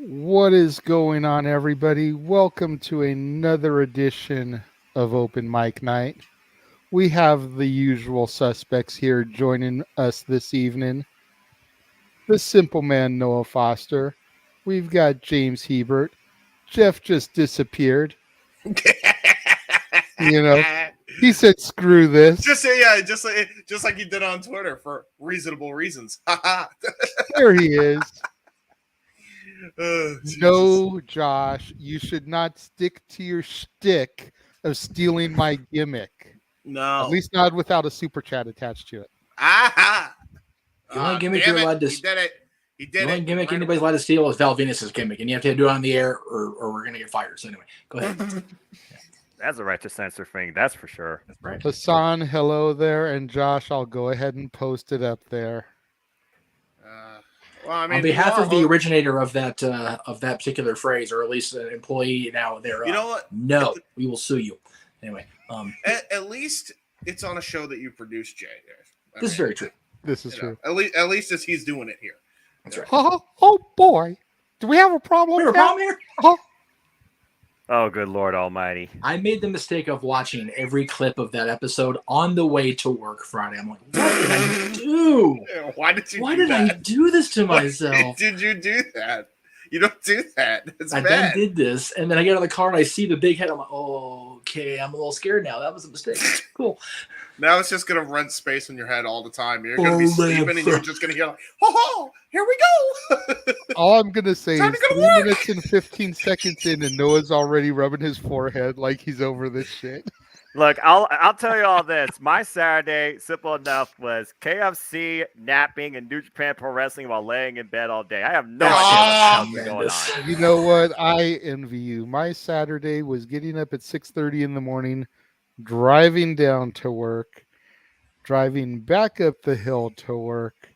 What is going on, everybody? Welcome to another edition of Open Mic Night. We have the usual suspects here joining us this evening. The simple man, Noah Foster. We've got James Hebert. Jeff just disappeared. You know, he said, screw this. just like he did on Twitter for reasonable reasons. There he is. Jesus. No, Josh, you should not stick to your shtick of stealing my gimmick. No. At least not without a super chat attached to it. The only gimmick you're allowed to. He did it. The only gimmick anybody's allowed to steal is Val Venus's gimmick, and you have to do it on the air, or we're gonna get fired. So anyway, go ahead. That's a right to censor thing, that's for sure. That's right. Hassan, hello there, and Josh, I'll go ahead and post it up there. Well, I mean, on behalf of the originator of that particular phrase, or at least an employee now there, you know what? No, we will sue you. Anyway, at least it's on a show that you produce, Jay. This is very true. This is true. At least as he's doing it here. That's right. Oh boy, do we have a problem? We have a problem here? Oh, good Lord Almighty! I made the mistake of watching every clip of that episode on the way to work Friday. I'm like, what did I do? Why did you? Why did I do this to myself? Why did you do that? You don't do that. It's I bad. then did this, and then I get out of the car and I see the big head. I'm like, oh, okay, I'm a little scared now. That was a mistake. Cool. Now it's just gonna rent space in your head all the time. You're gonna be sleeping and you're just gonna hear like, ho, here we go. All I'm gonna say Time is to go to 3 work. minutes and 15 seconds in, and Noah's already rubbing his forehead like he's over this shit. Look, I'll tell you all this. My Saturday, simple enough, was KFC, napping, and New Japan Pro Wrestling while laying in bed all day. I have no idea what's going on. You know what? I envy you. My Saturday was getting up at 6:30 in the morning, driving down to work, driving back up the hill to work,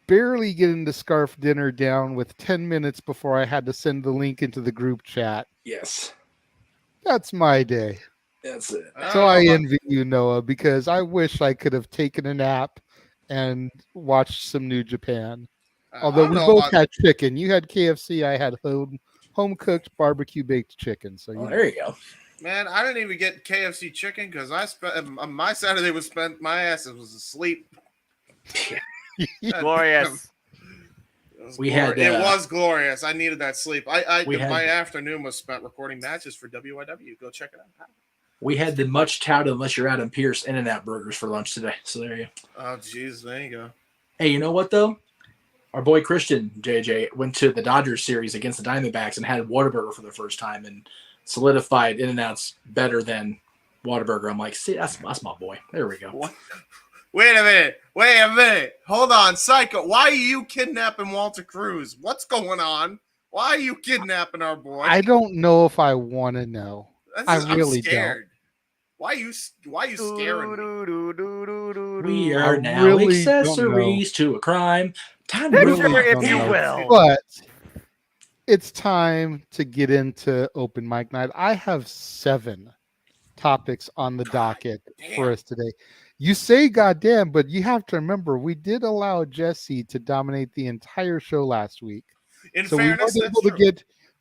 barely getting the scarf dinner down with 10 minutes before I had to send the link into the group chat. Yes, That's my day. that's it. So I envy you, Noah, because I wish I could have taken a nap and watched some New Japan. Although we both had chicken. You had KFC, I had home cooked barbecue baked chicken. So There you go. Man, I didn't even get KFC chicken because I spent my Saturday was spent. My ass was asleep. Glorious. It was glorious. I needed that sleep. My afternoon was spent recording matches for WIW. Go check it out. We had the much touted, unless you're Adam Pierce, In-N-Out burgers for lunch today. So there you go. Oh, jeez, there you go. Hey, you know what though? Our boy Christian JJ went to the Dodgers series against the Diamondbacks and had Whataburger for the first time and solidified In-N-Out's better than Whataburger. I'm like, see, that's my boy. There we go. What? Wait a minute. Hold on, Psycho. Why are you kidnapping Walter Cruz? What's going on? Why are you kidnapping our boy? I don't know if I want to know. I'm really scared. Why are you scaring me? We are now really accessories to a crime. Time to Picture, if you know. will. But it's time to get into Open Mic Night. I have 7 topics on the docket for us today. You say goddamn, but you have to remember we did allow Jesse to dominate the entire show last week. In fairness,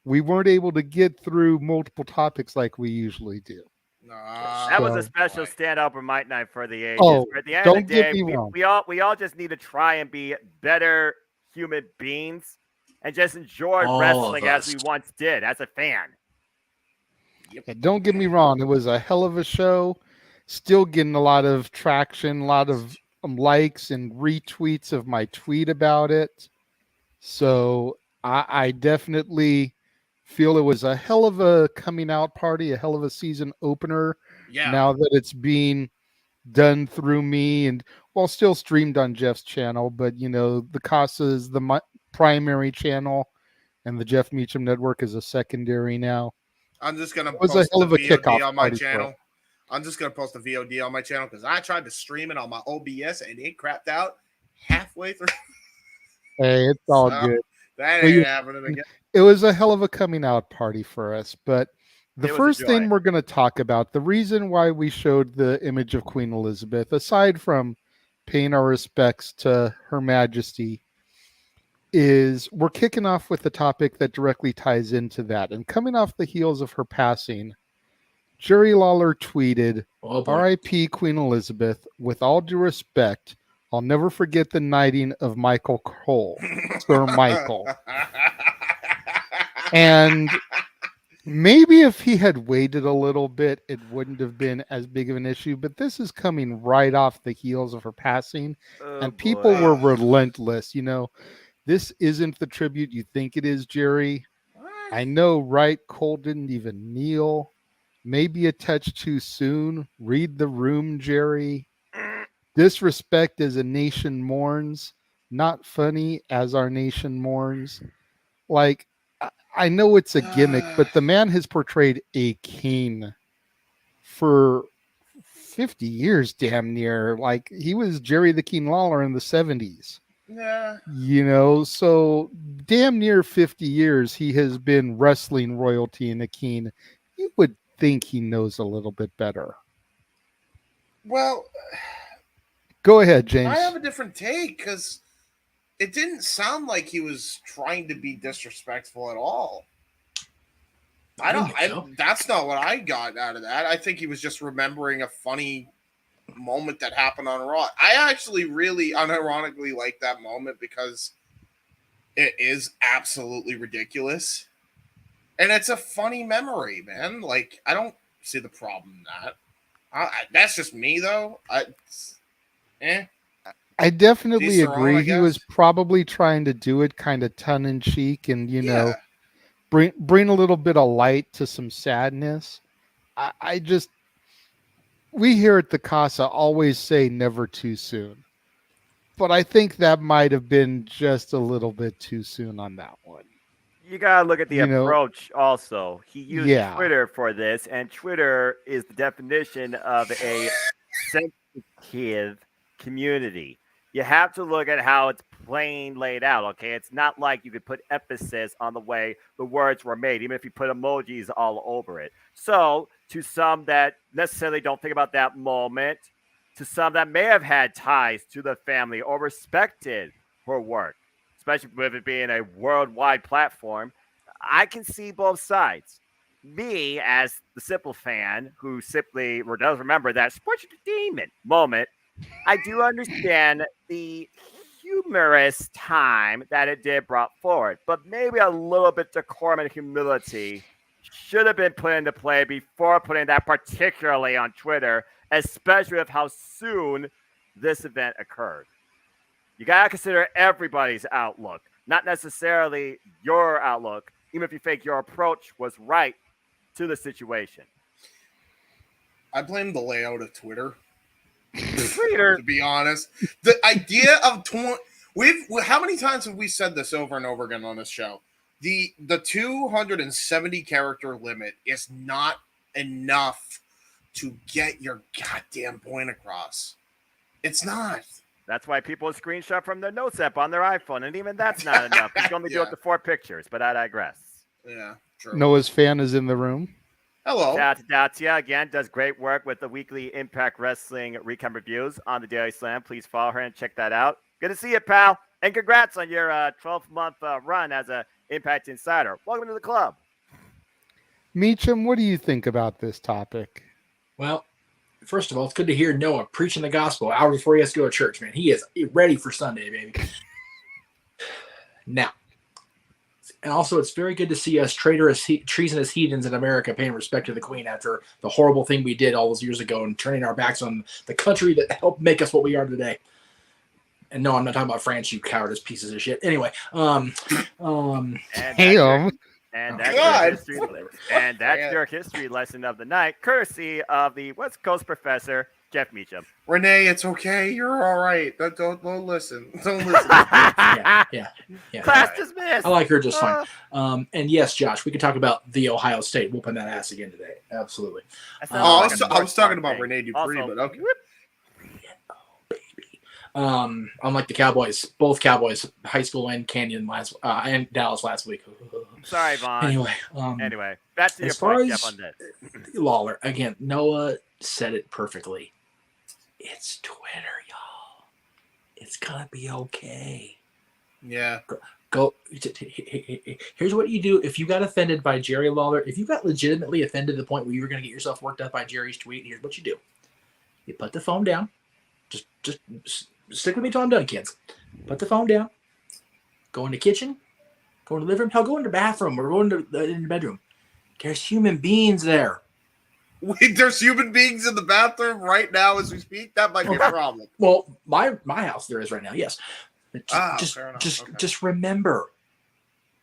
we weren't able to get through multiple topics like we usually do. That was a special stand-up Open Mic Night for the ages. Oh, At the end don't of the day, get me wrong. we all just need to try and be better human beings and just enjoy wrestling as we once did as a fan. And don't get me wrong, it was a hell of a show. Still getting a lot of traction, a lot of likes and retweets of my tweet about it. So I definitely feel it was a hell of a coming out party, a hell of a season opener. Yeah. Now that it's being done through me and still streamed on Jeff's channel, but the Casa is the primary channel and the Jeff Meacham Network is a secondary now. I'm just gonna post a hell of a kickoff on my channel. I'm just gonna post a VOD on my channel because I tried to stream it on my OBS and it crapped out halfway through. Hey, it's all good. That ain't happening again. It was a hell of a coming out party for us, but the first thing we're going to talk about, the reason why we showed the image of Queen Elizabeth, aside from paying our respects to Her Majesty, is we're kicking off with the topic that directly ties into that. And coming off the heels of her passing, Jerry Lawler tweeted, Oh boy. R.I.P. Queen Elizabeth. With all due respect, I'll never forget the knighting of Michael Cole, Sir Michael. And maybe if he had waited a little bit, it wouldn't have been as big of an issue. But this is coming right off the heels of her passing. And people were relentless. You know, this isn't the tribute you think it is, Jerry. I know, right? Cole didn't even kneel. Maybe a touch too soon. Read the room, Jerry. Disrespect as a nation mourns. Not funny as our nation mourns. Like, I know it's a gimmick, but the man has portrayed a king for 50 years, damn near. Like, he was Jerry the King Lawler in the 70s. Yeah. You know, so damn near 50 years he has been wrestling royalty and a king. You would think he knows a little bit better. Well, go ahead, James. I have a different take because it didn't sound like he was trying to be disrespectful at all. That's not what I got out of that. I think he was just remembering a funny moment that happened on Raw. I actually really unironically like that moment because it is absolutely ridiculous. And it's a funny memory, man. Like, I don't see the problem in that. That's just me, though. I definitely agree. He was probably trying to do it kind of tongue-in-cheek and, you know, bring a little bit of light to some sadness. We here at the Casa always say never too soon. But I think that might have been just a little bit too soon on that one. You gotta look at the approach also. He used Twitter for this, and Twitter is the definition of a sensitive community. You have to look at how it's plain laid out, okay? It's not like you could put emphasis on the way the words were made, even if you put emojis all over it. So, to some that necessarily don't think about that moment, to some that may have had ties to the family or respected her work, especially with it being a worldwide platform, I can see both sides. Me, as the simple fan who simply does remember that sports demon moment, I do understand the humorous time that it did brought forward, but maybe a little bit decorum and humility should have been put into play before putting that particularly on Twitter, especially with how soon this event occurred. You got to consider everybody's outlook, not necessarily your outlook, even if you think your approach was right to the situation. I blame the layout of Twitter. To be honest, the idea of how many times have we said this over and over again on this show? The 270 character limit is not enough to get your goddamn point across. It's not. That's why people screenshot from their notes app on their iPhone, and even that's not enough. You can only do it to 4 pictures, but I digress. Yeah, true. Noah's fan is in the room. Hello. Shout out to Datia again, does great work with the weekly Impact Wrestling recap reviews on the Daily Slam. Please follow her and check that out. Good to see you, pal. And congrats on your 12-month run as a Impact Insider. Welcome to the club. Meacham, what do you think about this topic? Well, first of all, it's good to hear Noah preaching the gospel an hour before he has to go to church, man. He is ready for Sunday, baby. Now, and also it's very good to see us treasonous heathens in America paying respect to the Queen after the horrible thing we did all those years ago and turning our backs on the country that helped make us what we are today. And no, I'm not talking about France, you cowardice pieces of shit. Anyway, And that's your history lesson of the night, courtesy of the West Coast professor, Jeff Meacham. Renee, it's okay. You're all right. Don't listen. Don't listen. Yeah. Class dismissed. I like her just fine. And yes, Josh, we can talk about the Ohio State whooping that ass again today. Absolutely. I was talking about Renee Dupree, but okay. Unlike the Cowboys, both Cowboys, high school and Canyon and Dallas last week. Sorry, Vaughn. Anyway, back to your point, Jeff, on this. Lawler again. Noah said it perfectly. It's Twitter, y'all. It's gonna be okay. Yeah. Go. Here's what you do if you got offended by Jerry Lawler. If you got legitimately offended to the point where you were going to get yourself worked up by Jerry's tweet, here's what you do: you put the phone down. Just stick with me till I'm done, kids. Put the phone down. Go in the kitchen. Go in the living room. Hell, go in the bathroom or go in the bedroom. There's human beings there. Wait, there's human beings in the bathroom right now as we speak? That might be a problem. Well, my house there is right now, yes. Just remember,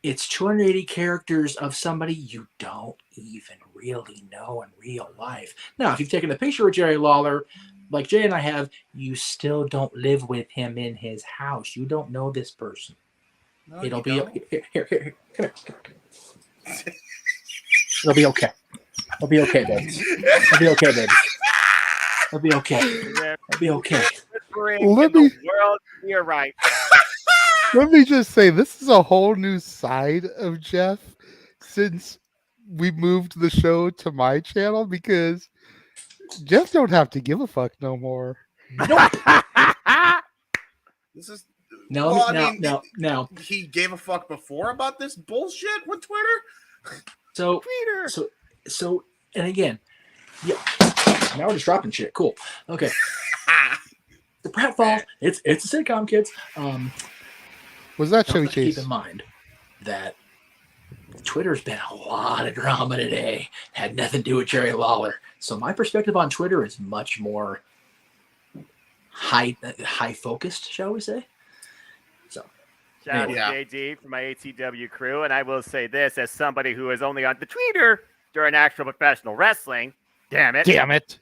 it's 280 characters of somebody you don't even really know in real life. Now, if you've taken a picture with Jerry Lawler, like Jay and I have, you still don't live with him in his house. You don't know this person. No, It'll be here. Come here. It'll be okay. It'll be okay, baby. It'll be okay, baby. It'll be okay. It'll be okay. You're right. Let me just say, this is a whole new side of Jeff since we moved the show to my channel, because Jeff don't have to give a fuck no more. Nope. This is no. He gave a fuck before about this bullshit with Twitter. So, and again, yeah. Now we're just dropping shit. Cool. Okay. The pratfall. It's a sitcom, kids. Was that Chevy Chase? Keep in mind that Twitter's been a lot of drama today. Had nothing to do with Jerry Lawler. So my perspective on Twitter is much more high focused, shall we say? So. Shout out to JD from my ATW crew, and I will say this as somebody who is only on the Twitter during actual professional wrestling. Damn it.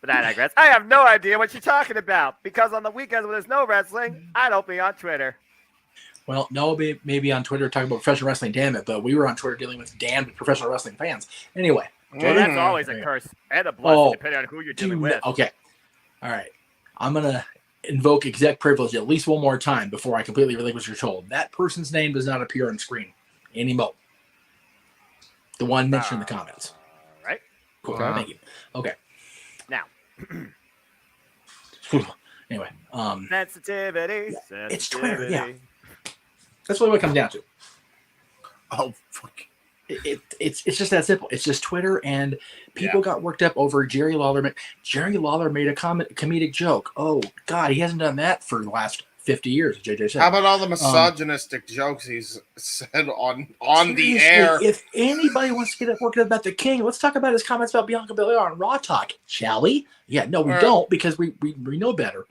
But I digress. I have no idea what you're talking about, because on the weekends when there's no wrestling, I don't be on Twitter. Well, no, maybe on Twitter talking about professional wrestling, damn it, but we were on Twitter dealing with damned professional wrestling fans. Anyway. Well, that's always a curse and a blessing, depending on who you're dealing with. Okay. All right. I'm going to invoke exec privilege at least one more time before I completely relinquish control. That person's name does not appear on screen anymore. The one mentioned in the comments. All right. Cool. Thank you. Okay. Now. Anyway. Sensitivity. It's Twitter, yeah. That's really what it comes down to. Oh, fuck. It's just that simple. It's just Twitter, and people got worked up over Jerry Lawler. Jerry Lawler made a comedic joke. Oh, God, he hasn't done that for the last 50 years, JJ said. How about all the misogynistic jokes he's said on the air? If anybody wants to get worked up about the King, let's talk about his comments about Bianca Belair on Raw Talk, shall we? Yeah, no, we don't, because we know better.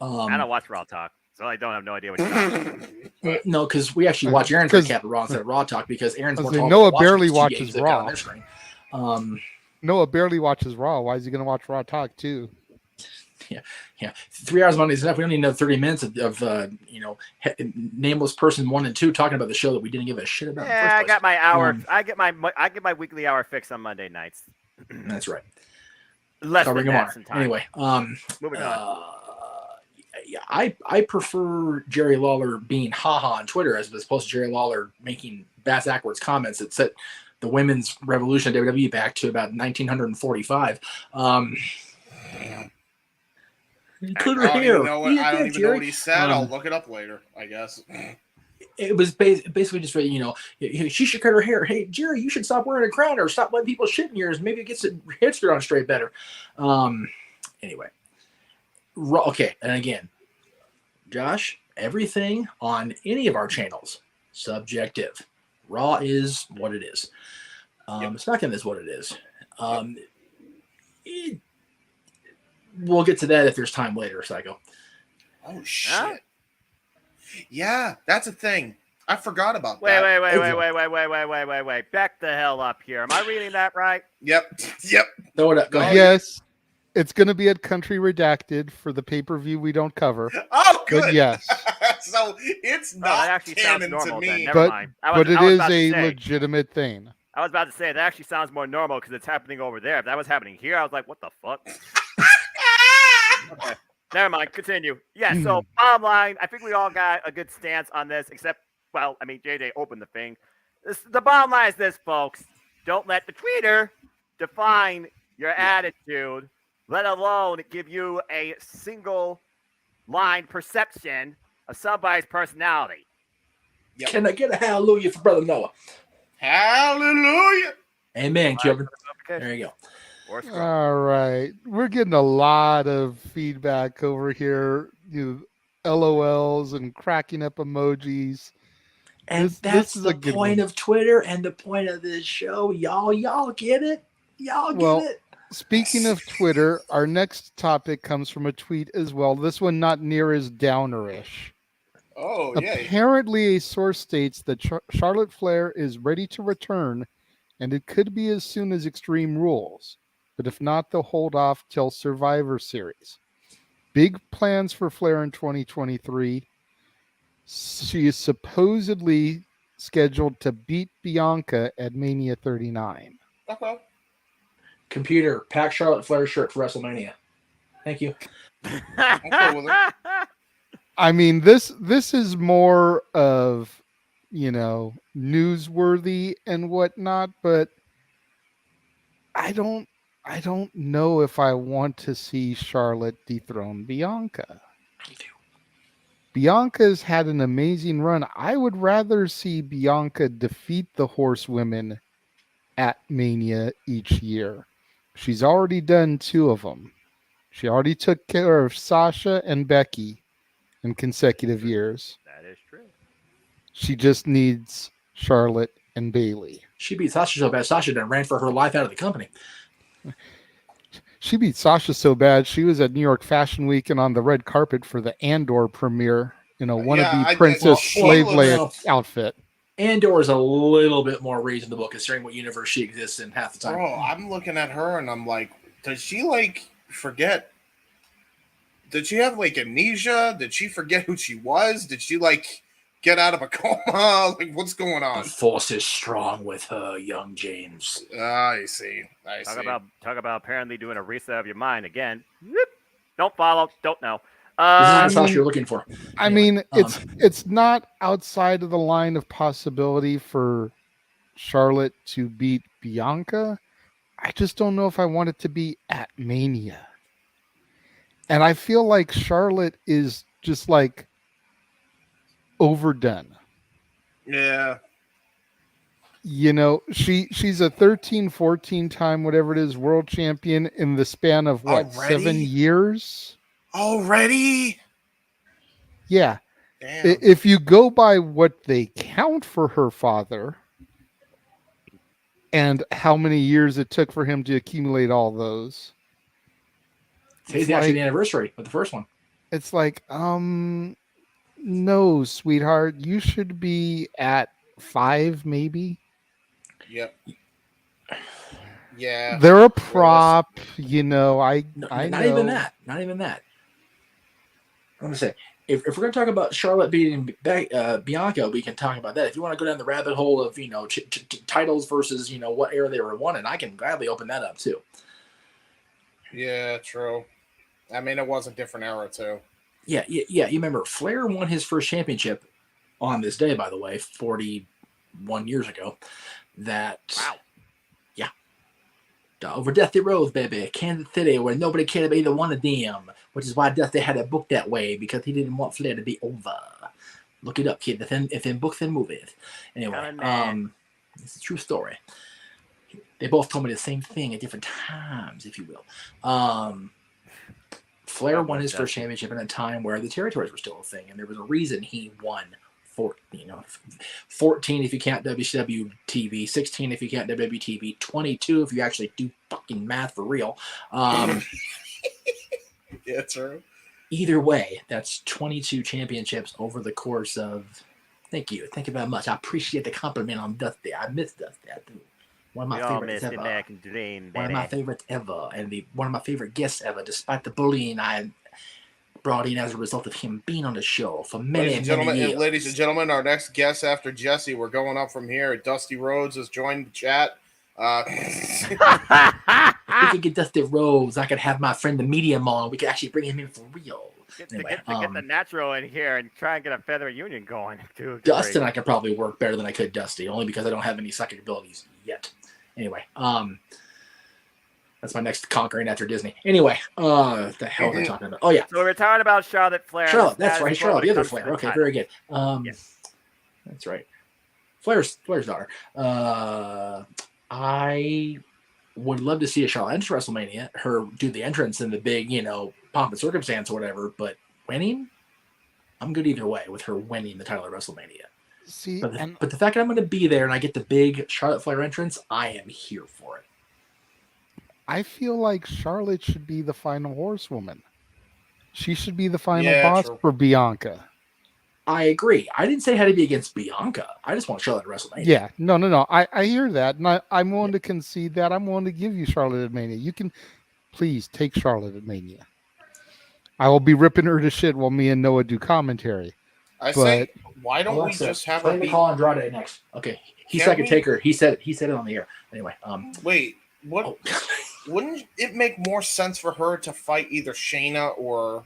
I don't watch Raw Talk, so I don't have no idea what you're talking about. No, because we actually watch Aaron's recap of Raw instead of Raw Talk, because Aaron's more tall. Noah barely watches Raw. Noah barely watches Raw. Why is he going to watch Raw Talk too? Yeah. 3 hours Monday is enough. We don't need another 30 minutes of nameless person 1 and 2 talking about the show that we didn't give a shit about. Yeah, I got my hour. I get my weekly hour fix on Monday nights. That's right. Less than that sometimes. Anyway, moving on. I prefer Jerry Lawler being haha on Twitter as opposed to Jerry Lawler making bass-ackwards comments that set the women's revolution at WWE back to about 1945. I don't even know what he said. I'll look it up later, I guess. It was basically just, she should cut her hair. Hey, Jerry, you should stop wearing a crown or stop letting people shit in yours. Maybe it gets it hipster on straight better. Anyway. Okay, and again, Josh, everything on any of our channels, subjective. Raw is what it is. SmackDown is what it is. We'll get to that if there's time later, Psycho. Oh, shit. Yeah, that's a thing. I forgot about that. Wait. Back the hell up here. Am I reading that right? Yep. Throw it up. Go ahead. Yes. It's going to be at Country Redacted for the pay-per-view we don't cover. Oh, good. But yes. So it's not canon to me. Never mind. But it is a legitimate thing. I was about to say, that actually sounds more normal because it's happening over there. If that was happening here, I was like, what the fuck? Okay. Never mind. Continue. Yeah, so bottom line, I think we all got a good stance on this, except, JJ opened the thing. The bottom line is this, folks. Don't let the tweeter define your attitude, let alone give you a single line perception of somebody's personality. Yep. Can I get a hallelujah for Brother Noah? Hallelujah. Amen, children. There you go. All right. We're getting a lot of feedback over here. LOLs and cracking up emojis. And that's the point of Twitter and the point of this show. Y'all get it? Y'all get it? Speaking of Twitter, our next topic comes from a tweet as well. This one not near as downerish. Oh, yeah. Apparently, a source states that Charlotte Flair is ready to return, and it could be as soon as Extreme Rules. But if not, they'll hold off till Survivor Series. Big plans for Flair in 2023. She is supposedly scheduled to beat Bianca at Mania 39. Okay. Computer, pack Charlotte Flair shirt for WrestleMania. Thank you. I mean, this is more of, newsworthy and whatnot, but I don't know if I want to see Charlotte dethrone Bianca. Me too. Bianca's had an amazing run. I would rather see Bianca defeat the Horsewomen at Mania each year. She's already done 2 of them. She already took care of Sasha and Becky in consecutive years. That is true. She just needs Charlotte and Bayley. She beat Sasha so bad, Sasha done ran for her life out of the company. She beat Sasha so bad, she was at New York Fashion Week and on the red carpet for the Andor premiere in a wannabe Princess Slave Leia outfit. Andor is a little bit more reasonable considering what universe she exists in half the time. Bro, I'm looking at her and I'm like, does she forget? Did she have amnesia? Did she forget who she was? Did she get out of a coma? What's going on? The force is strong with her, young James. I see. Talk about apparently doing a reset of your mind again. Don't follow. Don't know. This is the you're looking for. I mean, it's not outside of the line of possibility for Charlotte to beat Bianca. I just don't know if I want it to be at Mania. And I feel like Charlotte is just overdone. Yeah. She's a 13, 14 time, whatever it is, world champion in the span of 7 years? Already? Yeah. Damn. If you go by what they count for her father and how many years it took for him to accumulate all those. Today's actually the anniversary of the first one. It's no, sweetheart, you should be at 5, maybe. Yep. Yeah. They're a prop, I not know. even that. Not even that. I'm going to say, if we're going to talk about Charlotte beating Bianca, we can talk about that. If you want to go down the rabbit hole of, titles versus, what era they were won in, I can gladly open that up too. Yeah, true. I mean, it was a different era too. Yeah. You remember Flair won his first championship on this day, by the way, 41 years ago. Wow. Yeah. Over Dusty Rhodes, baby. Kansas City, where nobody cared about either one of them, which is why Dusty had it booked that way, because he didn't want Flair to be over. Look it up, kid. It's in books and movies. Anyway, it's a true story. They both told me the same thing at different times, if you will. Flair won his first championship in a time where the territories were still a thing, and there was a reason he won 14 if you count WCW TV, 16 if you count WWE TV, 22 if you actually do fucking math for real. Yeah, true. Either way, that's 22 championships over the course of. Thank you very much. I appreciate the compliment on Dusty. I miss Dusty. I do. One of my favorites ever. One of my favorites ever, and one of my favorite guests ever, despite the bullying I brought in as a result of him being on the show for many years. Ladies and gentlemen, our next guest after Jesse, we're going up from here. Dusty Rhodes has joined the chat. We could get Dusty Rhodes. I could have my friend the medium on. We could actually bring him in for real. Get the natural in here and try and get a feather union going. Dustin, I could probably work better than I could Dusty, only because I don't have any psychic abilities yet. Anyway, that's my next conquering after Disney. Anyway, the hell are we talking about? Oh yeah. So we're talking about Charlotte Flair. Charlotte, that's right. Charlotte, the other Flair. Okay, very good. That's right. Flair's daughter. I would love to see a Charlotte enter WrestleMania, her do the entrance in the big, pomp and circumstance or whatever, but winning, I'm good either way with her winning the title at WrestleMania. See, but the fact that I'm going to be there and I get the big Charlotte Flair entrance, I am here for it. I feel like Charlotte should be the final horsewoman. She should be the final boss for Bianca. I agree. I didn't say it had to be against Bianca. I just want Charlotte at WrestleMania. Yeah, no. I hear that, and I'm willing to concede that. I'm willing to give you Charlotte at Mania. You can please take Charlotte at Mania. I will be ripping her to shit while me and Noah do commentary. Say, why don't we just have her call Andrade next? Okay, he said I could take her. He said it on the air. Anyway, wait, what? Oh. Wouldn't it make more sense for her to fight either Shayna or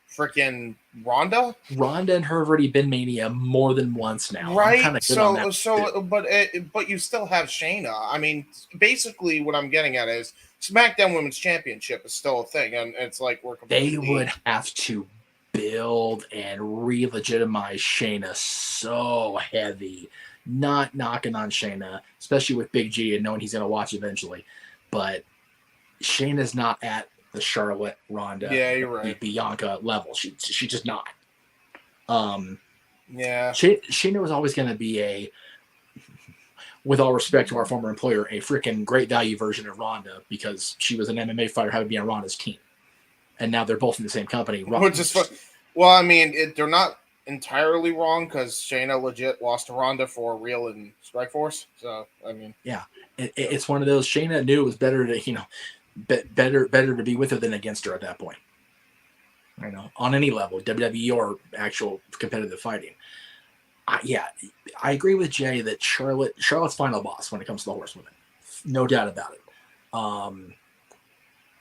freaking Ronda? Ronda and her have already been Mania more than once now, right? But you still have Shayna. I mean, basically, what I'm getting at is SmackDown Women's Championship is still a thing, and it's like they would have to build and re-legitimize Shayna so heavy. Not knocking on Shayna, especially with Big G and knowing he's going to watch eventually, but Shayna's not at the Charlotte, Ronda, you're right. Bianca level. She's just not. Yeah. Shayna was always going to be with all respect to our former employer, a freaking great value version of Ronda because she was an MMA fighter, having to be on Ronda's team, and now they're both in the same company. Which is fun. Well, I mean, they're not entirely wrong because Shayna legit lost to Ronda for real in Strikeforce. So I mean, yeah, it's one of those. Shayna knew it was better to better to be with her than against her at that point. On any level, WWE or actual competitive fighting. I agree with Jay that Charlotte's final boss when it comes to the horsewomen. No doubt about it.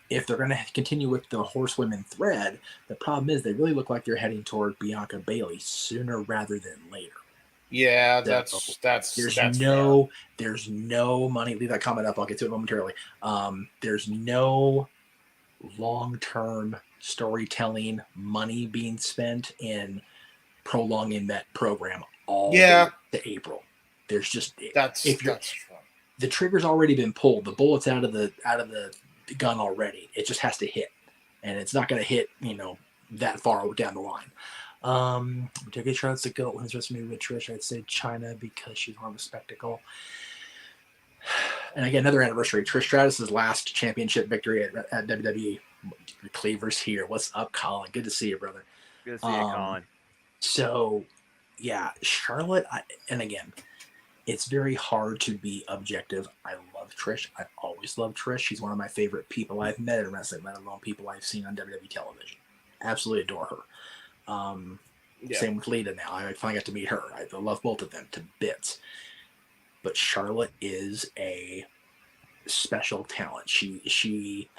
If they're going to continue with the horsewomen thread, the problem is they really look like they're heading toward Bianca Bailey sooner rather than later. Yeah, so that's there's no money. Leave that comment up. I'll get to it momentarily. There's no long-term storytelling money being spent in prolonging that program all the way to April. There's just the trigger's already been pulled. The bullet's out of the gun already. It just has to hit, and it's not going to hit that far down the line. To get Charlotte's a goat when it's just me with Trish, I'd say China because she's more of a spectacle. And again, another anniversary. Trish Stratus's last championship victory at WWE. Cleaver's here. What's up, Colin? Good to see you, brother. Good to see you, Colin. So, yeah, Charlotte, and again, it's very hard to be objective. I love Trish. I've always loved Trish. She's one of my favorite people I've met in wrestling, let alone people I've seen on WWE television. Absolutely adore her. Same with Lita now. I finally got to meet her. I love both of them to bits. But Charlotte is a special talent. She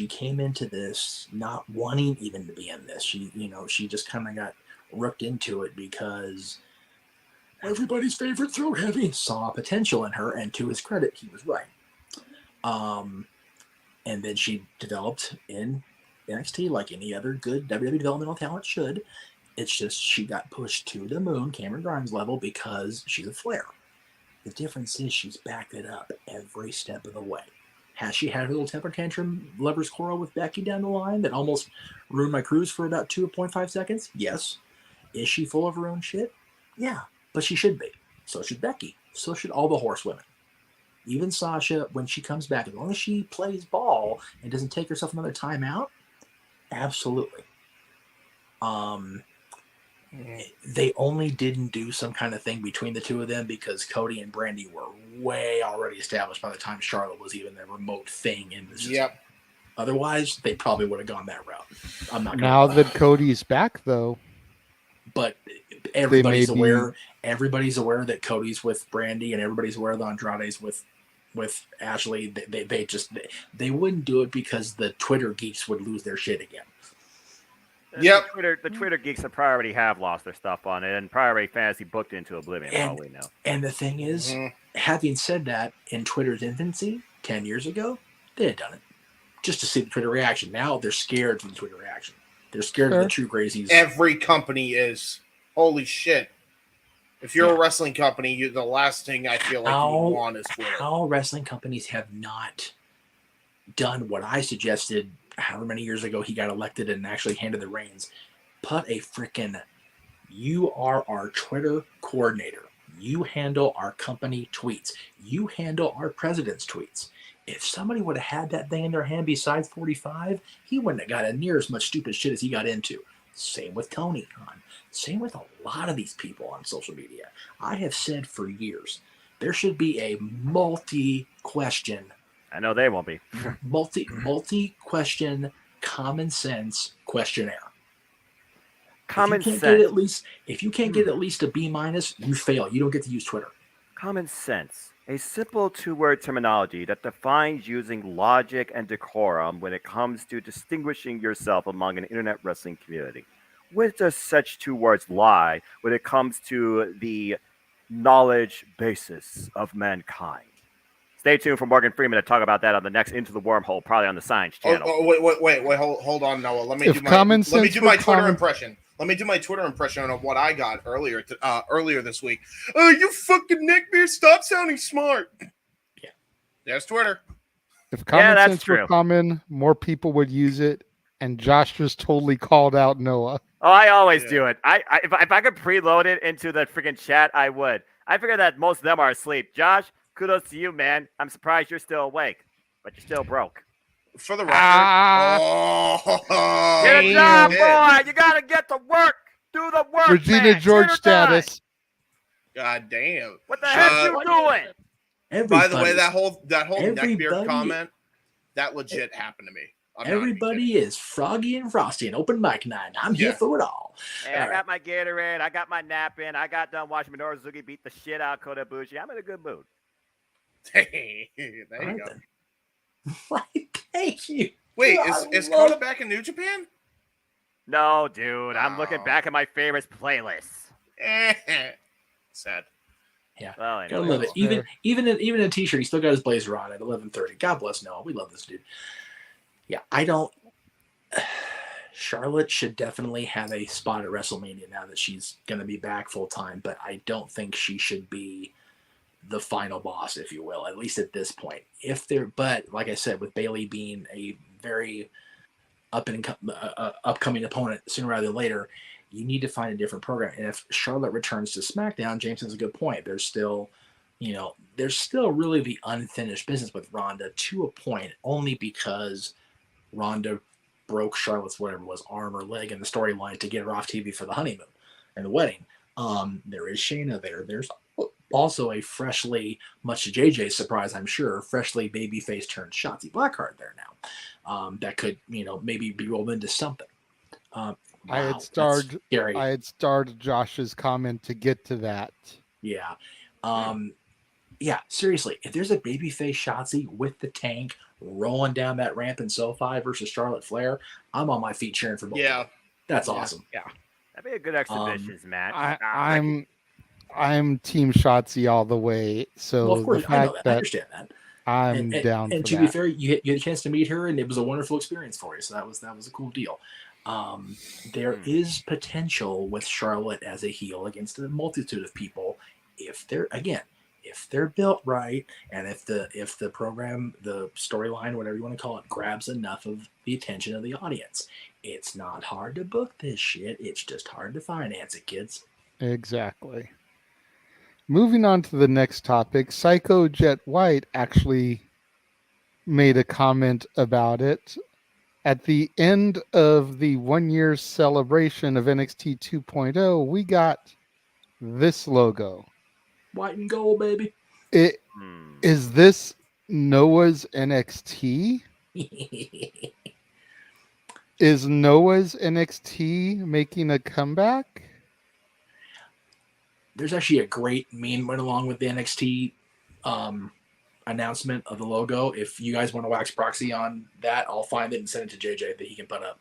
came into this not wanting even to be in this. She just kind of got rooked into it because everybody's favorite throat heavy saw potential in her, and to his credit, he was right. And then she developed in NXT like any other good WWE developmental talent should. It's just she got pushed to the moon, Cameron Grimes level, because she's a Flair. The difference is she's backed it up every step of the way. Has she had her little temper tantrum lover's quarrel with Becky down the line that almost ruined my cruise for about 2.5 seconds? Yes. Is she full of her own shit? Yeah, but she should be. So should Becky. So should all the horsewomen. Even Sasha, when she comes back, as long as she plays ball and doesn't take herself another time out, absolutely. They only didn't do some kind of thing between the two of them because Cody and Brandy were way already established by the time Charlotte was even a remote thing in the system. Yep. Otherwise, they probably would have gone that route. I'm not. Now that Cody's back, though, but everybody's aware. Everybody's aware that Cody's with Brandy, and everybody's aware that Andrade's with Ashley. They wouldn't do it because the Twitter geeks would lose their shit again. Yep. The Twitter geeks have probably have lost their stuff on it, and probably fantasy booked into oblivion. Probably now. And the thing is, having said that, in Twitter's infancy 10 years ago, they had done it just to see the Twitter reaction. Now they're scared for the Twitter reaction. They're scared of the true crazies. Every company is. Holy shit. If you're a wrestling company, the last thing I feel like you would want is Twitter. How wrestling companies have not done what I suggested however many years ago he got elected and actually handed the reins. Put a freaking, you are our Twitter coordinator. You handle our company tweets. You handle our president's tweets. If somebody would have had that thing in their hand besides 45, he wouldn't have gotten near as much stupid shit as he got into. Same with Tony Khan. Same with a lot of these people on social media. I have said for years, there should be a multi-question. I know they won't be. multi-question common sense questionnaire. Common sense. If you can't get at least a B-, you fail. You don't get to use Twitter. Common sense. A simple two-word terminology that defines using logic and decorum when it comes to distinguishing yourself among an internet wrestling community. Where does such two words lie when it comes to the knowledge basis of mankind? Stay tuned for Morgan Freeman to talk about that on the next Into the Wormhole, probably on the Science channel. Wait, hold on, Noah. Let me do my Twitter impression. Let me do my Twitter impression of what I got earlier this week. Oh, you fucking neckbeard! Stop sounding smart. Yeah, there's Twitter. If common sense were common, more people would use it. And Josh just totally called out Noah. Oh, I always do it. If I could preload it into the freaking chat, I would. I figure that most of them are asleep. Josh, kudos to you, man. I'm surprised you're still awake, but you're still broke. For the record, get a job, boy. You gotta get to work. Do the work. Regina George status. God damn. What the heck you doing? By the way, that whole neckbeard comment, that legit happened to me. Everybody is Froggy and Frosty and open mic night. I'm here for it all. Hey, I got my Gatorade. I got my nap in. I got done watching Minoru Suzuki beat the shit out of Kota Ibushi. I'm in a good mood. Hey, there you go. Thank you. Wait, is Kota back in New Japan? No, dude. I'm looking back at my favorites playlists. Sad. Yeah, well, anyway, gotta love it. Even in a t-shirt, he still got his blazer on at 11:30. God bless Noah. We love this dude. Yeah, Charlotte should definitely have a spot at WrestleMania now that she's going to be back full time, but I don't think she should be the final boss, if you will, at least at this point. But like I said, with Bayley being a very upcoming opponent sooner rather than later, you need to find a different program. And if Charlotte returns to SmackDown, James has a good point. There's still really the unfinished business with Ronda to a point, only because Ronda broke Charlotte's whatever it was, arm or leg in the storyline to get her off TV for the honeymoon and the wedding. There is Shayna there. There's also a freshly, much to JJ's surprise, I'm sure, freshly babyface turned Shotzi Blackheart there now. That could, maybe be rolled into something. I had starred Josh's comment to get to that. Yeah. Yeah, seriously, if there's a babyface Shotzi with the tank rolling down that ramp in SoFi versus Charlotte Flair, I'm on my feet cheering for both. Yeah. That's awesome. Yeah. That'd be a good exhibitions match. I'm Team Shotzi all the way. So well, of course, I understand that. I'm down for that. And to be fair, you had a chance to meet her, and it was a wonderful experience for you. So that was a cool deal. There is potential with Charlotte as a heel against a multitude of people if they're built right, and if the program, the storyline, whatever you want to call it, grabs enough of the attention of the audience. It's not hard to book this shit. It's just hard to finance it, kids. Exactly. Moving on to the next topic, Psycho Jet White actually made a comment about it. At the end of the 1-year celebration of NXT 2.0, we got this logo. White and gold, baby. Is this Noah's NXT? Is Noah's NXT making a comeback? There's actually a great meme went along with the NXT announcement of the logo. If you guys want to wax proxy on that, I'll find it and send it to JJ that he can put up.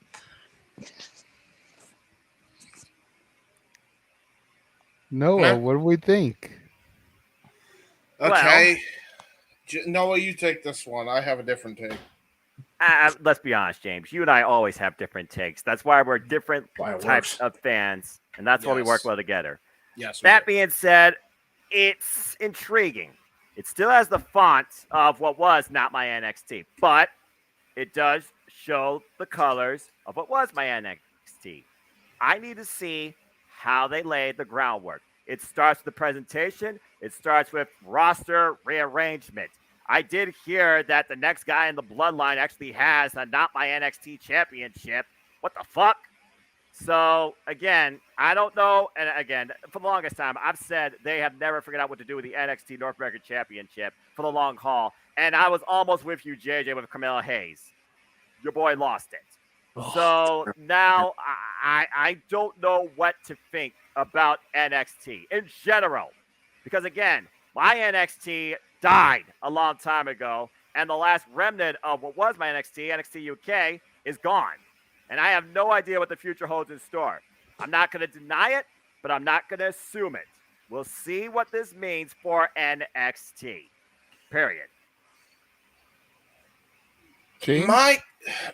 Noah, what do we think? Okay. Noah, you take this one. I have a different take. Let's be honest, James. You and I always have different takes. That's why we're different types of fans, and that's why we work well together. Yes. That being said, it's intriguing. It still has the font of what was not my NXT, but it does show the colors of what was my NXT. I need to see how they laid the groundwork. It starts with the presentation. It starts with roster rearrangement. I did hear that the next guy in the bloodline actually has a Not My NXT championship. What the fuck? So, again, I don't know. And again, for the longest time, I've said they have never figured out what to do with the NXT North American Championship for the long haul. And I was almost with you, JJ, with Carmelo Hayes. Your boy lost it. So now I don't know what to think about NXT in general. Because, again, my NXT died a long time ago. And the last remnant of what was my NXT UK, is gone. And I have no idea what the future holds in store. I'm not going to deny it, but I'm not going to assume it. We'll see what this means for NXT. Period. James?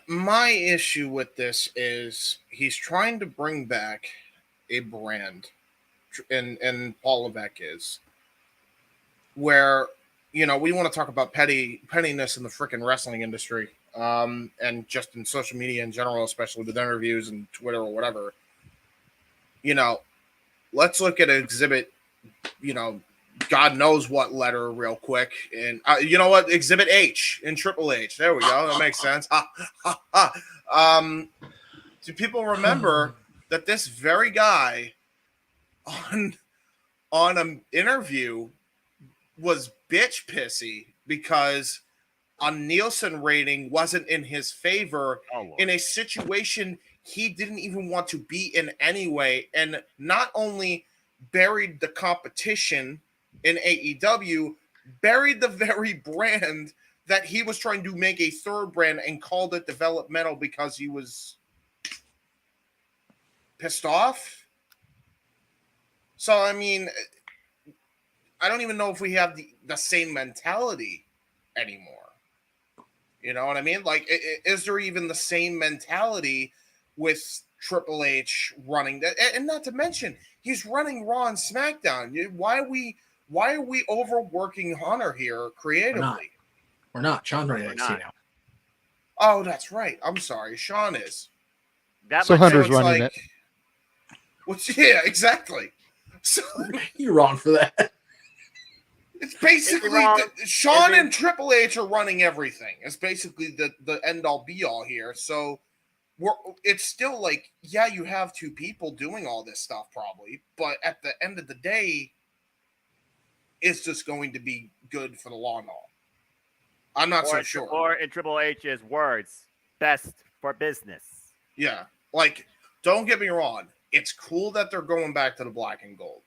My issue with this is he's trying to bring back a brand, and Paul Levesque is, where, you know, we want to talk about pettiness in the freaking wrestling industry, and just in social media in general, especially with interviews and Twitter or whatever. You know, let's look at Exhibit, you know, God knows what letter real quick. And you know what? Exhibit H in Triple H. There we go. That makes sense. Do people remember that this very guy on an interview was bitch pissy because a Nielsen rating wasn't in his favor in a situation he didn't even want to be in anyway, and not only buried the competition in AEW, buried the very brand that he was trying to make a third brand and called it developmental because he was pissed off. So, I mean, I don't even know if we have the same mentality anymore. You know what I mean? Like, is there even the same mentality with Triple H running that? And not to mention, he's running Raw and SmackDown. Why are we overworking Hunter here creatively? We're not. Sean's running NXT now. Oh, that's right. I'm sorry. Sean is. So Hunter's running it. Yeah, exactly. So you're wrong for that. It's basically Sean and Triple H are running everything. It's basically the end all be all here. So it's still like, yeah, you have two people doing all this stuff probably, but at the end of the day, it's just going to be good for the long haul. I'm not so sure. Or in Triple H's words, best for business. Yeah. Like, don't get me wrong. It's cool that they're going back to the black and gold.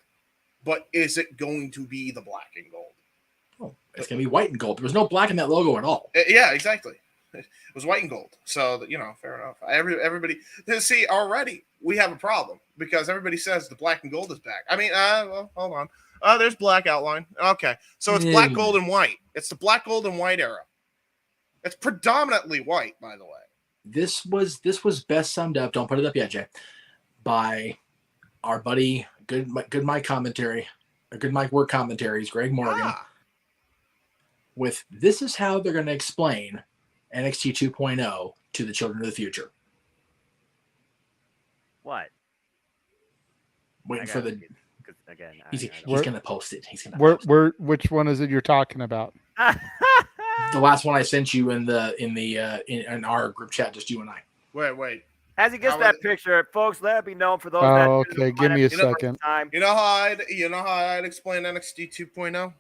But is it going to be the black and gold? Oh, it's going to be white and gold. There was no black in that logo at all. Yeah, exactly. It was white and gold. So, you know, fair enough. Everybody, see, already we have a problem because everybody says the black and gold is back. I mean, well, hold on. There's black outline. Okay. So it's black, gold, and white. It's the black, gold, and white era. It's predominantly white, by the way. This was best summed up. Don't put it up yet, Jay. By our buddy, good Mike commentary, or good Mike work commentaries, Greg Morgan. With this is how they're going to explain NXT 2.0 to the children of the future. What? Waiting for the. Again, he's going to post it. He's going to. Which one is it you're talking about? The last one I sent you in our group chat, just you and I. Wait. As he gets that picture, folks, let it be known for those. Okay, give me a second. You know how I'd explain NXT 2.0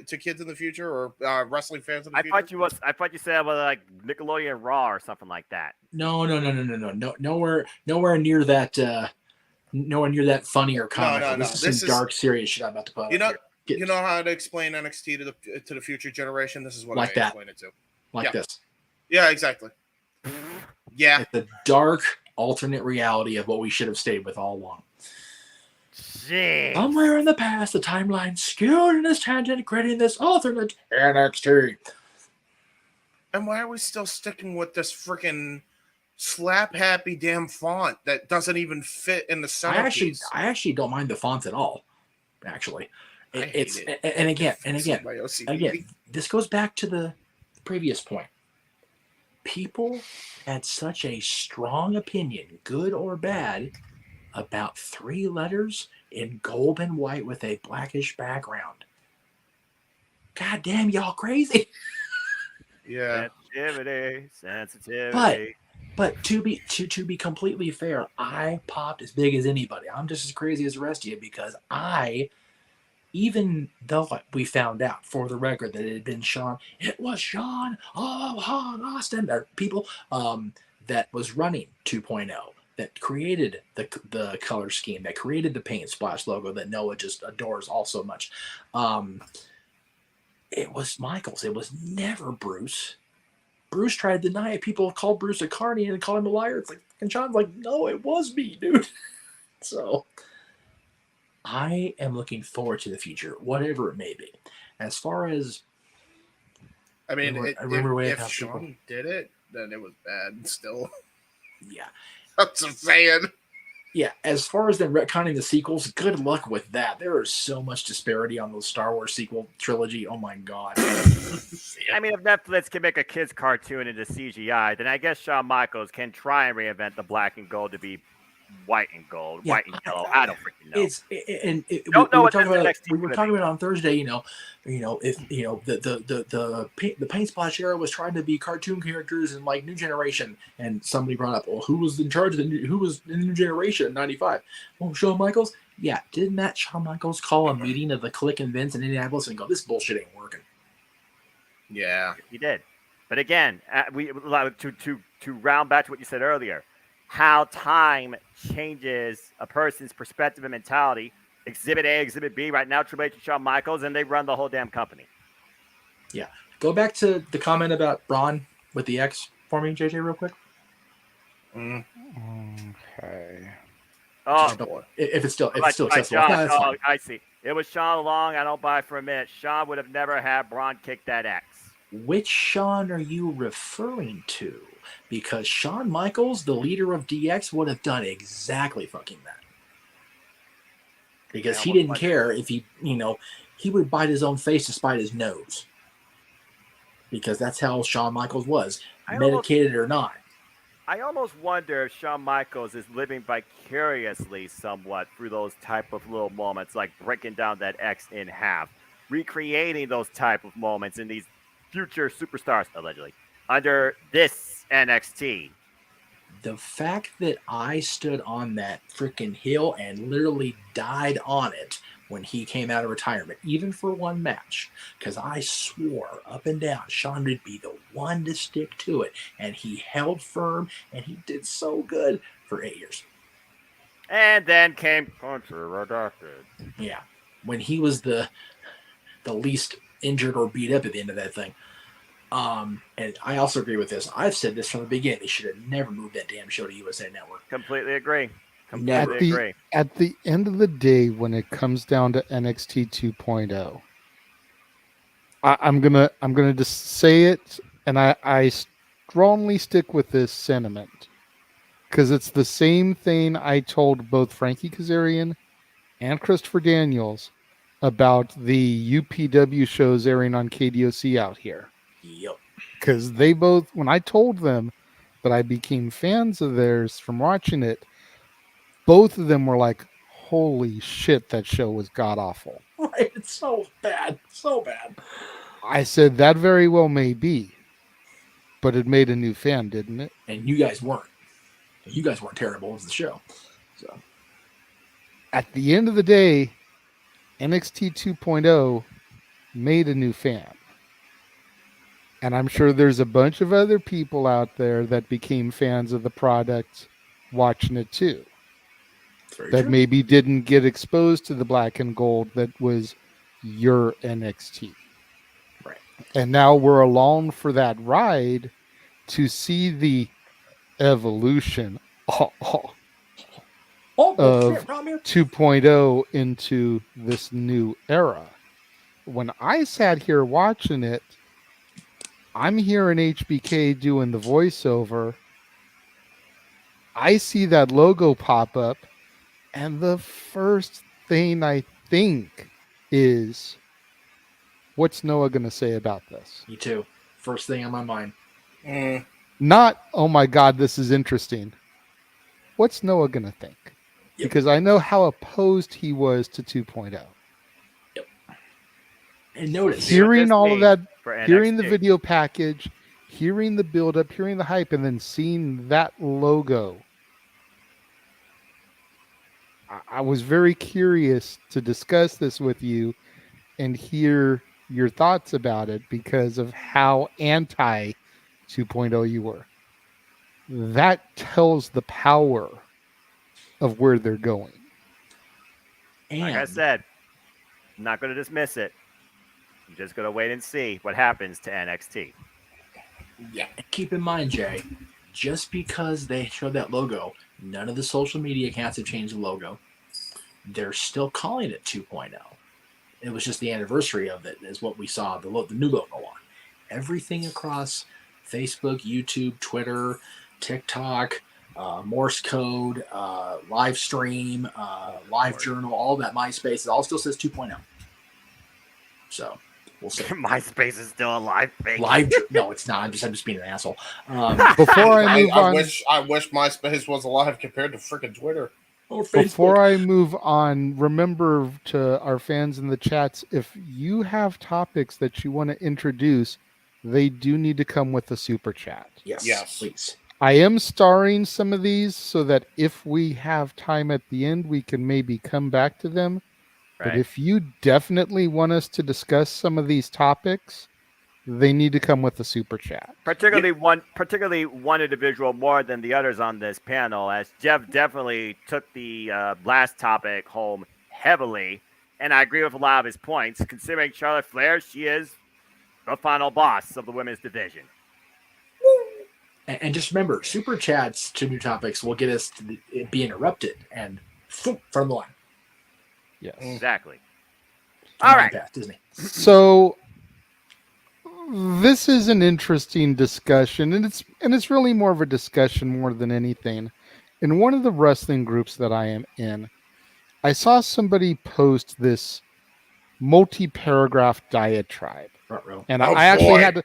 to kids in the future or wrestling fans in the future. I thought you said like Nickelodeon Raw or something like that. No. Nowhere near that. Nowhere near that funny or comical. No. This is some dark, serious shit I'm about to put. You know how to explain NXT to the future generation. This is what I explain it to. This. Yeah, exactly. Yeah, it's the dark alternate reality of what we should have stayed with all along. Jeez. Somewhere in the past, the timeline skewed in this tangent, creating this alternate NXT. And why are we still sticking with this freaking slap happy damn font that doesn't even fit in the centerpiece. I actually don't mind the font at all. Actually, again, this goes back to the previous point. People had such a strong opinion, good or bad, about 3 letters in gold and white with a blackish background. God damn, y'all crazy. Yeah. Sensitivity. But to be completely fair, I popped as big as anybody. I'm just as crazy as the rest of you because even though we found out for the record that it had been Sean, it was Sean Austin, or people that was running 2.0, that created the color scheme, that created the paint splash logo that Noah just adores all so much. It was Michaels. It was never Bruce. Bruce tried to deny it. People called Bruce a carny and called him a liar. It's like, and Sean's like, no, it was me, dude. So I am looking forward to the future, whatever it may be. As far as, I mean, if Sean did it, then it was bad still. Yeah. That's what I'm saying. Yeah, as far as them retconning the sequels, good luck with that. There is so much disparity on the Star Wars sequel trilogy. Oh my god. I mean, if Netflix can make a kids cartoon into CGI, then I guess Shawn Michaels can try and reinvent the black and gold to be white and gold, white and yellow. I don't freaking know. We were talking about on Thursday. If the paint splash era was trying to be cartoon characters and like New Generation, and somebody brought up, well, who was in charge of who was in the New Generation in '95? Well, Shawn Michaels. Yeah, didn't that Shawn Michaels call a meeting of the Click and Vince in Indianapolis and go, this bullshit ain't working? Yeah, he did. But again, to round back to what you said earlier, how time changes a person's perspective and mentality. Exhibit A, Exhibit B. Right now, Triple H and Shawn Michaels, and they run the whole damn company. Yeah. Go back to the comment about Braun with the X for me, JJ, real quick. Okay. Oh, if it's still accessible. Sean, I see. It was Sean Long. I don't buy it for a minute. Sean would have never had Braun kick that X. Which Sean are you referring to? Because Shawn Michaels, the leader of DX, would have done exactly fucking that. Because he didn't care if he would bite his own face to spite his nose. Because that's how Shawn Michaels was, medicated or not. I almost wonder if Shawn Michaels is living vicariously somewhat through those type of little moments, like breaking down that X in half, recreating those type of moments in these future superstars, allegedly, under this NXT. The fact that I stood on that freaking hill and literally died on it when he came out of retirement, even for one match, because I swore up and down Sean would be the one to stick to it, and he held firm, and he did so good for 8 years. And then came Country Redacted. Yeah, when he was the least injured or beat up at the end of that thing. And I also agree with this. I've said this from the beginning. They should have never moved that damn show to USA Network. Completely agree. At the end of the day, when it comes down to NXT 2.0, I'm gonna just say it, and I strongly stick with this sentiment because it's the same thing I told both Frankie Kazarian and Christopher Daniels about the UPW shows airing on KDOC out here. Yep. Because they both, when I told them that I became fans of theirs from watching it, both of them were like, holy shit, that show was god awful. Right, it's so bad. So bad. I said, that very well may be, but it made a new fan, didn't it? And you guys weren't. You guys weren't terrible as the show. So, at the end of the day, NXT 2.0 made a new fan. And I'm sure there's a bunch of other people out there that became fans of the product watching it too. That maybe didn't get exposed to the black and gold that was your NXT. Right. And now we're along for that ride to see the evolution of 2.0 into this new era. When I sat here watching it, I'm hearing HBK doing the voiceover, I see that logo pop up, and the first thing I think is, what's Noah going to say about this? Me too. First thing on my mind. Not, oh my God, this is interesting. What's Noah going to think? Yep. Because I know how opposed he was to 2.0. Yep. And notice. Hearing all of that, hearing the video package, hearing the build-up, hearing the hype, and then seeing that logo. I was very curious to discuss this with you and hear your thoughts about it because of how anti 2.0 you were. That tells the power of where they're going. And like I said, I'm not going to dismiss it. I'm just going to wait and see what happens to NXT. Yeah. Keep in mind, Jay, just because they showed that logo, none of the social media accounts have changed the logo. They're still calling it 2.0. It was just the anniversary of it is what we saw, the new logo on. Everything across Facebook, YouTube, Twitter, TikTok, Morse code, live stream, live journal, all that MySpace, it all still says 2.0. So we'll see. MySpace is still a live thing. No, it's not. I'm just being an asshole. Before I move on, I wish MySpace was alive compared to freaking Twitter. Before I move on, remember to our fans in the chats, if you have topics that you want to introduce, they do need to come with a super chat. Yes, please. I am starring some of these so that if we have time at the end, we can maybe come back to them. Right. But if you definitely want us to discuss some of these topics, they need to come with a super chat. Particularly one individual more than the others on this panel, as Jeff definitely took the last topic home heavily, and I agree with a lot of his points. Considering Charlotte Flair, she is the final boss of the women's division. And just remember, super chats to new topics will get us to be interrupted and from the line. Yes, exactly. All right, Disney. So this is an interesting discussion, and it's really more of a discussion more than anything. In one of the wrestling groups that I am in, I saw somebody post this multi-paragraph diatribe, and I actually had to.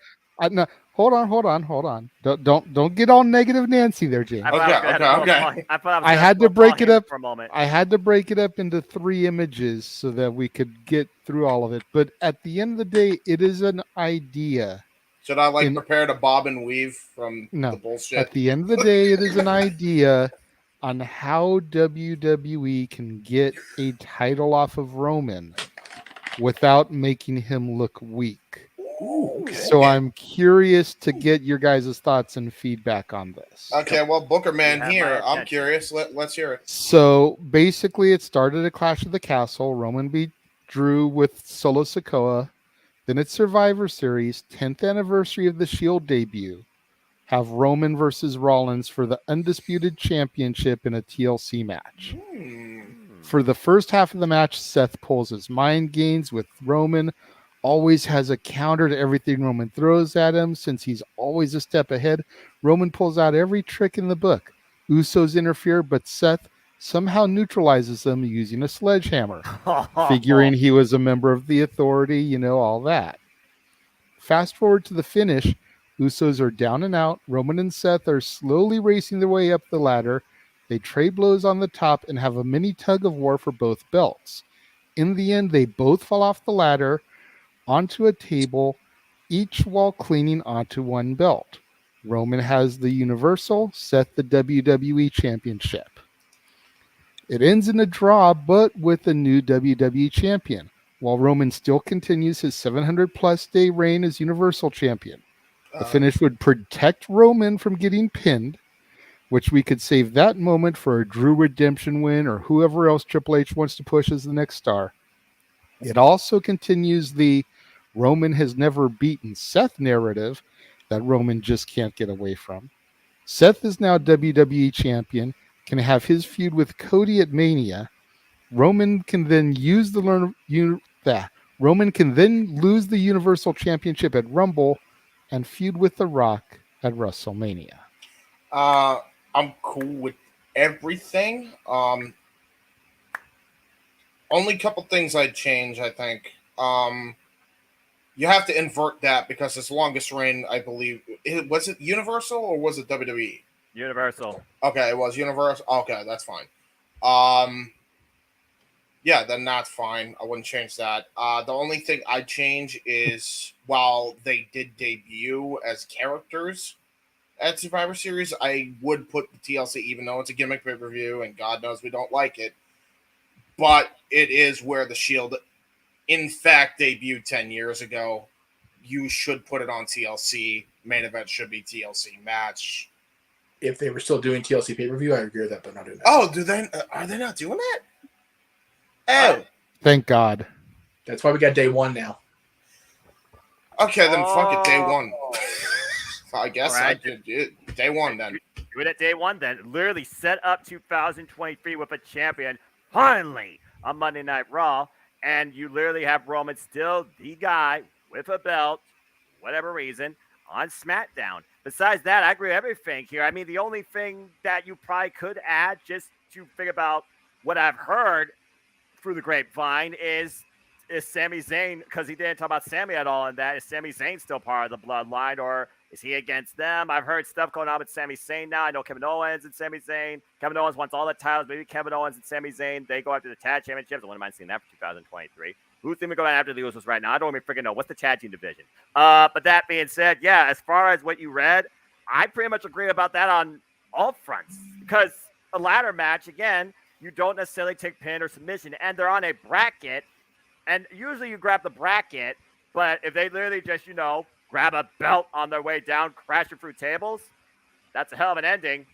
No, hold on. Don't get all negative, Nancy. There, James. Okay. I had to break it up for a moment. I had to break it up into 3 images so that we could get through all of it. But at the end of the day, it is an idea. Should I prepare to bob and weave from the bullshit? At the end of the day, it is an idea on how WWE can get a title off of Roman without making him look weak. Ooh, okay. So I'm curious to get your guys' thoughts and feedback on this. Okay, well, Booker Man here. I'm curious. Let's hear it. So basically, it started at Clash of the Castle. Roman beat Drew with Solo Sikoa. Then it's Survivor Series, 10th anniversary of the Shield debut. Have Roman versus Rollins for the undisputed championship in a TLC match. For the first half of the match, Seth pulls his mind games with Roman. Always has a counter to everything Roman throws at him. Since he's always a step ahead, Roman pulls out every trick in the book. Usos interfere, but Seth somehow neutralizes them using a sledgehammer, figuring he was a member of the Authority, all that. Fast forward to the finish, Usos are down and out. Roman and Seth are slowly racing their way up the ladder. They trade blows on the top and have a mini tug of war for both belts. In the end, they both fall off the ladder onto a table, each while clinging onto one belt. Roman has the Universal, Seth the WWE Championship. It ends in a draw, but with a new WWE Champion, while Roman still continues his 700-plus day reign as Universal Champion. The finish would protect Roman from getting pinned, which we could save that moment for a Drew Redemption win or whoever else Triple H wants to push as the next star. It also continues the Roman has never beaten Seth narrative that Roman just can't get away from. Seth is now WWE Champion, can have his feud with Cody at Mania. Roman can then lose the Universal Championship at Rumble and feud with The Rock at WrestleMania. I'm cool with everything. Only couple things I'd change, I think. You have to invert that because his longest reign, I believe, was it Universal or was it WWE? Universal. Okay, it was Universal. Okay, that's fine. Yeah, then that's fine. I wouldn't change that. The only thing I'd change is while they did debut as characters at Survivor Series, I would put the TLC, even though it's a gimmick pay-per-view and God knows we don't like it. But it is where the Shield, in fact, debuted 10 years ago. You should put it on TLC. Main event should be TLC match. If they were still doing TLC pay-per-view, I agree with that, but not doing that. Oh, are they not doing that? Oh. Thank God. That's why we got day one now. Okay, then fuck it, day one. I guess right. I could do day one then. Do it at day one then. Literally set up 2023 with a champion finally on Monday Night Raw, and you literally have Roman still the guy with a belt, whatever reason, on SmackDown. Besides that, I agree with everything here. I mean, the only thing that you probably could add, just to think about what I've heard through the grapevine, is Sami Zayn, because he didn't talk about Sami at all in that. Is Sami Zayn still part of the bloodline, or is he against them? I've heard stuff going on with Sami Zayn now. I know Kevin Owens and Sami Zayn. Kevin Owens wants all the titles. Maybe Kevin Owens and Sami Zayn, they go after the tag championships. I wouldn't mind seeing that for 2023. Who's even going after the Usos right now? I don't even freaking know. What's the tag team division? But that being said, yeah, as far as what you read, I pretty much agree about that on all fronts. Because a ladder match, again, you don't necessarily take pin or submission, and they're on a bracket. And usually you grab the bracket, but if they literally just, grab a belt on their way down, crashing through tables, that's a hell of an ending.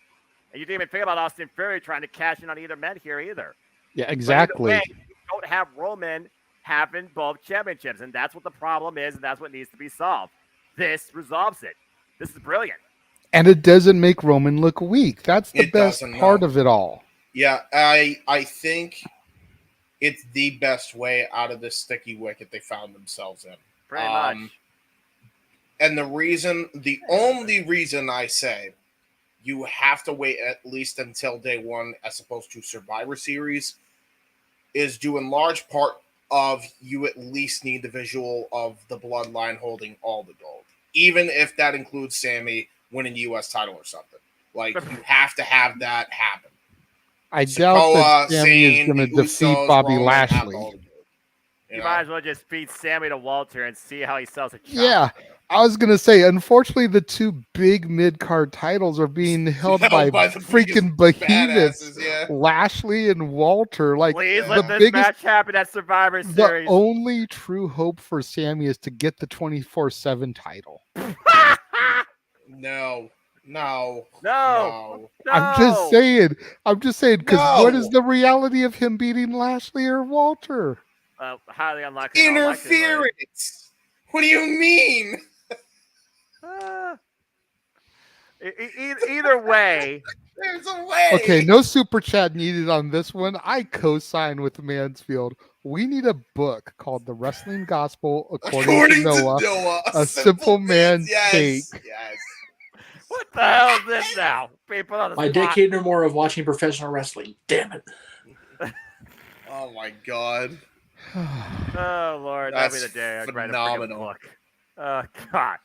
And you didn't even think about Austin Theory trying to cash in on either men here either. Yeah, exactly. Way, you don't have Roman having both championships, and that's what the problem is, and that's what needs to be solved. This resolves it. This is brilliant. And it doesn't make Roman look weak. That's the best part of it all. Yeah, I think it's the best way out of this sticky wicket they found themselves in. Pretty much. And the only reason I say you have to wait at least until day one as opposed to Survivor Series is due in large part of you at least need the visual of the bloodline holding all the gold. Even if that includes Sami winning the U.S. title or something. Like, you have to have that happen. I doubt that Sami is going to defeat Bobby Lashley. You might as well just feed Sami to Walter and see how he sells a chop. Yeah, I was going to say, unfortunately, the two big mid-card titles are being held by freaking behemoths, Lashley and Walter. Like, please let this match happen at Survivor Series. The only true hope for Sami is to get the 24/7 title. No. I'm just saying, because what is the reality of him beating Lashley or Walter? Highly unlikely. Interference. What do you mean? Either way. There's a way. Okay, no super chat needed on this one. I co-sign with Mansfield. We need a book called The Wrestling Gospel According to Noah, a simple man's take. Yes. What the hell is this now? People on the My decade or more of watching professional wrestling. Damn it. Oh my God. Oh Lord, that'd be the day I'd write a book. Oh God.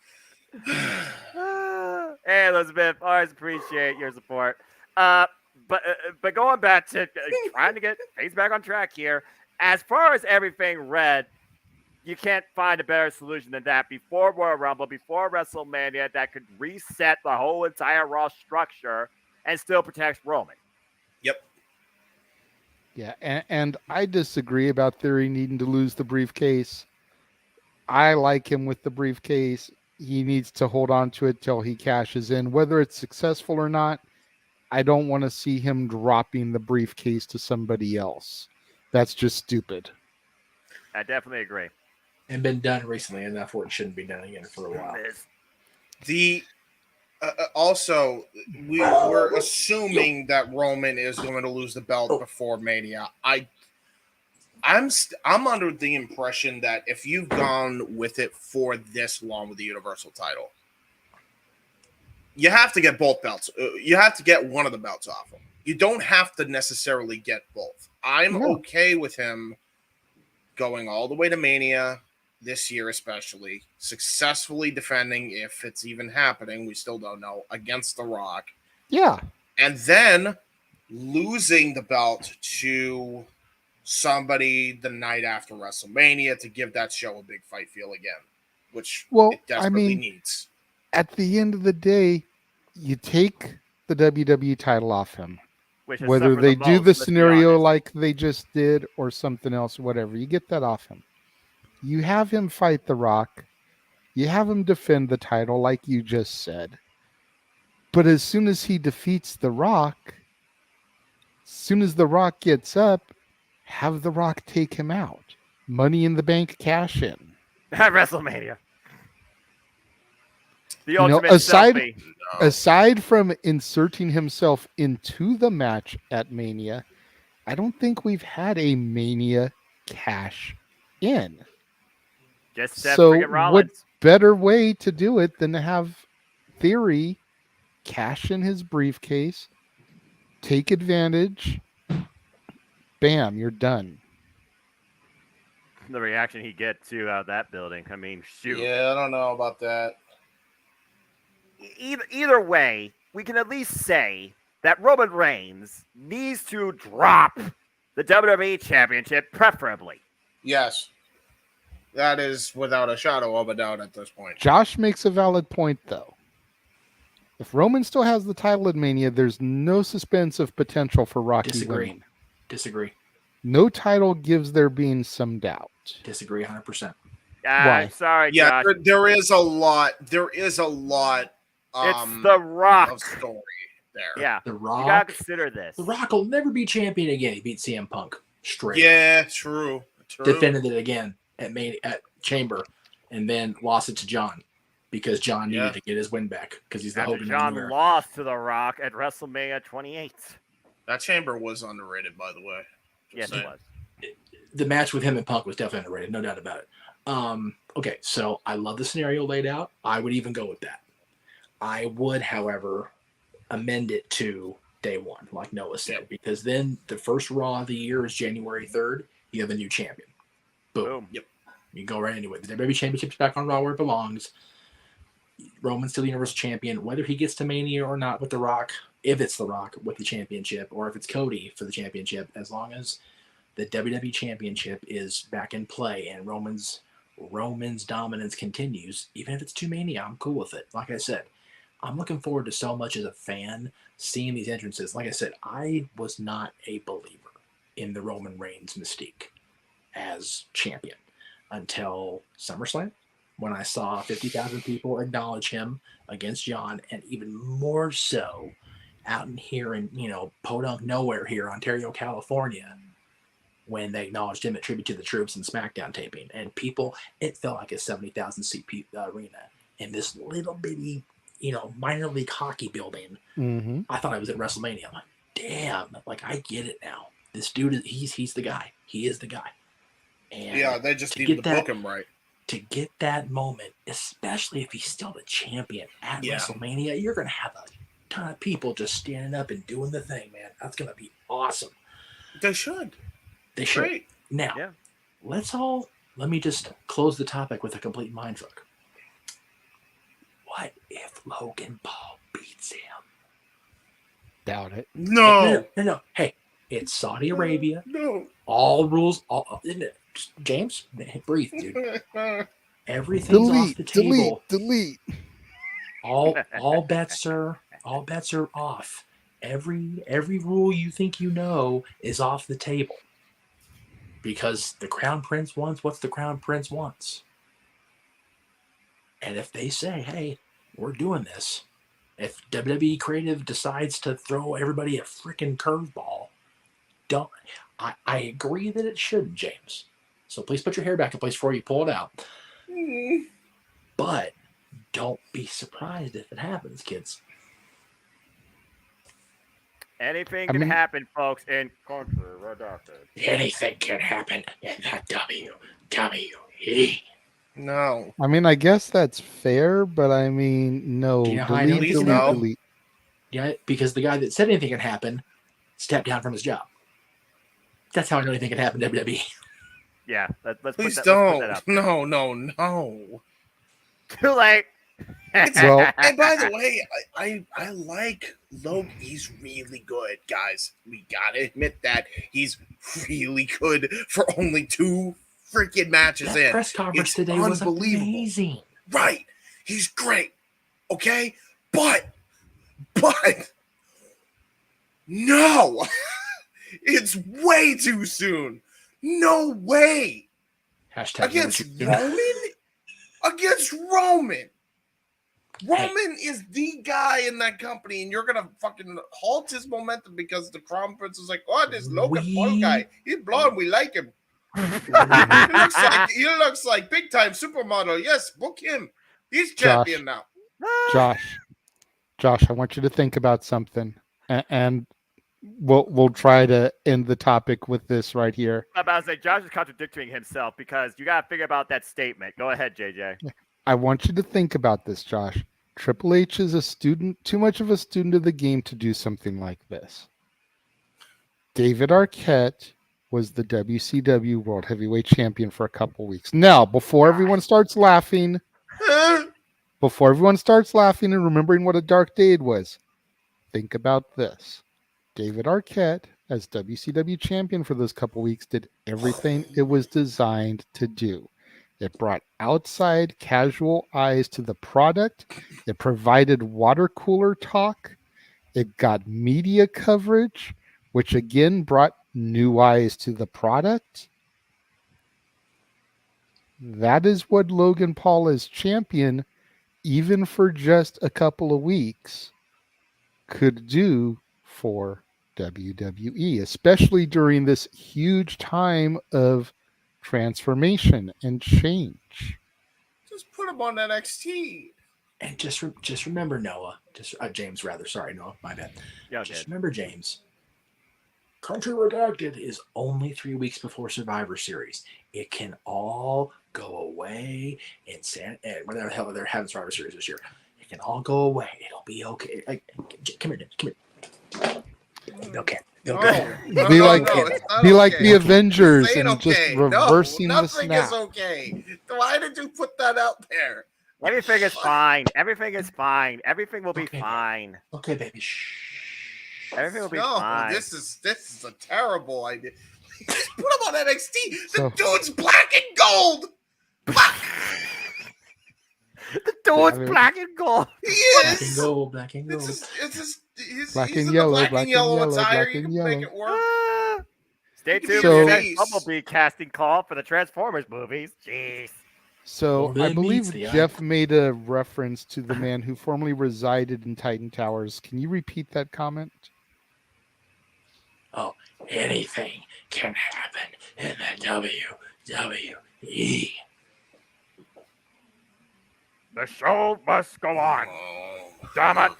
Hey Elizabeth, always appreciate your support. But going back to trying to get things back on track here. As far as everything read, you can't find a better solution than that. Before Royal Rumble, before WrestleMania, that could reset the whole entire Raw structure and still protect Roman. Yep. Yeah, and I disagree about Theory needing to lose the briefcase. I like him with the briefcase. He needs to hold on to it till he cashes in. Whether it's successful or not, I don't want to see him dropping the briefcase to somebody else. That's just stupid. I definitely agree. And been done recently, and therefore it shouldn't be done again for a while. Also, we're assuming that Roman is going to lose the belt before Mania. I'm under the impression that if you've gone with it for this long with the Universal title, you have to get both belts. You have to get one of the belts off him. You don't have to necessarily get both. I'm okay with him going all the way to Mania this year, especially successfully defending, if it's even happening, we still don't know, against The Rock. Yeah. And then losing the belt to somebody the night after WrestleMania to give that show a big fight feel again, which it desperately needs. At the end of the day, you take the WWE title off him. Whether they do the scenario like they just did or something else, whatever, you get that off him. You have him fight The Rock. You have him defend the title like you just said. But as soon as he defeats The Rock, as soon as The Rock gets up, have The Rock take him out. Money in the Bank cash in. At WrestleMania. The ultimate selfie. Aside from inserting himself into the match at Mania, I don't think we've had a Mania cash in. Just so what better way to do it than to have Theory cash in his briefcase, take advantage, bam, you're done. The reaction he get to out of that building. I mean, shoot. Yeah, I don't know about that. Either way, we can at least say that Roman Reigns needs to drop the WWE Championship, preferably. Yes. That is without a shadow of a doubt at this point. Josh makes a valid point, though. If Roman still has the title at Mania, there's no suspense of potential for Rocky winning. Disagree. No title gives there being some doubt. Disagree 100%. I'm sorry, yeah, Josh. there is a lot. There is a lot. It's The Rock. Of story there. Yeah, The Rock. You gotta consider this. The Rock will never be champion again. He beat CM Punk straight. Yeah, true. Defended it again at Chamber, and then lost it to John because John needed to get his win back because he's the Hogan. John lost to The Rock at WrestleMania 28. That Chamber was underrated, by the way. Yes, it was. The match with him and Punk was definitely underrated, no doubt about it. Okay, so I love the scenario laid out. I would even go with that. I would, however, amend it to day one, like Noah said, because then the first Raw of the year is January 3rd. You have a new champion. Boom. Yep. You go right into it. The WWE Championship's back on Raw where it belongs. Roman's still the Universal Champion. Whether he gets to Mania or not with The Rock, if it's The Rock with the championship, or if it's Cody for the championship, as long as the WWE Championship is back in play and Roman's dominance continues, even if it's to Mania, I'm cool with it. Like I said, I'm looking forward to so much as a fan seeing these entrances. Like I said, I was not a believer in the Roman Reigns mystique as champion until SummerSlam, when I saw 50,000 people acknowledge him against John, and even more so out in here in, podunk nowhere here, Ontario, California, when they acknowledged him at Tribute to the Troops and SmackDown taping. And people, it felt like a 70,000 seat arena in this little bitty, minor league hockey building. Mm-hmm. I thought I was at WrestleMania. I'm like, damn, I get it now. This dude, he's the guy. He is the guy. And yeah, they just need to book him right. To get that moment, especially if he's still the champion at WrestleMania, you're going to have a ton of people just standing up and doing the thing, man. That's going to be awesome. They should. They should. Great. Now, let me just close the topic with a complete mindfuck. What if Logan Paul beats him? Doubt it. No. Hey, it's Saudi Arabia. No. All rules. James, breathe, dude. Everything's off the table. Delete. All bets are off. Every rule you think you know is off the table. Because the Crown Prince wants what the Crown Prince wants. And if they say, hey, we're doing this, if WWE Creative decides to throw everybody a freaking curveball, I agree that it shouldn't, James. So please put your hair back in place before you pull it out. But don't be surprised if it happens, kids. Anything can happen, folks, in country. Anything can happen in the WWE. No. I mean, I guess that's fair, but I mean, no. Do you know how I know? Delete. Yeah, because the guy that said anything can happen step down from his job. That's how I know anything can happen in WWE. Yeah, let's Please put don't. that up. No. Too late. Well, and by the way, I like Logan. He's really good, guys. We gotta admit that he's really good for only 2 freaking matches in. Press conference today was amazing. Right, he's great. Okay, but no, it's way too soon. No way. Hashtag against Roman. Roman is the guy in that company, and you're gonna fucking halt his momentum because the Crown Prince is like, oh, this Logan Paul guy, he's blonde, we like him. he looks like big time supermodel. Yes, book him. He's champion now. Josh, I want you to think about something, and we'll try to end the topic with this right here. I'm about to say Josh is contradicting himself because you got to figure about that statement. Go ahead, JJ. I want you to think about this, Josh. Triple H is too much of a student of the game to do something like this. David Arquette was the WCW World Heavyweight Champion for a couple weeks. Now, before everyone starts laughing and remembering what a dark day it was, think about this. David Arquette, as WCW Champion for those couple weeks, did everything it was designed to do. It brought outside casual eyes to the product. It provided water cooler talk. It got media coverage, which again brought new eyes to the product. That is what Logan Paul as champion, even for just a couple of weeks, could do for WWE, especially during this huge time of transformation and change. Just put him on NXT. And just remember, Noah. James, rather. Sorry, Noah. My bad. Yeah, remember, James. Country Redacted is only 3 weeks before Survivor Series. It can all go away in whatever the hell they're having Survivor Series this year. It can all go away. It'll be okay. Come here. Okay. Be like the Avengers and just reversing the snap. Nothing is okay. Why did you put that out there? Everything is fine. Everything is fine. Everything will be fine. Okay, baby. Shh. Everything will be fine. This is a terrible idea. Just put him on NXT. The dude's black and gold. The dude's black and gold. He is. Black and gold. He's black and yellow attire. You and can yellow. make it work. Stay tuned for the next Bumblebee casting call for the Transformers movies. Jeez. So I believe Jeff made a reference to the man who formerly resided in Titan Towers. Can you repeat that comment? Oh, anything can happen in the WWE. The show must go on. Damn it.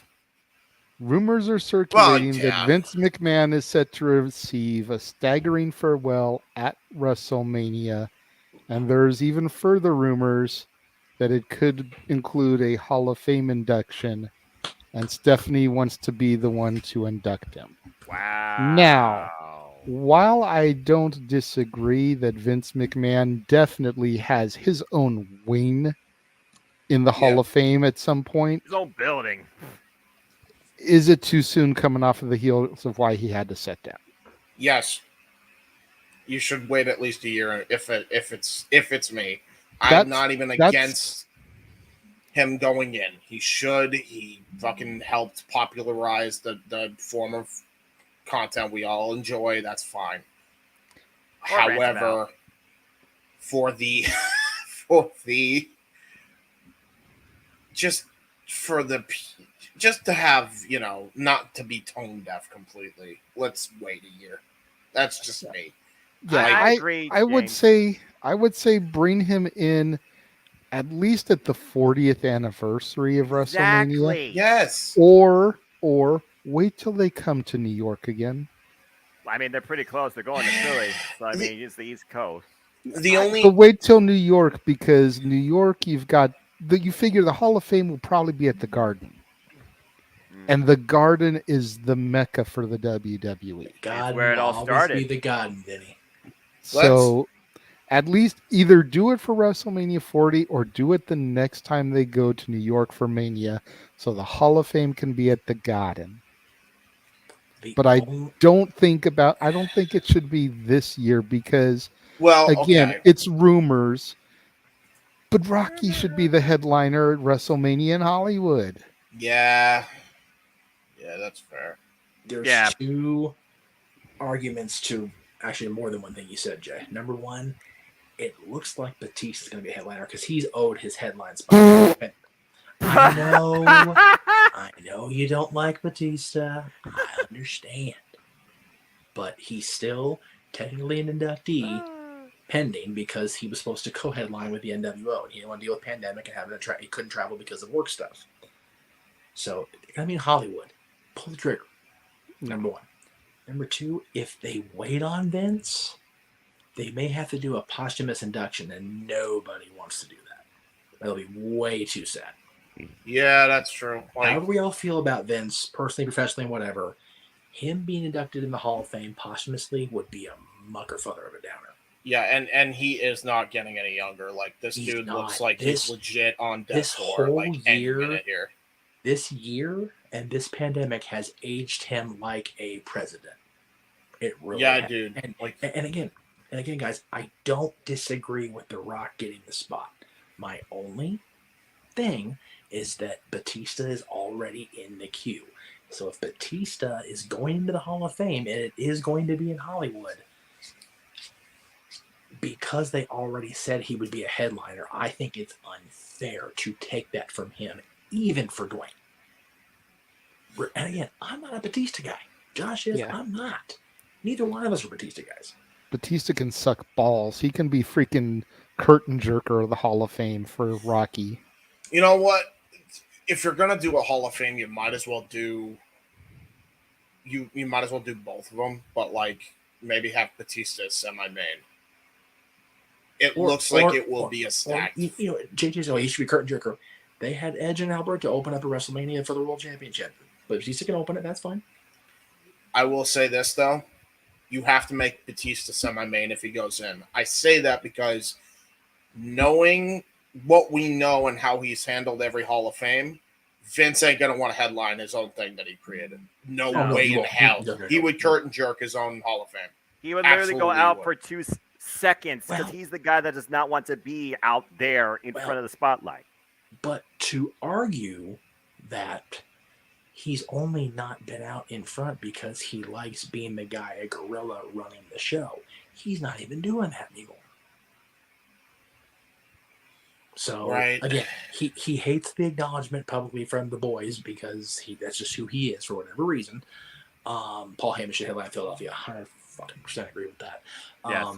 Rumors are circulating that Vince McMahon is set to receive a staggering farewell at WrestleMania. And there's even further rumors that it could include a Hall of Fame induction. And Stephanie wants to be the one to induct him. Wow. Now, while I don't disagree that Vince McMahon definitely has his own wing in the Hall of Fame at some point. His own building. Is it too soon coming off of the heels of why he had to sit down? Yes. You should wait at least a year if it's me. I'm not even against him going in. He should. He fucking helped popularize the form of content we all enjoy. That's fine. However, just to have, not to be tone deaf completely. Let's wait a year. That's just me. Yeah, I agree. I would say bring him in at least at the 40th anniversary of WrestleMania. Exactly. Yes. Or wait till they come to New York again. I mean, they're pretty close. They're going to Philly. So, I mean, it's the East Coast. But wait till New York, because New York, you figure the Hall of Fame will probably be at the Garden. And the Garden is the mecca for the WWE. God, where it all started. Be the Garden, Vinny. So at least either do it for WrestleMania 40 or do it the next time they go to New York for Mania, so the Hall of Fame can be at the Garden. But I don't think it should be this year because, it's rumors. But Rocky should be the headliner at WrestleMania in Hollywood. Yeah, that's fair. There's two arguments to actually more than one thing you said, Jay. Number one, it looks like Batista's going to be a headliner because he's owed his headline spot. I know you don't like Batista. I understand. But he's still technically an inductee pending because he was supposed to co-headline with the NWO. And he didn't want to deal with pandemic and he couldn't travel because of work stuff. So, Hollywood. Pull the trigger. Number one. Number two, if they wait on Vince, they may have to do a posthumous induction, and nobody wants to do that. That'll be way too sad. Yeah, that's true. However we all feel about Vince, personally, professionally, whatever, him being inducted in the Hall of Fame posthumously would be a muckerfucker of a downer. Yeah, and he is not getting any younger. Like, this dude looks like he's legit on death door, like, any minute here. This year and this pandemic has aged him like a president. It really has. Dude. And again, guys, I don't disagree with The Rock getting the spot. My only thing is that Batista is already in the queue. So if Batista is going into the Hall of Fame, and it is going to be in Hollywood, because they already said he would be a headliner, I think it's unfair to take that from him, even for Dwayne. And again, I'm not a Batista guy. Josh is, I'm not. Neither one of us are Batista guys. Batista can suck balls. He can be freaking curtain jerker of the Hall of Fame for Rocky. You know what? If you're gonna do a Hall of Fame, you might as well do both of them, but maybe have Batista as semi-main. It looks like it will be a stack. JJ's he should be curtain jerker. They had Edge and Alberto open up a WrestleMania for the World Championship, but Batista can open it. That's fine. I will say this though. You have to make Batista semi-main if he goes in. I say that because knowing what we know and how he's handled every Hall of Fame, Vince ain't going to want to headline his own thing that he created. No way in hell. He would curtain jerk his own Hall of Fame. He would literally go out for 2 seconds because he's the guy that does not want to be out there in front of the spotlight. But to argue that he's only not been out in front because he likes being the guy, a gorilla running the show. He's not even doing that anymore. So, again, he hates the acknowledgement publicly from the boys because that's just who he is for whatever reason. Paul Heyman should headline Philadelphia. 100% agree with that. Yes.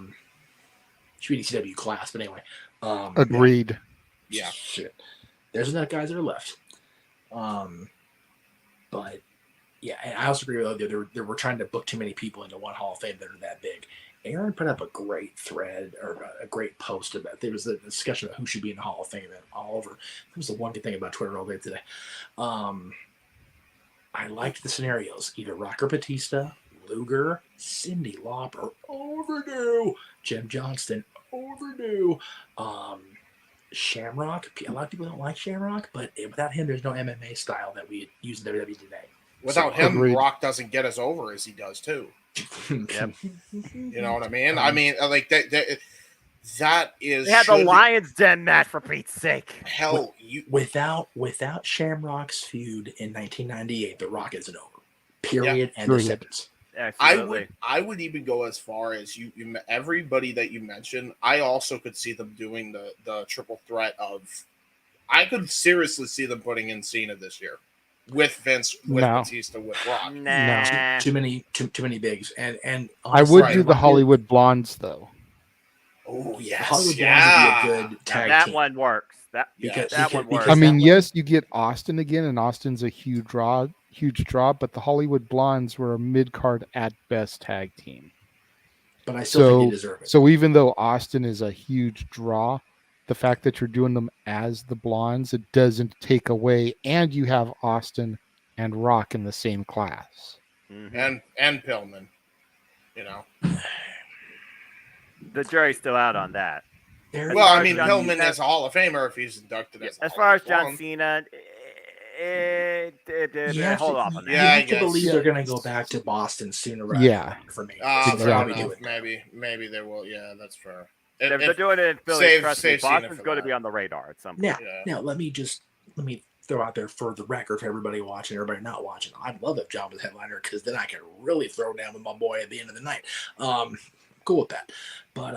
Should be ECW class, but anyway. Agreed. Yeah. Shit. There's enough guys that are left. But yeah, and I also agree with you. They were trying to book too many people into one Hall of Fame that are that big. Aaron put up a great thread or a great post about. There was a discussion of who should be in the Hall of Fame and all over. That was the one good thing about Twitter all day today. I liked the scenarios: either Rock or Batista, Luger, Cyndi Lauper, overdue, Jim Johnston, overdue. Shamrock. A lot of people don't like Shamrock, but without him, there's no MMA style that we use in WWE today. Without him, Rock doesn't get as over as he does too. Yep. You know what I mean? That is. They had the Lions Den match for Pete's sake. Hell, without Shamrock's feud in 1998, The Rock isn't over. Period. End of sentence. I would even go as far as you everybody that you mentioned. I also could see them doing the triple threat of. I could seriously see them putting in Cena this year with Vince, with Batista, with Rock. No. Too many bigs, and honestly, I would do the Hollywood Blondes though. Oh yes, Hollywood Blondes would be a good tag that team. one works. That one works. I mean, yes, you get Austin again, and Austin's a huge draw, but the Hollywood Blondes were a mid-card at best tag team. But I still think they deserve it. So even though Austin is a huge draw, the fact that you're doing them as the Blondes, it doesn't take away, and you have Austin and Rock in the same class. Mm-hmm. And Pillman, you know. The jury's still out on that. Well, I mean, Pillman is a Hall of Famer if he's inducted as far as John Cena, hold off on that. You have to believe they're going to go back to Boston sooner rather than later for me. Maybe they will. Yeah, that's fair. They're doing it in Philly. Trust me, Boston's going to be on the radar at some point. Now let me throw out there for the record for everybody watching, everybody not watching. I'd love if John was headliner because then I could really throw down with my boy at the end of the night. Cool with that. But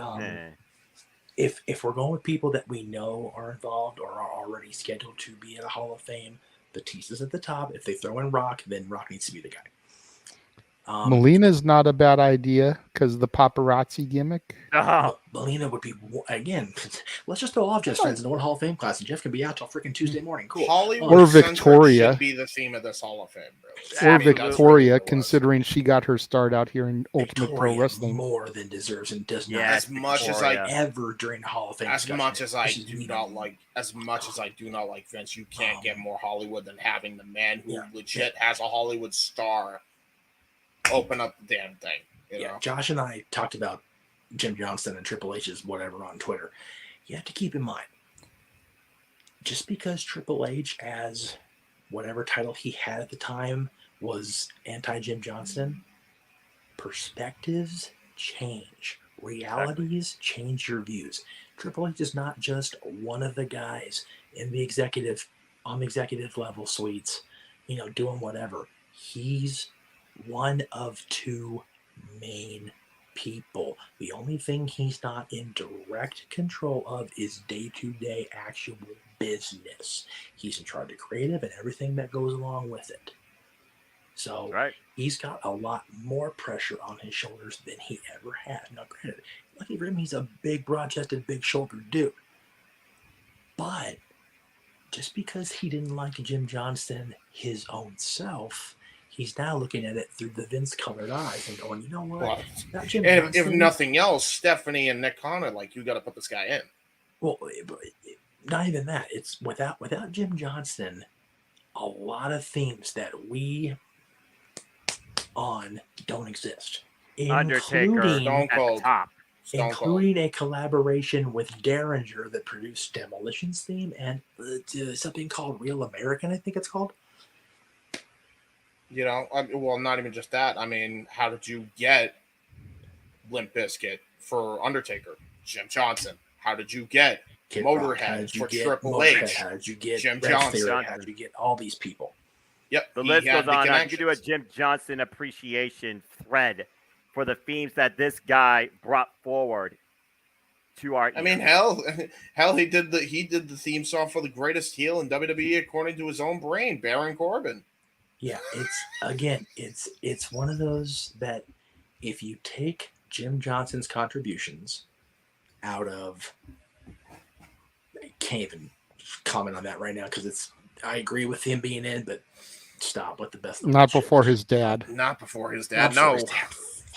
if we're going with people that we know are involved or are already scheduled to be at a Hall of Fame, Batista's at the top. If they throw in Rock, then Rock needs to be the guy. Melina's not a bad idea because of the paparazzi gimmick. Melina would be, again, let's just throw off Jeff's friends in the one Hall of Fame class, and Jeff can be out till freaking Tuesday morning. Cool. Hollywood or Victoria should be the theme of this Hall of Fame, bro. Or Victoria, considering she got her start out here in Ultimate Pro Wrestling. More than deserves and does not. As much as I ever during the Hall of Fame. As much as I do not like Vince, you can't get more Hollywood than having the man who legit has a Hollywood star open up the damn thing. You know? Josh and I talked about Jim Johnston and Triple H's whatever on Twitter. You have to keep in mind, just because Triple H, as whatever title he had at the time, was anti-Jim Johnston, perspectives change. Realities change your views. Triple H is not just one of the guys on the executive level suites, doing whatever. He's one of two main people. The only thing he's not in direct control of is day-to-day actual business. He's in charge of creative and everything that goes along with it. So he's got a lot more pressure on his shoulders than he ever had. Now, granted, lucky for him, he's a big, broad-chested, big-shouldered dude. But just because he didn't like Jim Johnston his own self, he's now looking at it through the Vince-colored eyes and going, you know what? If nothing else, Stephanie and Nick Connor, you got to put this guy in. Well, not even that. It's without Jim Johnston, a lot of themes that we on don't exist. Undertaker, Stone Cold. At the top. Including a collaboration with Derringer that produced Demolition's theme and something called Real American, I think it's called. Not even just that. I mean, how did you get Limp Bizkit for Undertaker? Jim Johnson. How did you get Motorhead for Triple H? How did you get Jim Johnson? How did you get all these people? Yep. The list goes on. I could do a Jim Johnson appreciation thread for the themes that this guy brought forward to our. I mean, hell, he did the theme song for the greatest heel in WWE according to his own brain, Baron Corbin. Yeah, it's one of those that if you take Jim Johnson's contributions out of, I can't even comment on that right now because I agree with him being in, but stop with the best. Not before his dad. Not before his dad.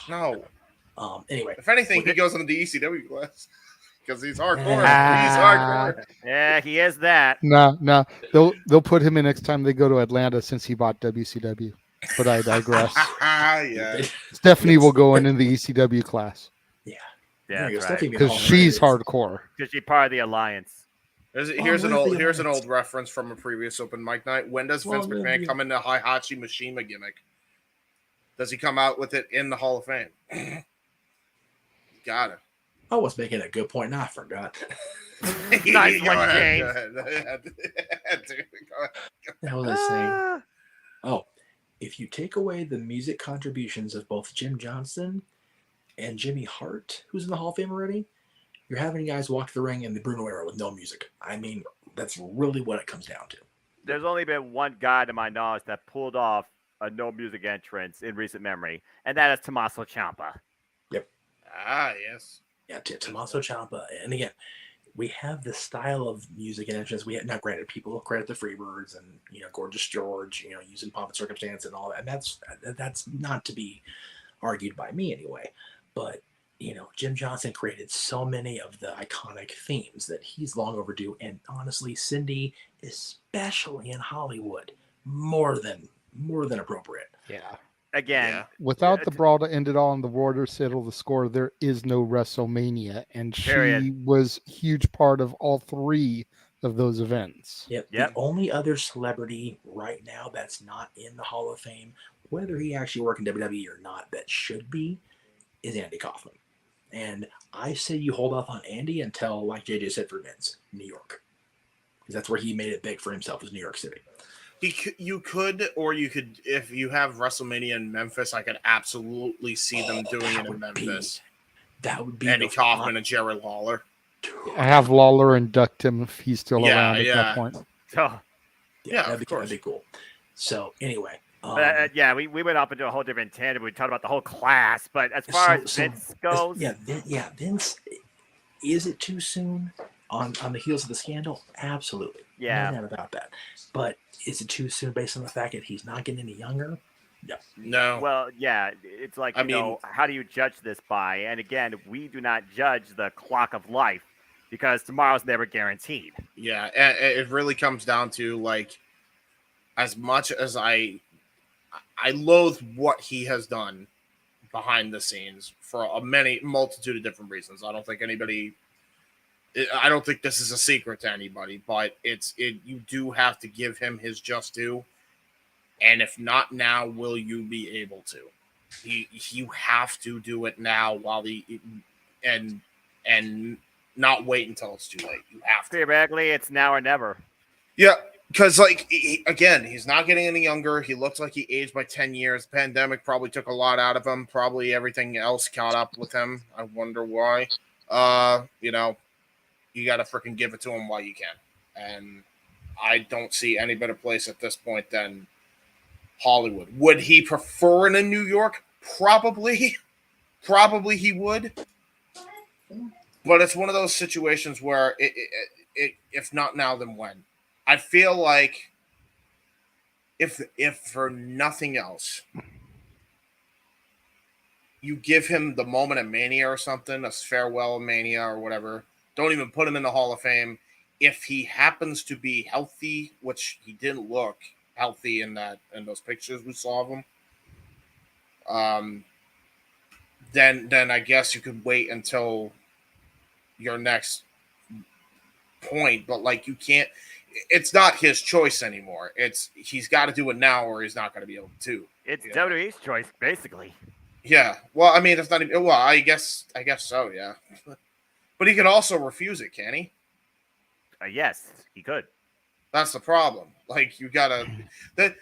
No. Anyway, if anything, he goes into the ECW class because he's hardcore. Yeah, he is that. No. They'll put him in next time they go to Atlanta since he bought WCW. But I digress. Yeah. Stephanie will go in the ECW class. Yeah, because she's hardcore. Because she's part of the alliance. Here's an old reference from a previous open mic night. When does Vince McMahon come into Hihachi Mishima gimmick? Does he come out with it in the Hall of Fame? Got it. I was making a good point, and I forgot. Nice one, James. What was I saying? Oh, if you take away the music contributions of both Jim Johnston and Jimmy Hart, who's in the Hall of Fame already, you're having guys walk the ring in the Bruno era with no music. I mean, that's really what it comes down to. There's only been one guy, to my knowledge, that pulled off a no music entrance in recent memory, and that is Tommaso Ciampa. Yep. Yes. Yeah, Tommaso Ciampa. And again, we have the style of music and entrance. We have, now granted, people credit the Freebirds and Gorgeous George, using Pomp and Circumstance and all that. And that's not to be argued by me anyway. But Jim Johnson created so many of the iconic themes that he's long overdue. And honestly, Cindy, especially in Hollywood, more than more than appropriate. Yeah. Again, without the brawl to end it all and the war to settle the score, there is no WrestleMania, and she was a huge part of all 3 of those events. Yep. The only other celebrity right now that's not in the Hall of Fame, whether he actually worked in WWE or not, that should be, is Andy Kaufman. And I say you hold off on Andy until, like JJ said, for Vince, New York, because that's where he made it big for himself, is New York City. You could, if you have WrestleMania in Memphis, I could absolutely see them doing it in Memphis. That would be Andy Kaufman and Jerry Lawler. I have Lawler induct him if he's still around at that point. Oh. That'd be cool. So anyway, we went up into a whole different tangent. We talked about the whole class, but as far as Vince goes, Vince, is it too soon on the heels of the scandal? Absolutely, no doubt about that. But is it too soon based on the fact that he's not getting any younger? No. Well, it's like, how do you judge this by? And again, we do not judge the clock of life because tomorrow's never guaranteed. Yeah, it really comes down to, like, as much as I loathe what he has done behind the scenes for a multitude of different reasons. I don't think this is a secret to anybody, but you do have to give him his just due. And if not now, will you be able to? You have to do it now and not wait until it's too late. You have to. Theoretically, it's now or never. Yeah, because he's not getting any younger. He looks like he aged by 10 years. The pandemic probably took a lot out of him. Probably everything else caught up with him. I wonder why. You got to freaking give it to him while you can. And I don't see any better place at this point than Hollywood. Would he prefer it in New York? Probably. Probably he would. But it's one of those situations where if not now, then when? I feel like if for nothing else, you give him the moment of Mania or something, a farewell Mania or whatever. Don't even put him in the Hall of Fame. If he happens to be healthy, which he didn't look healthy in those pictures we saw of him, then I guess you could wait until your next point. But like, you can't. It's not his choice anymore. He's got to do it now, or he's not going to be able to. It's WWE's choice, basically. Yeah. Well, I mean, it's not even. Well, I guess so. Yeah. But he could also refuse it, can he? Yes, he could. That's the problem. Like, you gotta.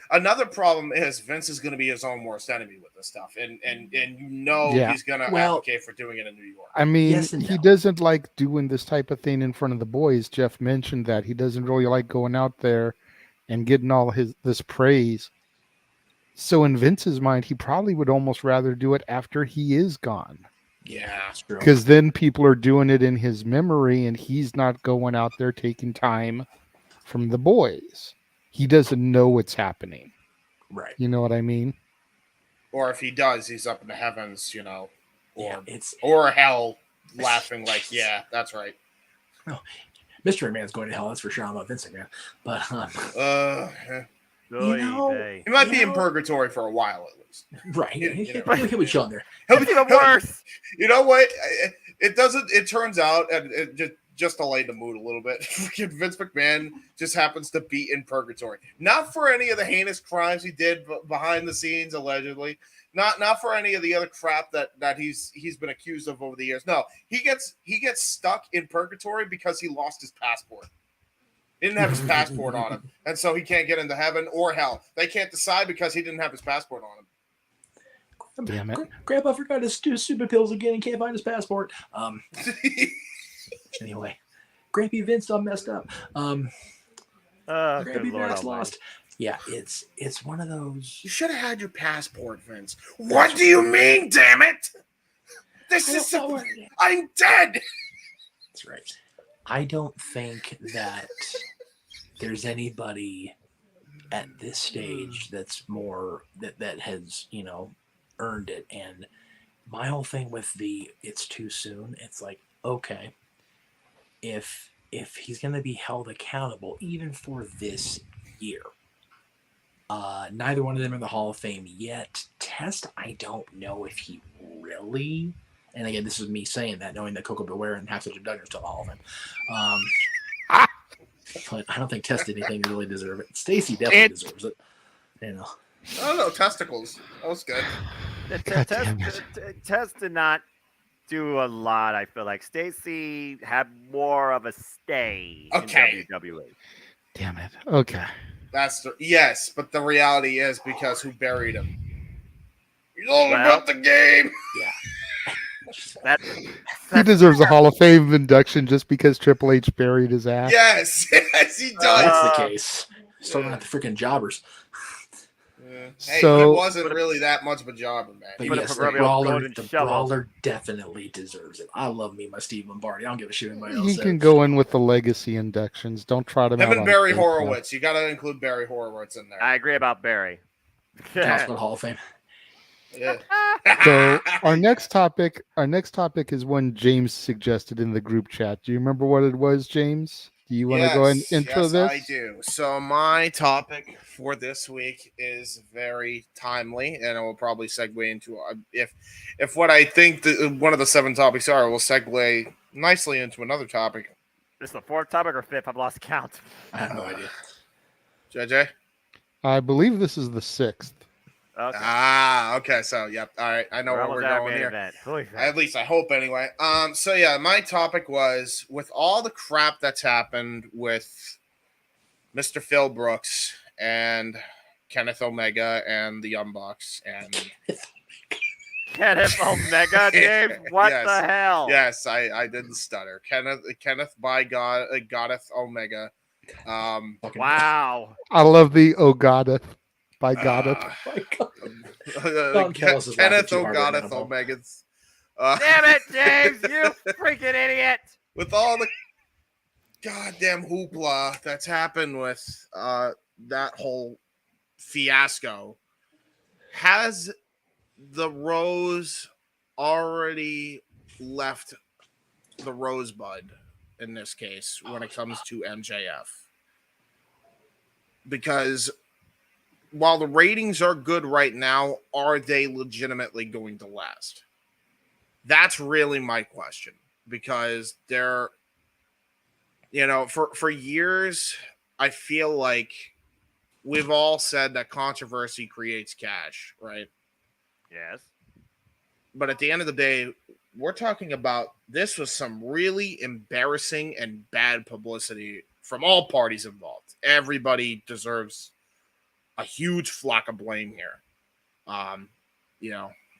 Another problem is Vince is going to be his own worst enemy with this stuff, and he's going to advocate for doing it in New York. I mean, he doesn't like doing this type of thing in front of the boys. Jeff mentioned that he doesn't really like going out there and getting all this praise. So in Vince's mind, he probably would almost rather do it after he is gone. Yeah, because then people are doing it in his memory, and he's not going out there taking time from the boys. He doesn't know what's happening. Right. You know what I mean? Or if he does, he's up in the heavens, or hell, laughing like, yeah, that's right. No, Mystery Man's going to hell. That's for sure. I'm not Vince McMahon, but he might be in purgatory for a while at least. Right. He'll be chilling there. He'll be even worse. You know what? It doesn't. It turns out, and it just to lighten the mood a little bit, Vince McMahon just happens to be in purgatory. Not for any of the heinous crimes he did behind the scenes, allegedly. Not for any of the other crap that he's been accused of over the years. No, he gets stuck in purgatory because he lost his passport. He didn't have his passport on him, and so he can't get into heaven or hell. They can't decide because he didn't have his passport on him. Damn it! Grandpa forgot his stupid pills again and can't find his passport. Anyway, Grampy Vince all messed up. Grampy Vince lost. Yeah, it's one of those. You should have had your passport, Vince. What do you mean, damn it? I'm dead. That's right. I don't think that there's anybody at this stage that's more that has, earned it. And my whole thing with it's too soon, it's like, okay, if he's going to be held accountable even for this year, Neither one of them are in the Hall of Fame yet. Test, I don't know if he really. And again, this is me saying that, knowing that Coco Beware and Half the Jim Duggan are still in the Hall of Fame. But I don't think Test did anything to really deserve it. Stacy definitely deserves it. You know. I don't know, testicles. That was good. Test did not do a lot. I feel like Stacy had more of a stay in WWE. Damn it. Okay. Yes, but the reality is because who buried him? He's all about the game. Yeah. He deserves a Hall of Fame induction just because Triple H buried his ass. Yes, he does. That's the case. Starting at the freaking jobbers. Hey, he wasn't really that much of a jobber, man. But yes, the brawler definitely deserves it. I love me my Steve Lombardi. I don't give a shit anybody else. He can go in with the legacy inductions. Don't trot him out. Him and Barry Horowitz. You got to include Barry Horowitz in there. I agree about Barry. Hospital Hall of Fame. Yeah. So our next topic is one James suggested in the group chat. Do you remember what it was, James? Do you want to go and intro this? I do. So my topic for this week is very timely, and it will probably segue into if what I think one of the 7 topics are, will segue nicely into another topic. This is the 4th topic or 5th? I've lost count. I have no idea. JJ? I believe this is the 6th. Okay. Okay. So, yep. All right. I know where we're going here. At least I hope, anyway. So yeah, my topic was, with all the crap that's happened with Mr. Phil Brooks and Kenneth Omega and the Young Bucks and Kenneth Omega, James. What the hell? Yes, I didn't stutter. Kenneth by Goddeth Omega. Wow. I love the Ogadeth. By Goddeth. Kenneth Ogadeth Omegas. Damn it, James, you freaking idiot. With all the goddamn hoopla that's happened with that whole fiasco, has the rose already left the rosebud in this case when it comes to MJF? Because while the ratings are good right now, are they legitimately going to last? That's really my question, because they're, for years, I feel like we've all said that controversy creates cash, right? Yes. But at the end of the day, we're talking about, this was some really embarrassing and bad publicity from all parties involved. Everybody deserves a huge flock of blame here.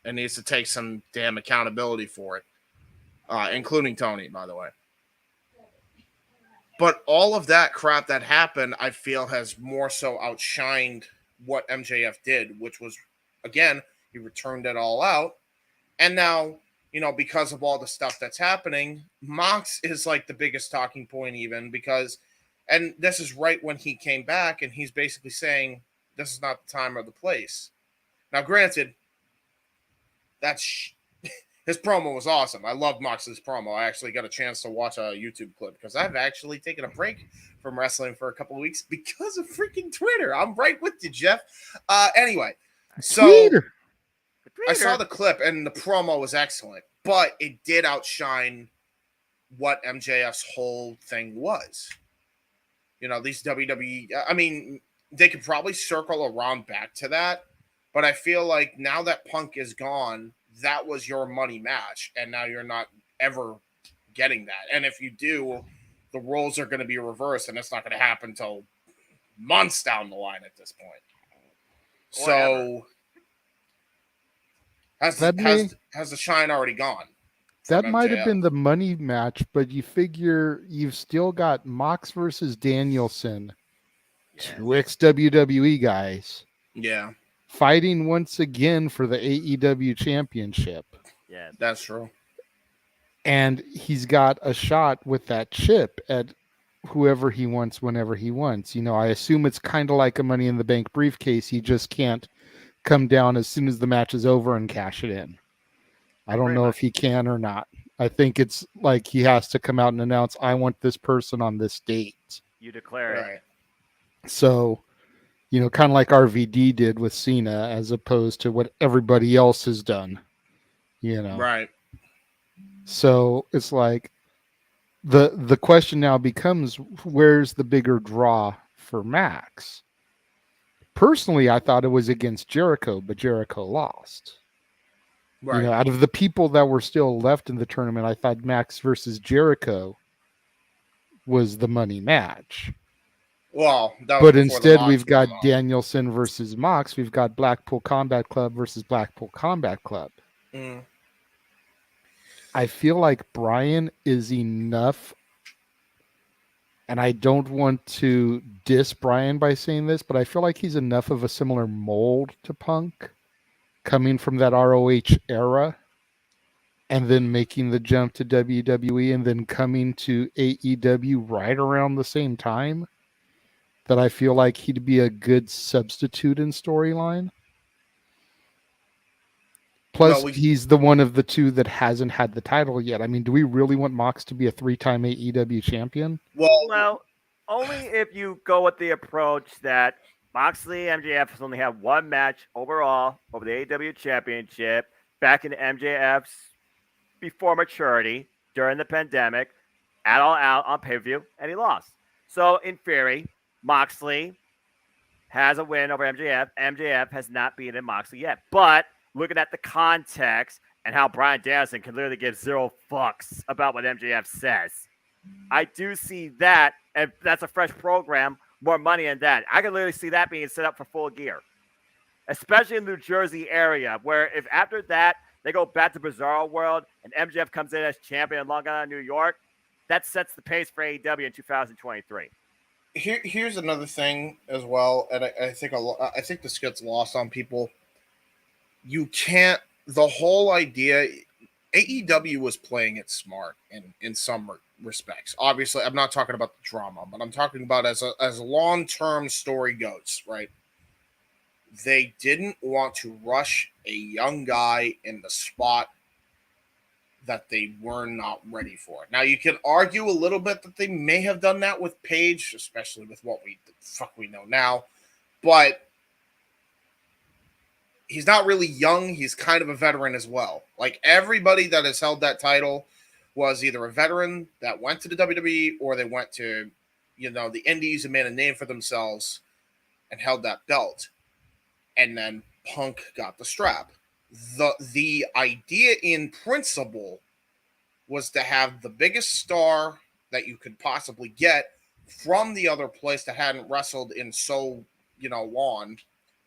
And needs to take some damn accountability for it, including Tony, by the way. But all of that crap that happened, I feel, has more so outshined what MJF did, which was, again, he returned it all out. And now, because of all the stuff that's happening, Mox is like the biggest talking point even, because, and this is right when he came back, and he's basically saying, this is not the time or the place. Now, granted, his promo was awesome. I loved Moxley's promo. I actually got a chance to watch a YouTube clip because I've actually taken a break from wrestling for a couple of weeks because of freaking Twitter. I'm right with you, Jeff. Anyway, so Twitter. I saw the clip and the promo was excellent, but it did outshine what MJF's whole thing was. These WWE, I mean, they could probably circle around back to that, but I feel like now that Punk is gone, that was your money match, and now you're not ever getting that. And if you do, the roles are going to be reversed, and it's not going to happen until months down the line at this point. So, has the shine already gone? That might have been the money match, but you figure you've still got Mox versus Danielson. Yeah. 2 ex-WWE guys. Yeah. Fighting once again for the AEW championship. Yeah, that's true. And he's got a shot with that chip at whoever he wants, whenever he wants. I assume it's kind of like a Money in the Bank briefcase. He just can't come down as soon as the match is over and cash it in. I don't know if he can or not. I think it's like he has to come out and announce, I want this person on this date. You declare it. Right. So, kind of like RVD did with Cena, as opposed to what everybody else has done. Right. So it's like the question now becomes, where's the bigger draw for Max? Personally, I thought it was against Jericho, but Jericho lost. Right. Out of the people that were still left in the tournament, I thought Max versus Jericho was the money match. Well, but instead we've got Danielson versus Mox. We've got Blackpool Combat Club versus Blackpool Combat Club. I feel like Brian is enough, and I don't want to diss Brian by saying this, but I feel like he's enough of a similar mold to Punk, coming from that ROH era and then making the jump to WWE and then coming to AEW right around the same time, that I feel like he'd be a good substitute in storyline. Plus, he's the one of the two that hasn't had the title yet. I mean, do we really want Mox to be a 3-time AEW champion? Well, only if you go with the approach that Moxley MJF has only had one match overall over the AEW championship back in MJF's before maturity during the pandemic, at All Out on pay-per-view, and he lost. So, in theory, Moxley has a win over MJF. MJF has not beaten Moxley yet. But looking at the context and how Bryan Danielson can literally give zero fucks about what MJF says, I do see that, and that's a fresh program, more money in that. I can literally see that being set up for Full Gear, especially in the New Jersey area, where if after that they go back to Bizarro World and MJF comes in as champion in Long Island, New York, that sets the pace for AEW in 2023. Here's another thing as well, and I think this gets lost on people. You can't. The whole idea, AEW was playing it smart in some respects. Obviously, I'm not talking about the drama, but I'm talking about as a long-term story goes, right? They didn't want to rush a young guy in the spot that they were not ready for. Now, you can argue a little bit that they may have done that with Paige, especially with what the fuck we know now, but he's not really young. He's kind of a veteran as well. Like, everybody that has held that title was either a veteran that went to the WWE or they went to, the Indies and made a name for themselves and held that belt. And then Punk got the strap. The idea in principle was to have the biggest star that you could possibly get from the other place that hadn't wrestled in so, long.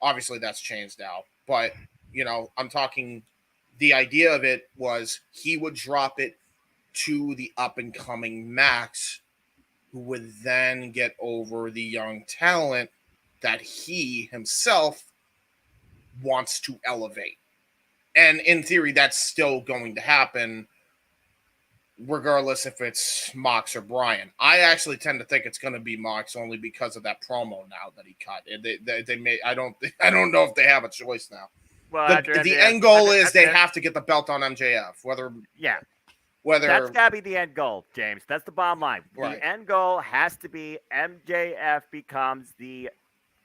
Obviously, that's changed now. But, I'm talking, the idea of it was he would drop it to the up-and-coming Max, who would then get over the young talent that he himself wants to elevate. And in theory, that's still going to happen, regardless if it's Mox or Brian. I actually tend to think it's going to be Mox only because of that promo now that he cut. They may. I don't know if they have a choice now. Well, the end goal is they have to get the belt on MJF. Whether that's got to be the end goal, James. That's the bottom line. Right. The end goal has to be MJF becomes the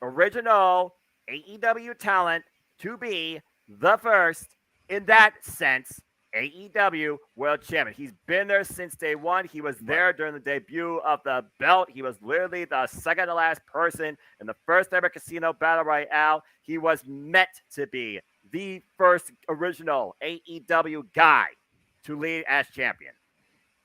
original AEW talent to be the first, in that sense, AEW World Champion. He's been there since day one. He was there during the debut of the belt. He was literally the second to last person in the first ever Casino Battle Royale. He was meant to be the first original AEW guy to lead as champion.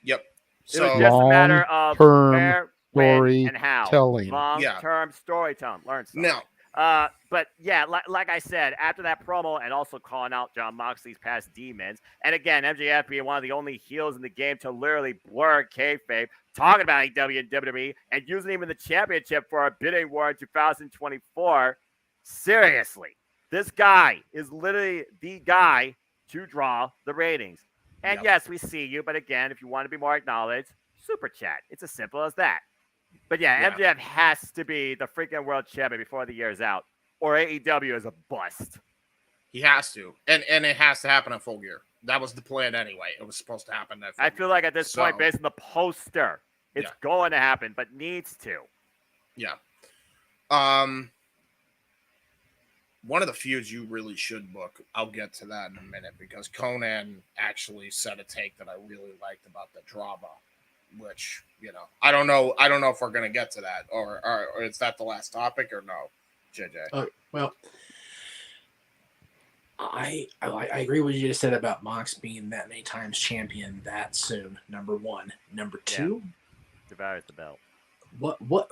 Yep. So it was just a matter of where, when, and how. Long-term storytelling. Learn something. Now, but yeah, like I said, after that promo and also calling out Jon Moxley's past demons, and again, MJF being one of the only heels in the game to literally blur kayfabe, talking about AEW and WWE, and using him in the championship for a bidding war in 2024. Seriously, this guy is literally the guy to draw the ratings. And yes, we see you, but again, if you want to be more acknowledged, super chat. It's as simple as that. But yeah, MJF has to be the freaking world champion before the year's out, or AEW is a bust. He has to, and it has to happen at Full Gear. That was the plan anyway. It was supposed to happen. I feel like at this point, based on the poster, it's going to happen, but needs to. Yeah. one of the feuds you really should book. I'll get to that in a minute because Conan actually said a take that I really liked about the drama, which I don't know if we're gonna get to that or is that the last topic or no, JJ? Well, I agree with what you just said about Mox being that many times champion that soon. Number one, number two, devours the belt. What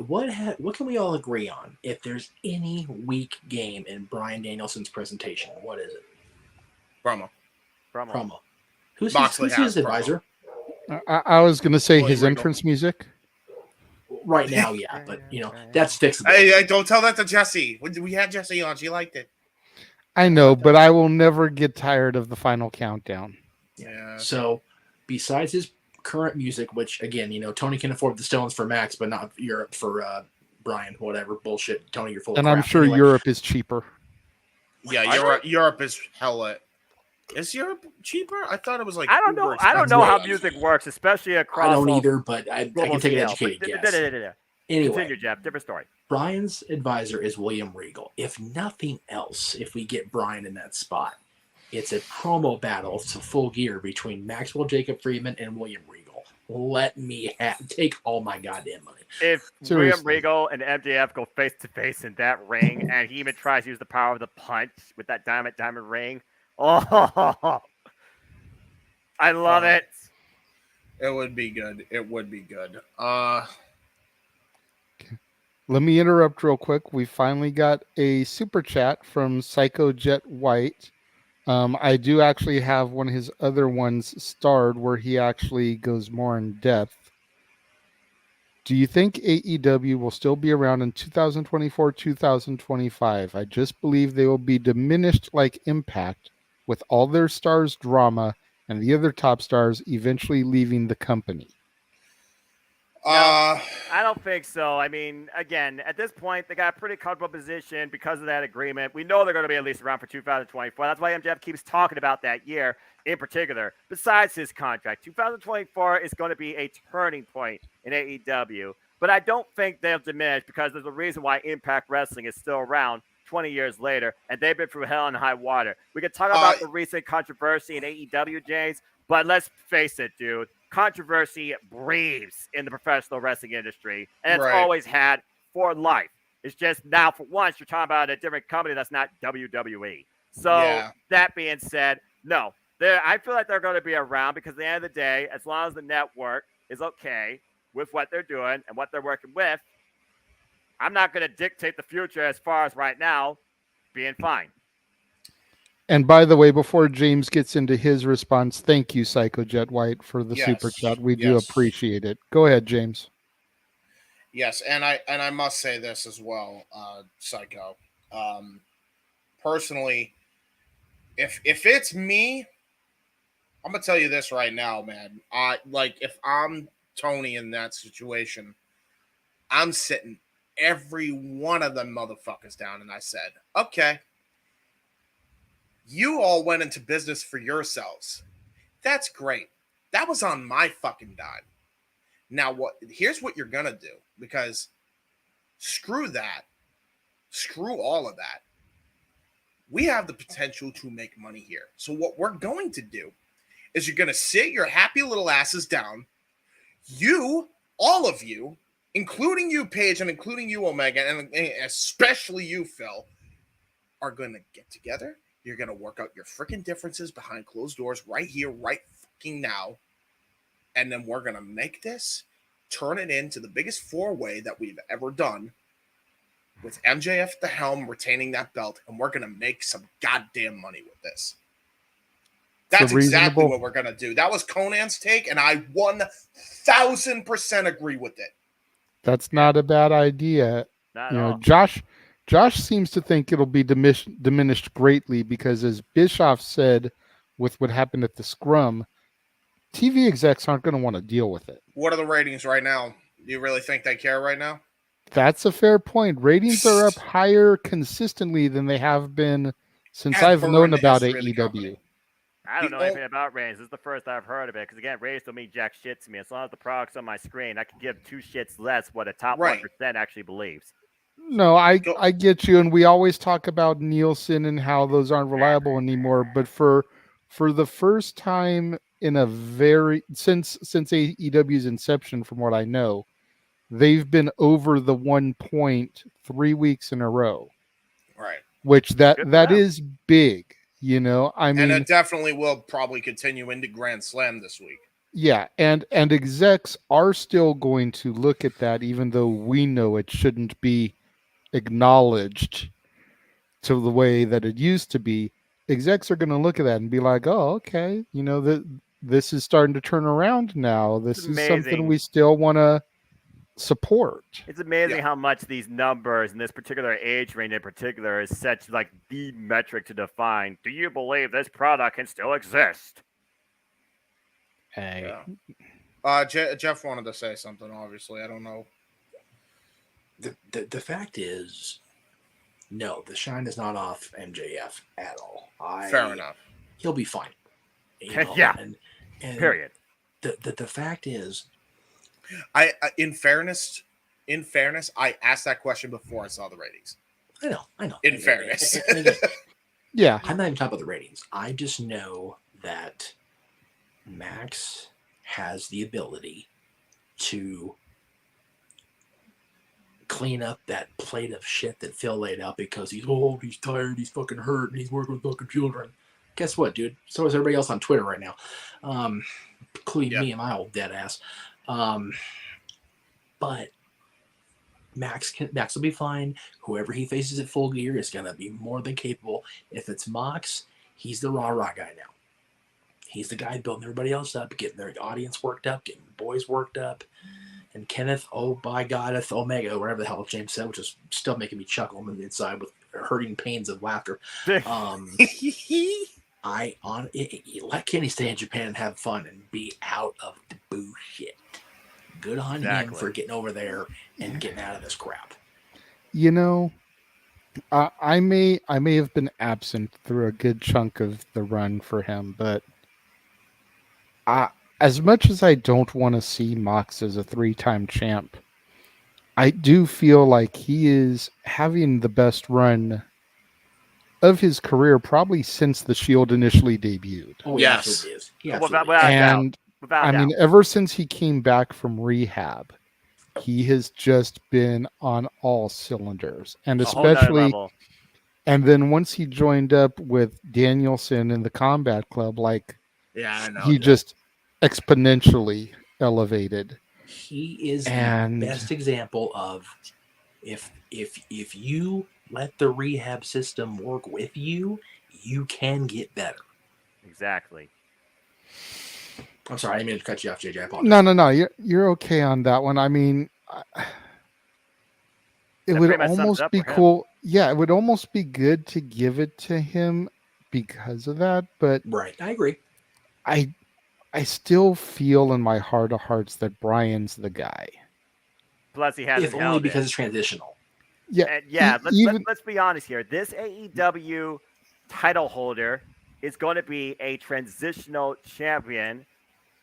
can we all agree on? If there's any weak game in Bryan Danielson's presentation, what is it? Promo. Who's his advisor? I was going to say his entrance music. Right now, yeah, but that's fixable. Hey, don't tell that to Jesse. We had Jesse on; she liked it. I know, but I will never get tired of the final countdown. Yeah. So, besides his current music, which again, Tony can afford the Stones for Max, but not Europe for Brian. Whatever bullshit, Tony, you're full. And of crap. I'm sure anyway. Europe is cheaper. Yeah, Europe is hella. Is Europe cheaper? I thought it was like. I don't know. I don't know how music works, especially across. I don't either, but I can take an educated guess. Anyway, continue, Jeff. Different story. Brian's advisor is William Regal. If nothing else, if we get Brian in that spot, it's a promo battle to full gear between Maxwell Jacob Friedman and William Regal. Let me take all my goddamn money. If William Regal and MJF go face to face in that ring, and he even tries to use the power of the punch with that diamond ring, I love it. It would be good. Let me interrupt real quick. We finally got a super chat from Psycho Jet White. I do actually have one of his other ones starred where he actually goes more in depth. Do you think AEW will still be around in 2024, 2025? I just believe they will be diminished like Impact with all their stars' drama and the other top stars eventually leaving the company. No, I don't think so. I mean, again, at this point, they got a pretty comfortable position because of that agreement. We know they're going to be at least around for 2024. That's why MJF keeps talking about that year in particular. Besides his contract, 2024 is going to be a turning point in AEW. But I don't think they'll diminish because there's a reason why Impact Wrestling is still around 20 years later, and they've been through hell and high water. We can talk about the recent controversy in AEW, James, but let's face it, dude. Controversy breathes in the professional wrestling industry, and it's always had for life. It's just now, for once, you're talking about a different company that's not WWE. So that being said, no, I feel like they're going to be around because at the end of the day, as long as the network is okay with what they're doing and what they're working with, I'm not going to dictate the future as far as right now being fine. And by the way, before James gets into his response, thank you, Psycho Jet White, for the super chat. We do appreciate it. Go ahead, James. Yes, and I must say this as well, Psycho. Personally, if it's me, I'm gonna tell you this right now, man. If I'm Tony in that situation, I'm sitting every one of them motherfuckers down, and I said, okay. You all went into business for yourselves. That's great. That was on my fucking dime. Now, here's what you're going to do, because screw that. Screw all of that. We have the potential to make money here. So what we're going to do is you're going to sit your happy little asses down. You, all of you, including you, Paige, and including you, Omega, and especially you, Phil, are going to get together. You're going to work out your freaking differences behind closed doors right here, right fucking now. And then we're going to make this, turn it into the biggest four-way that we've ever done with MJF at the helm, retaining that belt. And we're going to make some goddamn money with this. That's exactly what we're going to do. That was Conan's take, and I 1,000% agree with it. That's not a bad idea. Not at all. Josh seems to think it'll be diminished greatly because, as Bischoff said, with what happened at the scrum, TV execs aren't going to want to deal with it. What are the ratings right now? Do you really think they care right now? That's a fair point. Ratings are up higher consistently than they have been since I've known about AEW. I don't know anything about ratings. This is the first I've heard of it. Because, again, ratings don't mean jack shit to me. As long as the product's on my screen, I can give two shits less what a top 1% actually believes. No, I get you, and we always talk about Nielsen and how those aren't reliable anymore. But for the first time in a since AEW's inception, from what I know, they've been over the 1 point 3 weeks in a row. Right. Which that is big, I mean, and it definitely will probably continue into Grand Slam this week. Yeah, and execs are still going to look at that, even though we know it shouldn't be acknowledged to the way that it used to be. Execs are going to look at that and be like, "Oh, okay, this is starting to turn around now. This is something we still want to support." It's amazing how much these numbers in this particular age range in particular is such like the metric to define. Do you believe this product can still exist? Hey. Jeff wanted to say something, obviously. I don't know. The fact is, no, the shine is not off MJF at all. Fair enough. He'll be fine. Yeah. And period. The fact is, I in fairness, I asked that question before I saw the ratings. I know. In fairness. Yeah. I'm not even talking about the ratings. I just know that Max has the ability to clean up that plate of shit that Phil laid out because he's tired, he's fucking hurt, and he's working with fucking children. Guess what, dude? So is everybody else on Twitter right now, including me and my old dead ass. But Max will be fine. Whoever he faces at Full Gear is gonna be more than capable. If it's Mox, he's the rah guy now. He's the guy building everybody else up, getting their audience worked up, getting the boys worked up. And Kenneth, oh by God, Omega, whatever the hell James said, which is still making me chuckle on the inside with hurting pains of laughter. Let Kenny stay in Japan and have fun and be out of the bullshit. Good on him for getting over there and getting out of this crap. I may have been absent through a good chunk of the run for him, but as much as I don't want to see Mox as a 3-time champ, I do feel like he is having the best run of his career probably since the Shield initially debuted. Oh, yes. He is. And I mean, ever since he came back from rehab, he has just been on all cylinders. And especially, and then once he joined up with Danielson in the Combat Club, he just exponentially elevated. He is the best example of if you let the rehab system work with you, you can get better. Exactly. I'm sorry, I didn't mean to cut you off, JJ. I apologize. No. You're okay on that one. I mean, it would almost be cool. Yeah, it would almost be good to give it to him because of that. But right, I agree. I still feel in my heart of hearts that Brian's the guy. Plus, he has if only because it's transitional. Yeah, let's be honest here. This AEW title holder is going to be a transitional champion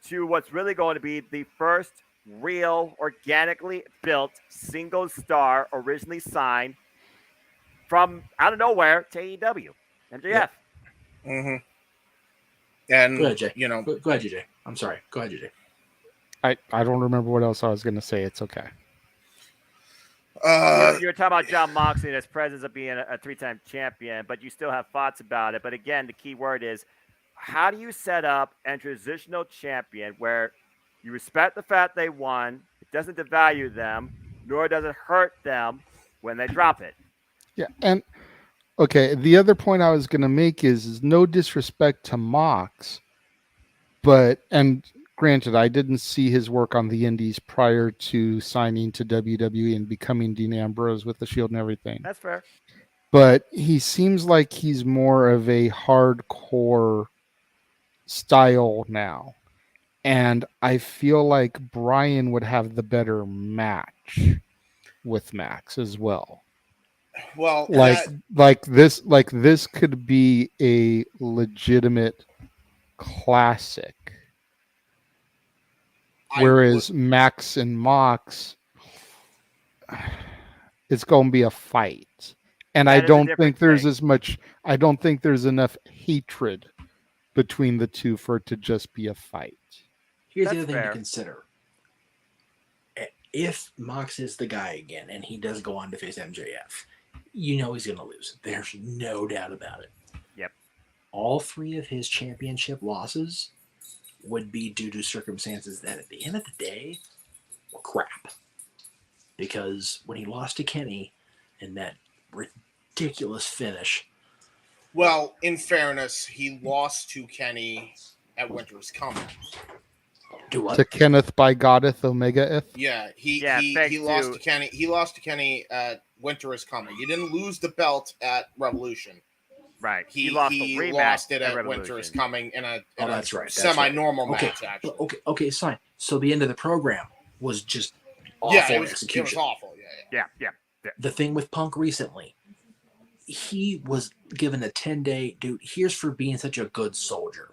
to what's really going to be the first real, organically built single star originally signed from out of nowhere to AEW. MJF. Yeah. Mm-hmm. And go ahead, Jay. Go ahead, JJ. I'm sorry. Go ahead, JJ. I don't remember what else I was going to say. It's okay. You're talking about John Moxley and his presence of being a 3-time champion, but you still have thoughts about it. But again, the key word is, how do you set up a transitional champion where you respect the fact they won, it doesn't devalue them, nor does it hurt them when they drop it? Yeah, and okay, the other point I was going to make is no disrespect to Mox, and granted, I didn't see his work on the indies prior to signing to WWE and becoming Dean Ambrose with the Shield and everything. That's fair. But he seems like he's more of a hardcore style now. And I feel like Brian would have the better match with Max as well. Well, this could be a legitimate classic. Whereas Max and Mox, It's going to be a fight. And I don't think there's I don't think there's enough hatred between the two for it to just be a fight. Here's the other thing to consider. If Mox is the guy again and he does go on to face MJF, you know he's going to lose. There's no doubt about it. Yep. All 3 of his championship losses would be due to circumstances that at the end of the day were crap. Because when he lost to Kenny in that ridiculous finish. Well, in fairness, he lost to Kenny at Winter's Coming. To Kenneth by Goddeth Omega-eth? Yeah, he lost to Kenny. He lost to Kenny at Winter is Coming. He didn't lose the belt at Revolution. Right. He lost it at Winter is Coming in a semi-normal match, actually. Okay, it's fine. So the end of the program was just awful execution. It was awful, yeah. The thing with Punk recently, he was given a 10-day, dude, here's for being such a good soldier.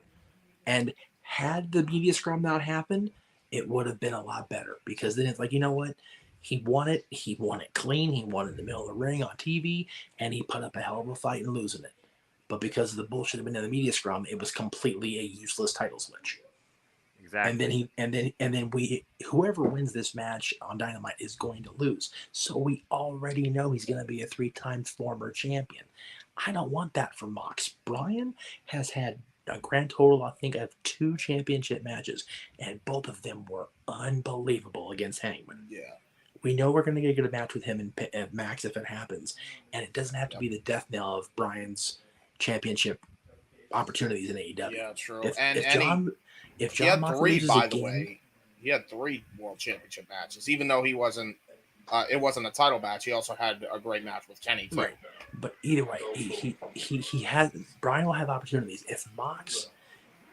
And had the media scrum not happened, it would have been a lot better. Because then it's like, you know what? He won it clean. He won it in the middle of the ring on TV, and he put up a hell of a fight and losing it. But because of the bullshit of in the media scrum, it was completely a useless title switch. Exactly. And then whoever wins this match on Dynamite is going to lose. So we already know he's going to be a 3-time former champion. I don't want that for Mox. Bryan has had a grand total, I think, of 2 championship matches, and both of them were unbelievable against Hangman. Yeah. We know we're going to get a match with him and Max if it happens, and it doesn't have to be the death knell of Bryan's championship opportunities in AEW. Yeah, true. If John had 3, by the way, he had 3 World Championship matches, even though he wasn't. It wasn't a title match. He also had a great match with Kenny too. Right. But either way, he has Bryan will have opportunities. If Mox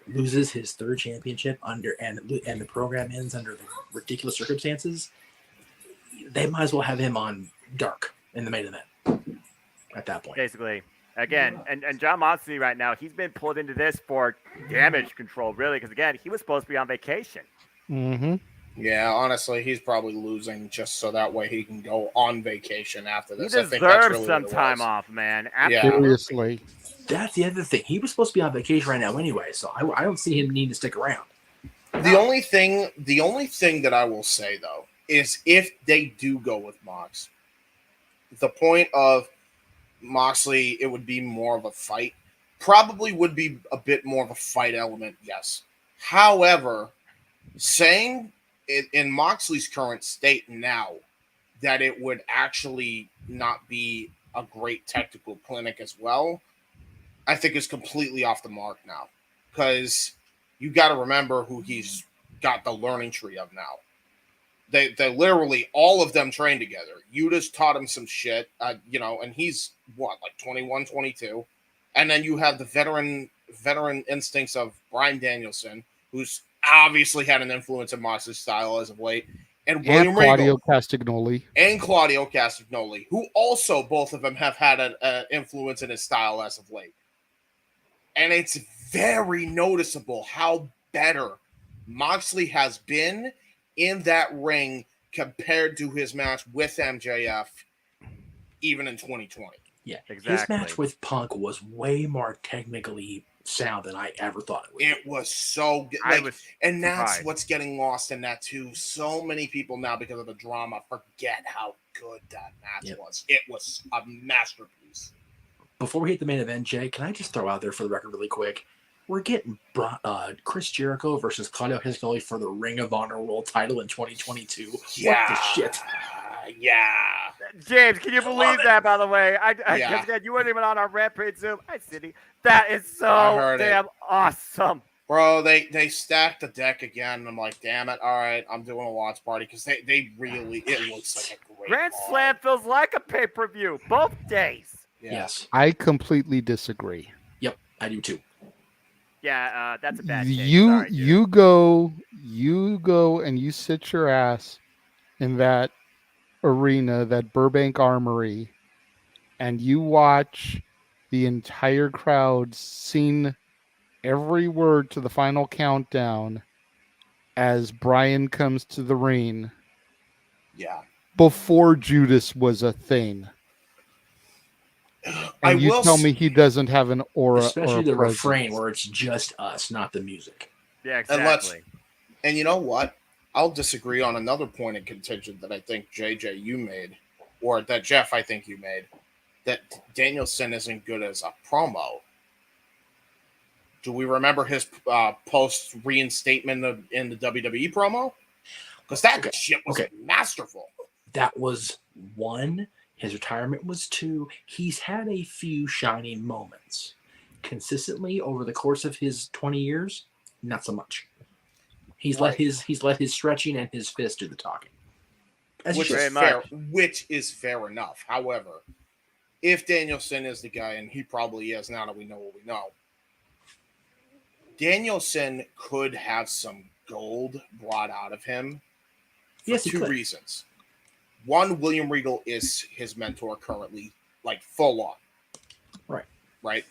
loses his 3rd championship and the program ends under the ridiculous circumstances, they might as well have him on Dark in the main event at that point. Basically. Again, and John Moxley right now, he's been pulled into this for damage control, really, because, again, he was supposed to be on vacation. Mm-hmm. Yeah, honestly, he's probably losing just so that way he can go on vacation after this. He deserves some time off, man. Seriously. That's the other thing. He was supposed to be on vacation right now anyway, so I don't see him needing to stick around. The only thing that I will say, though, is if they do go with Mox, the point of Moxley, it would be more of a fight. Probably would be a bit more of a fight element, yes. However, saying in Moxley's current state now that it would actually not be a great technical clinic as well, I think is completely off the mark now. Because you got to remember who he's got the learning tree of now. They literally, all of them trained together. Yuda's taught him some shit, and he's, like 21, 22. And then you have the veteran instincts of Bryan Danielson, who's obviously had an influence in Moxley's style as of late. And William Claudio Regal. Claudio Castagnoli, who also, both of them have had an influence in his style as of late. And it's very noticeable how better Moxley has been in that ring compared to his match with MJF, even in 2020. Yeah, exactly. His match with Punk was way more technically sound than I ever thought it would. It was so good. And that's what's getting lost in that too. So many people now, because of the drama, forget how good that match was. It was a masterpiece. Before we hit the main event, Jay, can I just throw out there for the record really quick? We're getting Chris Jericho versus Claudio Castagnoli for the Ring of Honor World Title in 2022. Yeah. What the shit? Yeah. James, can you believe that, by the way? Again, you weren't even on our Rampage Zoom. Hi, Sydney. That is so damn awesome. Bro, they stacked the deck again. I'm like, damn it. All right, I'm doing a watch party because they really, it looks like a great Grand Slam feels like a pay-per-view both days. Yeah. Yes. I completely disagree. Yep, I do too. Yeah, that's a bad take. You go and you sit your ass in that arena, that Burbank Armory, and you watch the entire crowd sing every word to the final countdown as Bryan comes to the ring. Yeah. before Judas was a thing. And you tell me he doesn't have an aura, especially or the presence. refrain where it's just us, not the music. Yeah, exactly. And you know what? I'll disagree on another point in contention that I think JJ you made, or that Jeff I think you made, that Danielson isn't good as a promo. Do we remember his post reinstatement in the WWE promo? Because that shit was masterful. That was one. His retirement was two. He's had a few shining moments. Consistently over the course of his 20 years, not so much. He's let his stretching and his fist do the talking. Which is fair enough. However, if Danielson is the guy, and he probably is now that we know what we know, Danielson could have some gold brought out of him for two reasons. One, William Regal is his mentor currently, like full on. Right.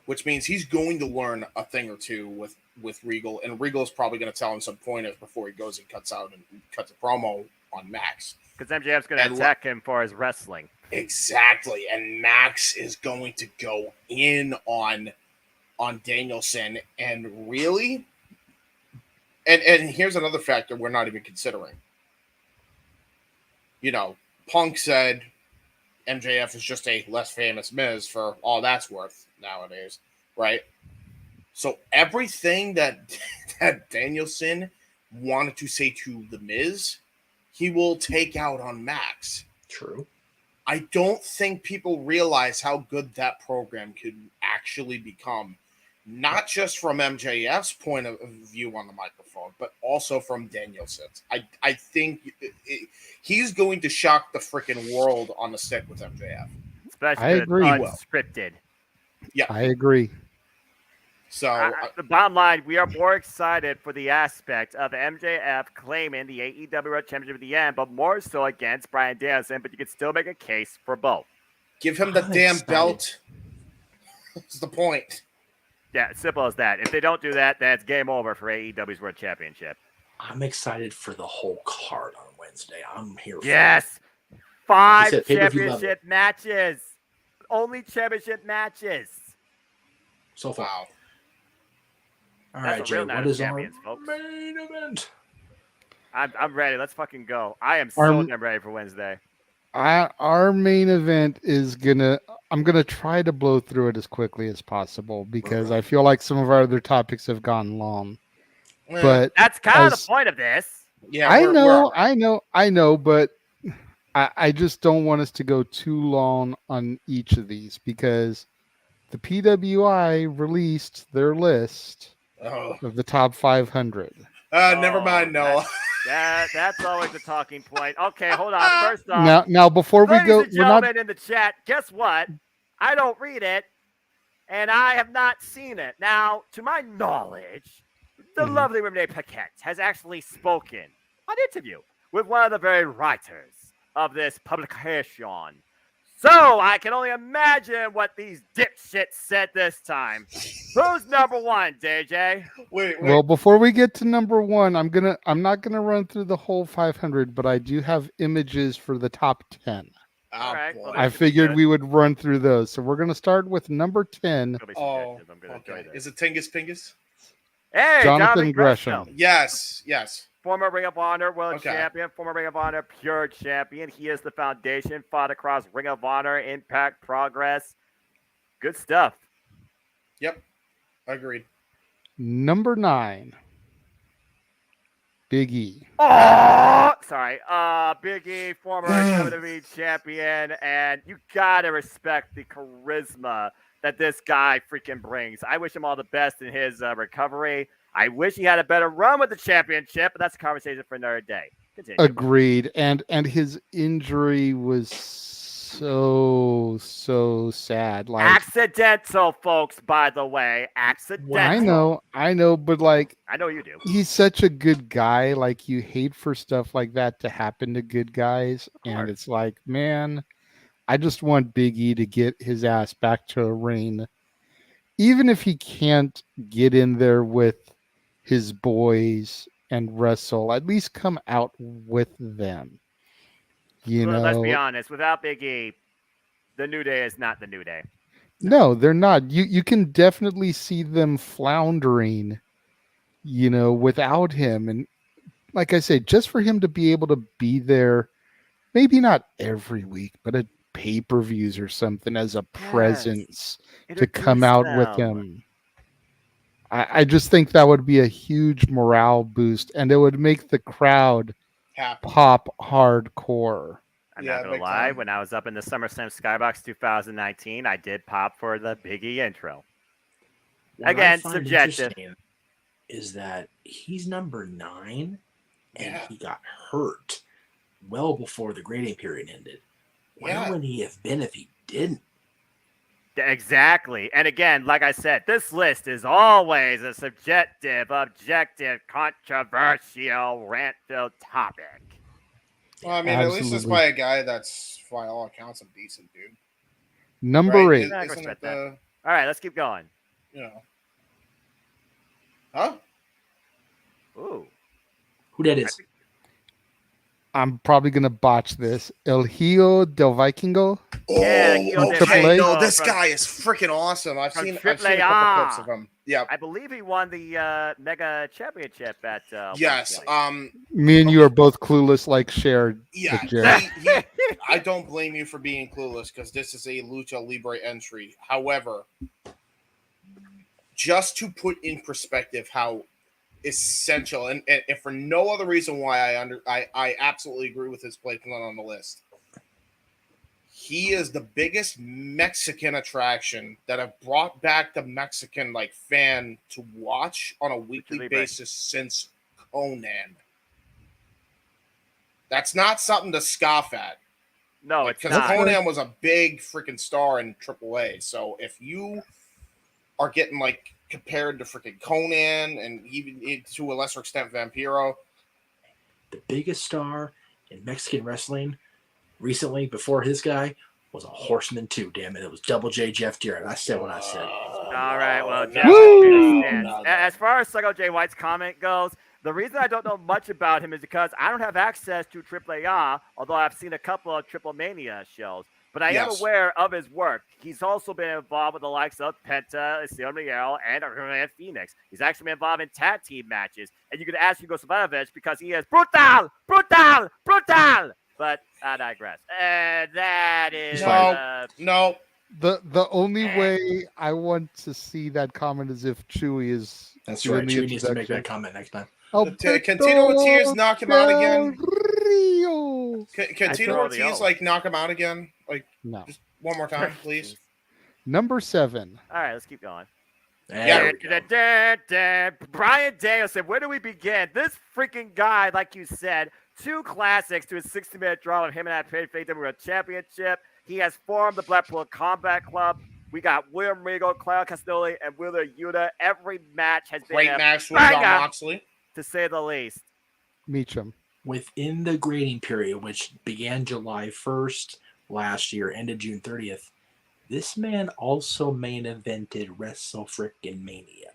Which means he's going to learn a thing or two with Regal, and Regal is probably going to tell him some pointers before he goes and cuts a promo on Max. Because MJF's going to attack him for his wrestling. Exactly, and Max is going to go in on Danielson, and really, and here's another factor we're not even considering. You know, Punk said MJF is just a less famous Miz for all that's worth nowadays, right? So everything that Danielson wanted to say to the Miz, he will take out on Max. True. I don't think people realize how good that program could actually become, not just from MJF's point of view on the microphone, but also from Danielson's. I think he's going to shock the freaking world on the stick with MJF. Especially I agree. Unscripted. Yeah, I agree. So the bottom line, we are more excited for the aspect of MJF claiming the AEW World Championship at the end, but more so against Bryan Danielson. But you could still make a case for both. Give him the damn belt. That's the point. Yeah, it's simple as that. If they don't do that, that's game over for AEW's World Championship. I'm excited for the whole card on Wednesday. I'm here for it. 5 championship matches. Only championship matches. So far. Wow. All right, Jay, what is our main event? I'm ready. Let's fucking go. I am so damn ready for Wednesday. Our main event is I'm gonna try to blow through it as quickly as possible because I feel like some of our other topics have gone long. But that's kind of the point of this. Yeah, I know, but I just don't want us to go too long on each of these because the PWI released their list of the top 500. Never mind, Noah. That's always a talking point. Okay, hold on. First off, now before we go, ladies and gentlemen in the chat, guess what? I don't read it, and I have not seen it. Now, to my knowledge, the lovely Renee Paquette has actually spoken on interview with one of the very writers of this publication. So I can only imagine what these dipshits said this time. Who's number one, DJ? Wait. Well, before we get to number one, I'm not gonna run through the whole 500, but I do have images for the top 10. All right. Well, I figured we would run through those. So we're gonna start with number 10. Okay. Is it Tingus Pingus? Hey, Jonathan Gresham. Yes. Former Ring of Honor World Champion, former Ring of Honor Pure Champion. He is the foundation, fought across Ring of Honor, Impact, Progress. Good stuff. Yep. Agreed. Number 9. Big E. Oh, sorry. Big E, former WWE champion, and you gotta respect the charisma that this guy freaking brings. I wish him all the best in his recovery. I wish he had a better run with the championship, but that's a conversation for another day. Continue. Agreed. And his injury was so sad. Like accidental, folks, by the way. Accidental. I know, but like I know you do. He's such a good guy. Like you hate for stuff like that to happen to good guys. And it's like, man, I just want Big E to get his ass back to a ring. Even if he can't get in there with his boys and wrestle, at least come out with them. Let's be honest. Without Big E, the New Day is not the New Day. No, they're not. You can definitely see them floundering, without him. And like I said, just for him to be able to be there, maybe not every week, but at pay-per-views or something as a presence to come out with him. I just think that would be a huge morale boost, and it would make the crowd pop hardcore. I'm not going to lie. When I was up in the SummerSlam Skybox 2019, I did pop for the Big E intro. What Again, subjective. Is that he's number 9, and he got hurt well before the grading period ended. Where would he have been if he didn't? Exactly. And again, like I said, this list is always a subjective, objective, controversial, rant-filled topic. Well, I mean, Absolutely. At least it's by a guy that's, by all accounts, a decent dude. Number 8. All right, let's keep going. Huh? Ooh. Who that is? I'm probably going to botch this. El Hijo del Vikingo. Okay. No, this guy is freaking awesome. I've seen a couple clips of him. Yeah. I believe he won the Mega Championship at Yes. Me and you are both clueless like Cher. Yeah. I don't blame you for being clueless because this is a Lucha Libre entry. However, just to put in perspective how essential, and if for no other reason why I absolutely agree with his placement on the list. He is the biggest Mexican attraction that have brought back the Mexican fan to watch on a weekly basis since Conan. That's not something to scoff at. No, it's not. Because Conan was a big freaking star in AAA. So if you are getting compared to freaking Conan and even to a lesser extent Vampiro, the biggest star in Mexican wrestling recently, before his guy, was a Horseman too. Damn it, it was Double J Jeff Jarrett. I said what I said. All right, well, Jeff, as far as Psycho J White's comment goes, the reason I don't know much about him is because I don't have access to AAA, although I've seen a couple of Triple Mania shows. But I am aware of his work. He's also been involved with the likes of Penta, Cielo Miguel, and Phoenix. He's actually been involved in tag team matches. And you could ask Hugo Savinovich because he is brutal. But I digress. And that is no. The only way I want to see that comment is if Chewy is. That's right. Chewy needs to make that comment next time. Cantino Ortiz knock him out again. Rio. Cantino Ortiz knock him out again. No. Just one more time, please. Number 7. All right, let's keep going. Brian Danielson, where do we begin? This freaking guy, like you said, 2 classics to a 60-minute draw of him and I played for the World Championship. He has formed the Blackpool Combat Club. We got William Regal, Claudio Castagnoli, and Wheeler Yuta. Every match has been great match with Jon Moxley, to say the least. Meacham. Within the grading period, which began July 1st last year, ended June 30th, this man also main evented Wrestle Frickin' Mania.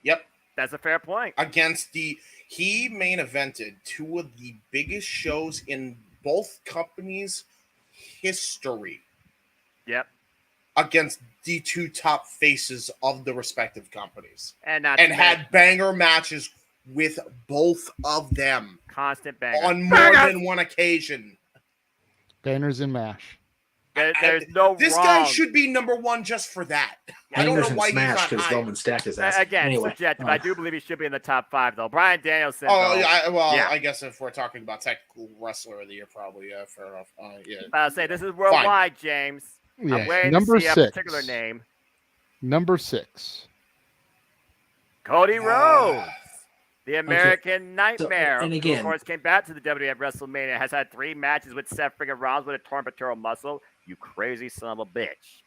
Yep. That's a fair point. He main evented 2 of the biggest shows in both companies' history. Yep. Against the 2 top faces of the respective companies. And had banger matches with both of them. Constant banger. On more than one occasion. Banners and MASH. There's no This wrong. guy should be number 1 just for that. I don't know why he's not higher. Roman stacked his ass. Again, anyway. subjective. I do believe he should be in the top 5, though. Brian Danielson. I guess if we're talking about technical wrestler of the year, probably, fair enough. I'll say this is worldwide, James. Yeah. I'm waiting Number to see 6. a particular name. Number 6. Cody Rhodes. The American Nightmare, and again, who of course came back to the WWE WrestleMania, has had 3 matches with Seth friggin' Rollins with a torn pectoral muscle. You crazy son of a bitch.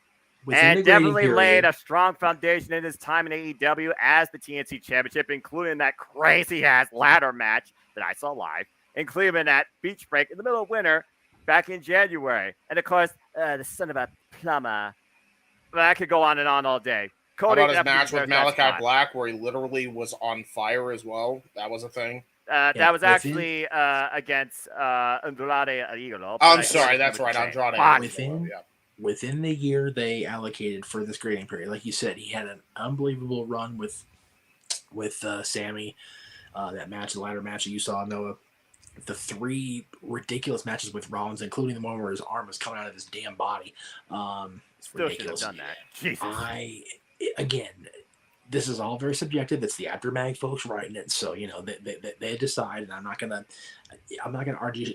And definitely laid a strong foundation in his time in AEW as the TNT Championship, including that crazy-ass ladder match that I saw live in Cleveland at Beach Break in the middle of winter back in January. And, of course, the son of a plumber. I could go on and on all day. Cody, how about his match with Malachi Black where he literally was on fire as well? That was a thing. That was actually against Andrade Igolo. I'm sorry, that's right. Andrade. Within the year they allocated for this grading period, like you said, he had an unbelievable run with Sammy. That match, the ladder match that you saw, Noah. The 3 ridiculous matches with Rollins, including the one where his arm was coming out of his damn body. It's ridiculous. Should have done that. Jesus. Again, this is all very subjective. It's the Aftermag folks writing it, so they decide, and I'm not gonna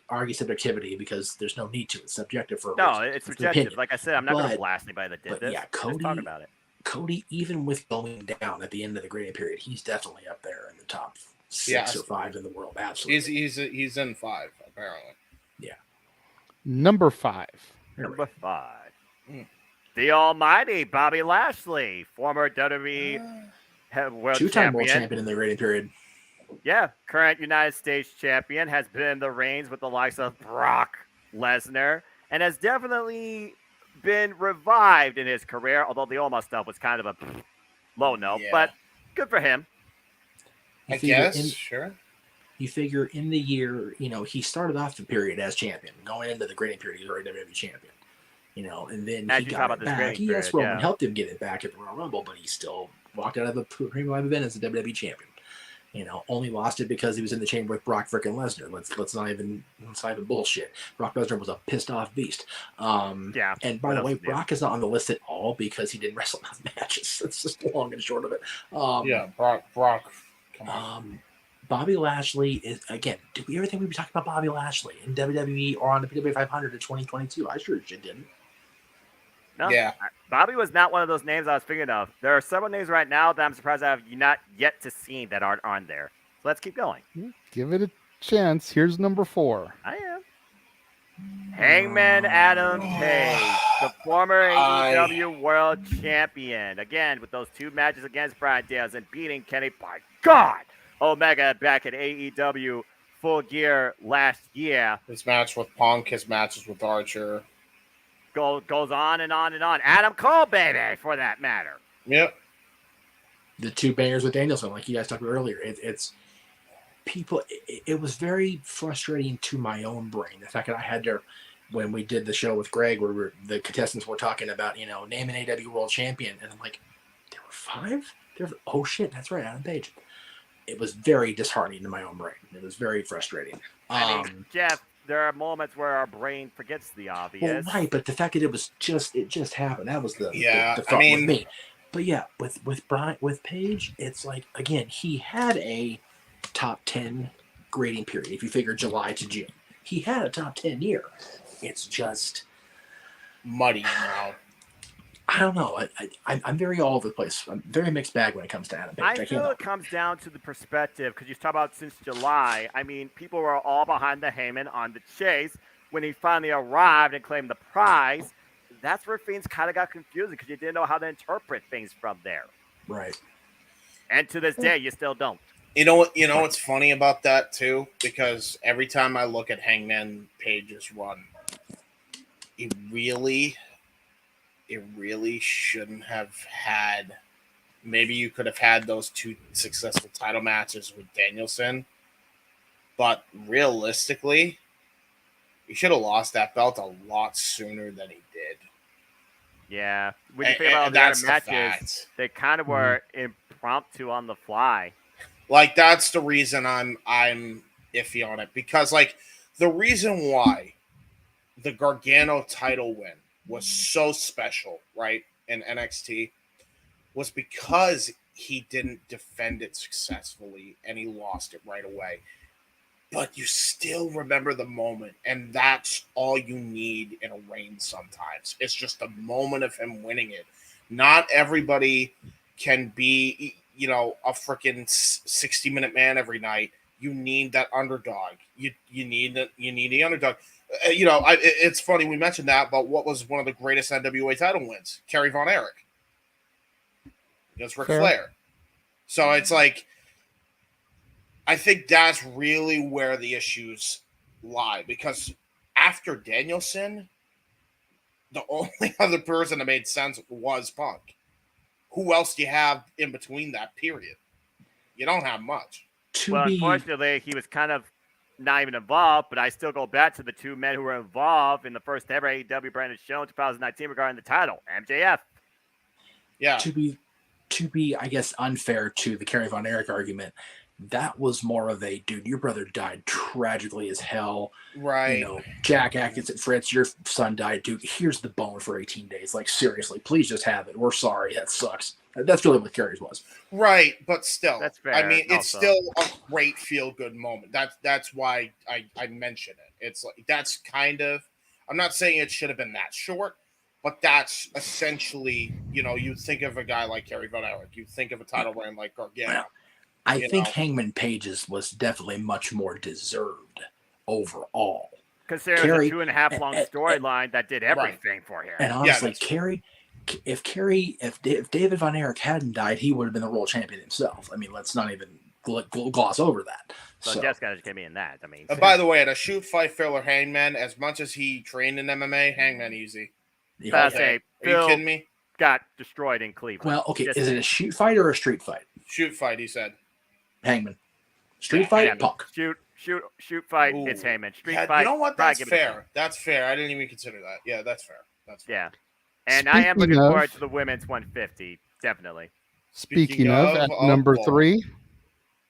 argue subjectivity because there's no need to. It's subjective for a reason. It's subjective. Like I said, I'm not gonna blast anybody that did this. Yeah, Let's talk about it. Cody, even with going down at the end of the grading period, he's definitely up there in the top 6 or 5 in the world. Absolutely, he's in 5 apparently. Yeah, number 5. The almighty Bobby Lashley, former WWE world 2-time world champion in the grading period. Yeah, current United States champion, has been in the reigns with the likes of Brock Lesnar, and has definitely been revived in his career, although the Omos stuff was kind of a low note, but good for him. I guess, sure. You figure in the year, he started off the period as champion. Going into the grading period, he was already WWE champion. And then he got it back. Yes, Roman helped him get it back at the Royal Rumble, but he still walked out of the premium live event as the WWE champion. Only lost it because he was in the chamber with Brock frickin' Lesnar. Let's not even bullshit. Brock Lesnar was a pissed off beast. And by the way, Brock is not on the list at all because he didn't wrestle enough matches. That's just the long and short of it. Brock. Come on. Bobby Lashley is, again, did we ever think we'd be talking about Bobby Lashley in WWE or on the PWI 500 in 2022? I sure didn't. No, Bobby was not one of those names I was thinking of. There are several names right now that I'm surprised I have not yet to see that aren't on there. So let's keep going. Give it a chance. Here's number 4. I am. Hangman Adam Page, the former AEW World Champion. Again, with those 2 matches against Bryan Danielson, beating Kenny, by God, Omega back at AEW Full Gear last year. His match with Punk, his matches with Archer. Goes on and on and on. Adam Cole, baby, for that matter. Yep. The 2 bangers with Danielson, like you guys talked about earlier. It's people. It was very frustrating to my own brain. The fact that I had to, when we did the show with Greg, where the contestants were talking about, name an AEW World Champion, and I'm like, there were 5? Oh shit, that's right, Adam Page. It was very disheartening to my own brain. It was very frustrating. Jeff, there are moments where our brain forgets the obvious. Well, right, but the fact that it just happened, that was the thought with me. But yeah, with Page, it's like, again, he had a top 10 grading period. If you figure July to June, he had a top 10 year. It's just muddy now. I don't know. I'm very all over the place. I'm very mixed bag when it comes to Adam Page. I feel it comes down to the perspective, because you talk about since July. I mean, people were all behind the Heyman on the chase. When he finally arrived and claimed the prize, that's where things kind of got confusing because you didn't know how to interpret things from there. Right. And to this day, you still don't. You know what's funny about that too? Because every time I look at Hangman Page's run, it really shouldn't have had. Maybe you could have had those 2 successful title matches with Danielson, but realistically, he should have lost that belt a lot sooner than he did. Yeah, when you think about the other matches, they kind of were impromptu on the fly. Like, that's the reason I'm iffy on it, because like the reason why the Gargano title win was so special, right, in NXT, was because he didn't defend it successfully and he lost it right away. But you still remember the moment, and that's all you need in a reign sometimes. It's just a moment of him winning it. Not everybody can be, a freaking 60-minute man every night. You need that underdog. You need the underdog. It's funny we mentioned that, but what was one of the greatest NWA title wins? Kerry Von Erich. It's Ric Flair. So it's like, I think that's really where the issues lie, because after Danielson, the only other person that made sense was Punk. Who else do you have in between that period? You don't have much. Unfortunately, he was kind of not even involved, but I still go back to the two men who were involved in the first ever AEW branded show in 2019 regarding the title, MJF. Yeah. To be, I guess, unfair to the Kerry Von Erich argument, that was more of a, dude, your brother died tragically as hell. Right. Jack Atkins and Fritz, your son died, dude. Here's the bone for 18 days. Like, seriously, please just have it. We're sorry. That sucks. That's really what Kerry's was. Right, but still. That's fair. I mean, it's still a great feel-good moment. That's why I mention it. It's like, that's kind of, I'm not saying it should have been that short, but that's essentially, you think of a guy like Kerry Von Erich. You think of a title reign like Gargano. Well, I think Hangman Page's was definitely much more deserved overall. Considering it was a 2.5 long storyline that did everything for him. And honestly, if David Von Erich hadn't died, he would have been the world champion himself. I mean, let's not even gloss over that. So Jeff's got to get me in that. I mean, by the way, at a shoot fight filler Hangman, as much as he trained in MMA, Hangman easy. Are you kidding me? Got destroyed in Cleveland. Well, okay, is it a shoot fight or a street fight? Shoot fight, he said. Hangman. Street fight, Punk. Shoot fight, Ooh. it's Heyman. Street fight. You know what? That's fair. That's fair. I didn't even consider that. Yeah, that's fair. Yeah. And I am looking forward to the women's 150. Definitely. Speaking of, at number 3.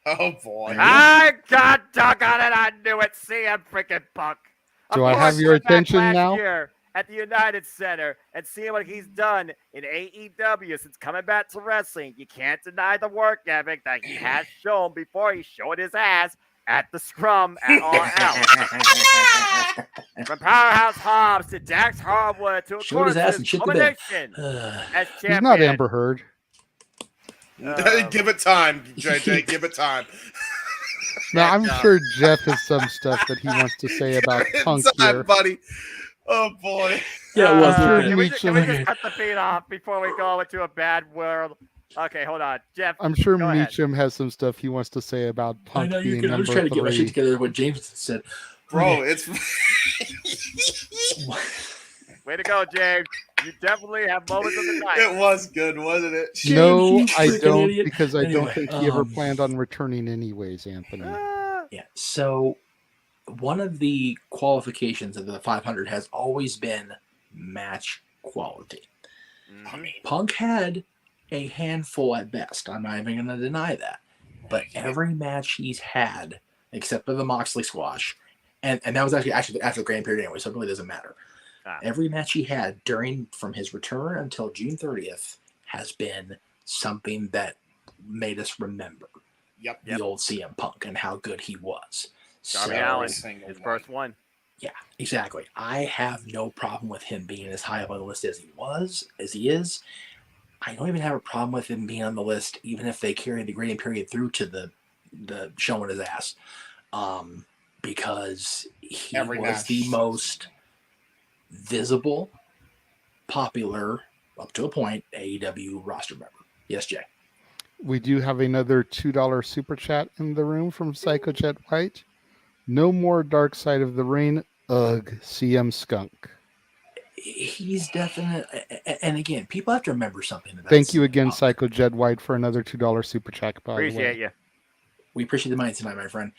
Oh, boy. God doggone it. I knew it. CM freaking Punk. Do I have your attention now? Year at the United Center and seeing what he's done in AEW since coming back to wrestling. You can't deny the work ethic that he has shown before he showed his ass at the Scrum at All Out. From Powerhouse Hobbs to Dax Harwood to, of course, his culmination as champion. He's not Amber Heard. Give it time, JJ. Give it time. Now, I'm sure Jeff has some stuff that he wants to say about Punk here. Buddy. Oh, boy. Yeah, well, can we just cut the feed off before we go into a bad world? Okay, hold on. Jeff, I'm sure Meacham has some stuff he wants to say about Punk being number 3. I was trying to get my shit together what James said. Bro, it's... Way to go, James. You definitely have moments of the night. It was good, wasn't it? James, no, I don't, because I don't think he ever planned on returning anyways, Anthony. Yeah, so one of the qualifications of the 500 has always been match quality. I mean, Punk had a handful at best. I'm not even going to deny that. But every match he's had, except for the Moxley squash, and that was actually after the Grand Period anyway, so it really doesn't matter. Every match he had from his return until June 30th has been something that made us remember the old CM Punk and how good he was. Darby Allin, his first one. Yeah, exactly. I have no problem with him being as high up on the list as he is. I don't even have a problem with him being on the list, even if they carry the grading period through to the showing his ass, because he was the most visible, popular, up to a point, AEW roster member. Yes, Jay. We do have another $2 super chat in the room from Psycho Jet White. No more Dark Side of the Ring. Ugh, CM Skunk. He's definitely, and again, people have to remember something. Thank you again, Psycho Jet White, for another $2 super chat. Appreciate you. We appreciate the money tonight, my friend.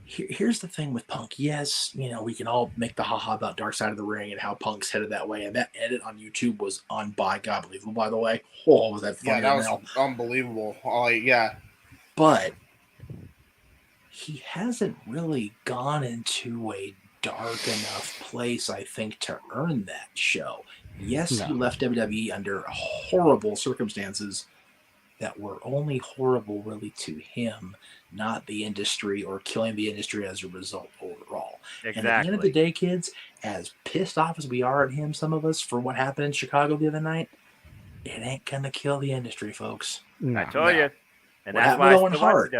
Here's the thing with Punk. Yes, we can all make the haha about Dark Side of the Ring and how Punk's headed that way. And that edit on YouTube was unbelievable, by the way. Oh, was that funny? Yeah, that was unbelievable. Yeah. But he hasn't really gone into a dark enough place, I think, to earn that show. Yes, he left WWE under horrible circumstances that were only horrible really to him, not the industry or killing the industry as a result overall. Exactly. And at the end of the day, kids, as pissed off as we are at him, some of us, for what happened in Chicago the other night, it ain't going to kill the industry, folks. I told you. And that's why Owen Hart.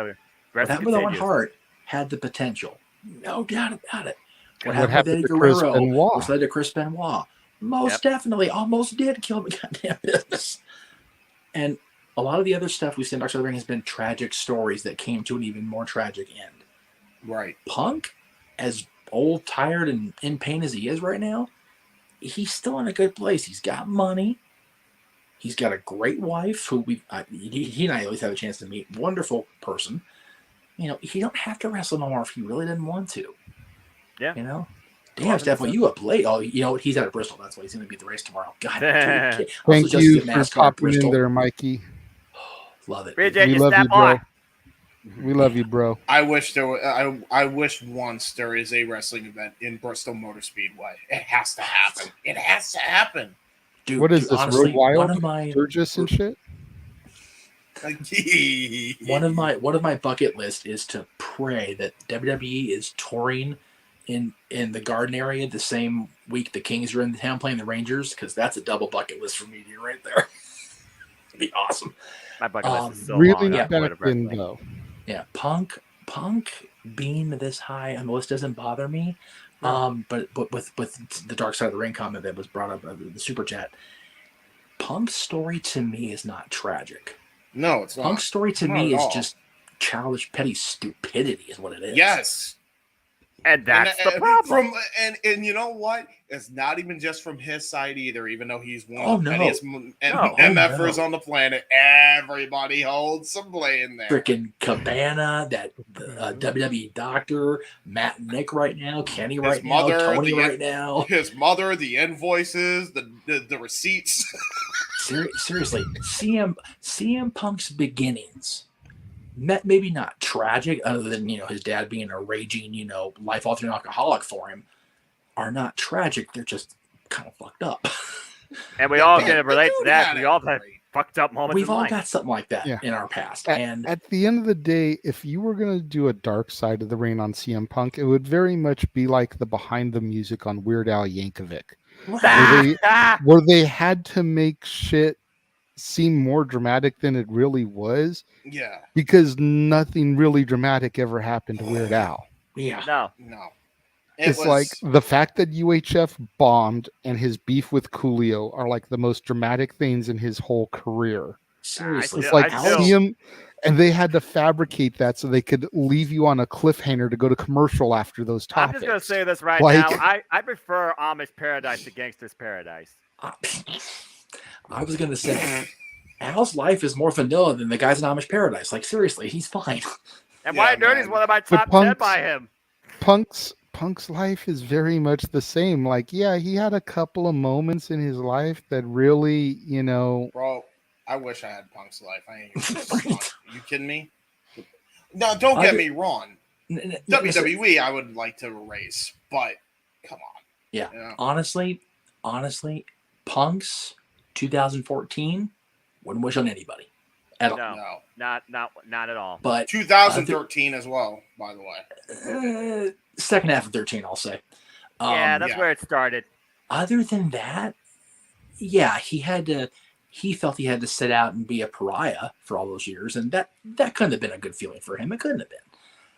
What happened with Owen Hart had the potential. No doubt about it. What happened with Eddie Guerrero, which led to Chris Benoit, most definitely almost did kill the goddamn business. And a lot of the other stuff we've seen in Dark Side of the Ring has been tragic stories that came to an even more tragic end. Right. Punk, as old, tired, and in pain as he is right now, he's still in a good place. He's got money. He's got a great wife who he and I always have a chance to meet. Wonderful person. he don't have to wrestle no more if he really didn't want to. Yeah. Damn, Stephanie, you up late? Oh, he's out of Bristol. That's why he's going to be at the race tomorrow. God. Thank you for popping in there, Mikey. Love it. Bridget, we love you, bro. We love you, bro. I wish I wish once there is a wrestling event in Bristol Motor Speedway. It has to happen. It has to happen. Dude, what is this? Honestly, Road Wild, Sturgis and shit. one of my bucket list is to pray that WWE is touring in the Garden area the same week the Kings are in the town playing the Rangers, because that's a double bucket list for me right there. It'd be awesome. My bucket list is so really long. back in though. Yeah, Punk being this high on the list doesn't bother me. But with the Dark Side of the Ring comment that was brought up the super chat, Punk's story to me is not tragic. No, it's not. Punk's story to me is just childish, petty stupidity, is what it is. Yes. And that's the problem. And you know what? It's not even just from his side either, even though he's one of the pettiest MFers on the planet. Everybody holds some blame there. Freaking Cabana, that WWE doctor, Matt and Nick right now, Kenny right now, Tony right now. His mother, the invoices, the receipts. Seriously, CM Punk's beginnings, maybe not tragic, other than his dad being a raging life-altering alcoholic for him, are not tragic. They're just kind of fucked up. And we all can relate to that. We all have fucked up moments. We've all got something like that in our past. And at the end of the day, if you were going to do a Dark Side of the Ring on CM Punk, it would very much be like the behind the music on Weird Al Yankovic, where they had to make shit seem more dramatic than it really was. Yeah. Because nothing really dramatic ever happened to Weird Al. Yeah. No. It's like the fact that UHF bombed and his beef with Coolio are like the most dramatic things in his whole career. Seriously. It's like CM, and they had to fabricate that so they could leave you on a cliffhanger to go to commercial after those topics. I'm just going to say this right now. I prefer Amish Paradise to Gangster's Paradise. I was going to say, Al's life is more vanilla than the guys in Amish Paradise. Like, seriously, he's fine. And Wyatt Dirty is one of my top 10 by him. Punk's life is very much the same. Like, yeah, he had a couple of moments in his life that really, Bro, I wish I had Punk's life. I ain't Are you kidding me? No, don't get me wrong. WWE, I would like to erase, but come on. Yeah. Honestly, Punk's 2014 wouldn't wish on anybody at all. No, not at all. But 2013 as well, by the way. Second half of 13, I'll say. That's where it started. Other than that, he felt he had to sit out and be a pariah for all those years, and that couldn't have been a good feeling for him. It couldn't have been.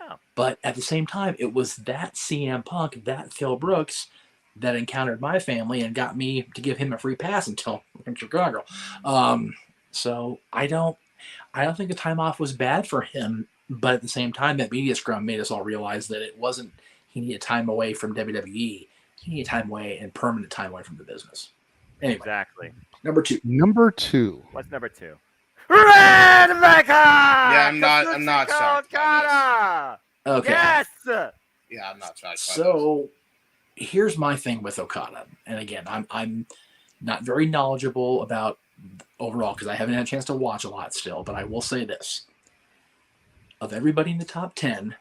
Oh. But at the same time, it was that CM Punk, that Phil Brooks, that encountered my family and got me to give him a free pass until Chicago. So I don't think the time off was bad for him, but at the same time, that media scrum made us all realize that it wasn't he needed time away from WWE. He needed time away and permanent time away from the business. Anyway, exactly. Number two. What's number 2? Red Mecca! Yeah, I'm not shocked. Okay. Yes. Yeah, I'm not shocked. So here's my thing with Okada, and again, I'm not very knowledgeable about overall because I haven't had a chance to watch a lot still, but I will say this: of everybody in the top 10,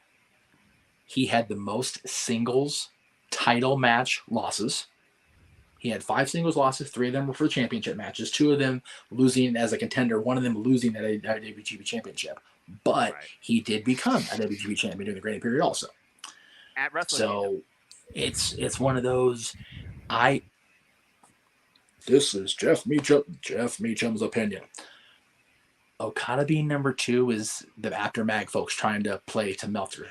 he had the most singles title match losses. He had 5 singles losses. 3 of them were for the championship matches. 2 of them losing as a contender. 1 of them losing at a WGP championship. But he did become a WGP champion during the Great Period also. At Wrestling. So it's one of those. This is Jeff Meacham's opinion. Okada being number 2 is the After-Mag folks trying to play to Meltzer.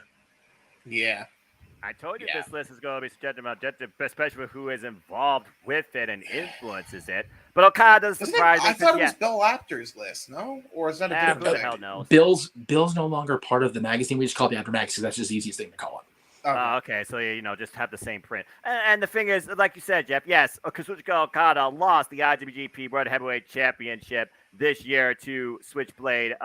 Yeah. I told you this list is going to be subjective, especially with who is involved with it and influences it. But Okada doesn't surprise me. I thought it was Bill Apter's list, no? Or is that a different Bill's no longer part of the magazine. We just call it the After Mag because that's just the easiest thing to call it. Okay, so just have the same print. And the thing is, like you said, Jeff, yes, Kazuchika Okada lost the IWGP World Heavyweight Championship this year to Switchblade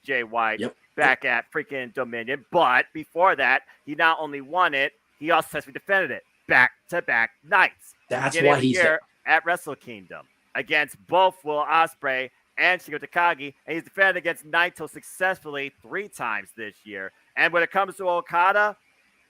Jay White back at freaking Dominion. But before that, he not only won it, he also successfully defended it back-to-back nights. That's why he's there. At Wrestle Kingdom against both Will Ospreay and Shingo Takagi, and he's defended against Naito successfully 3 times this year. And when it comes to Okada,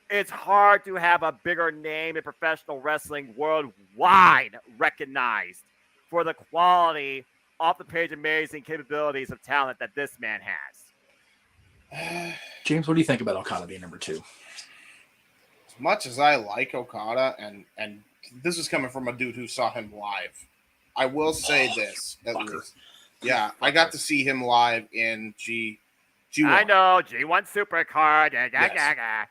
it's hard to have a bigger name in professional wrestling worldwide recognized for the quality, off-the-page amazing capabilities of talent that this man has. James, what do you think about Okada being number 2? As much as I like Okada, and this is coming from a dude who saw him live, I will say this at least. Yeah, I got to see him live in G1. I know, G1 Supercard. Yes.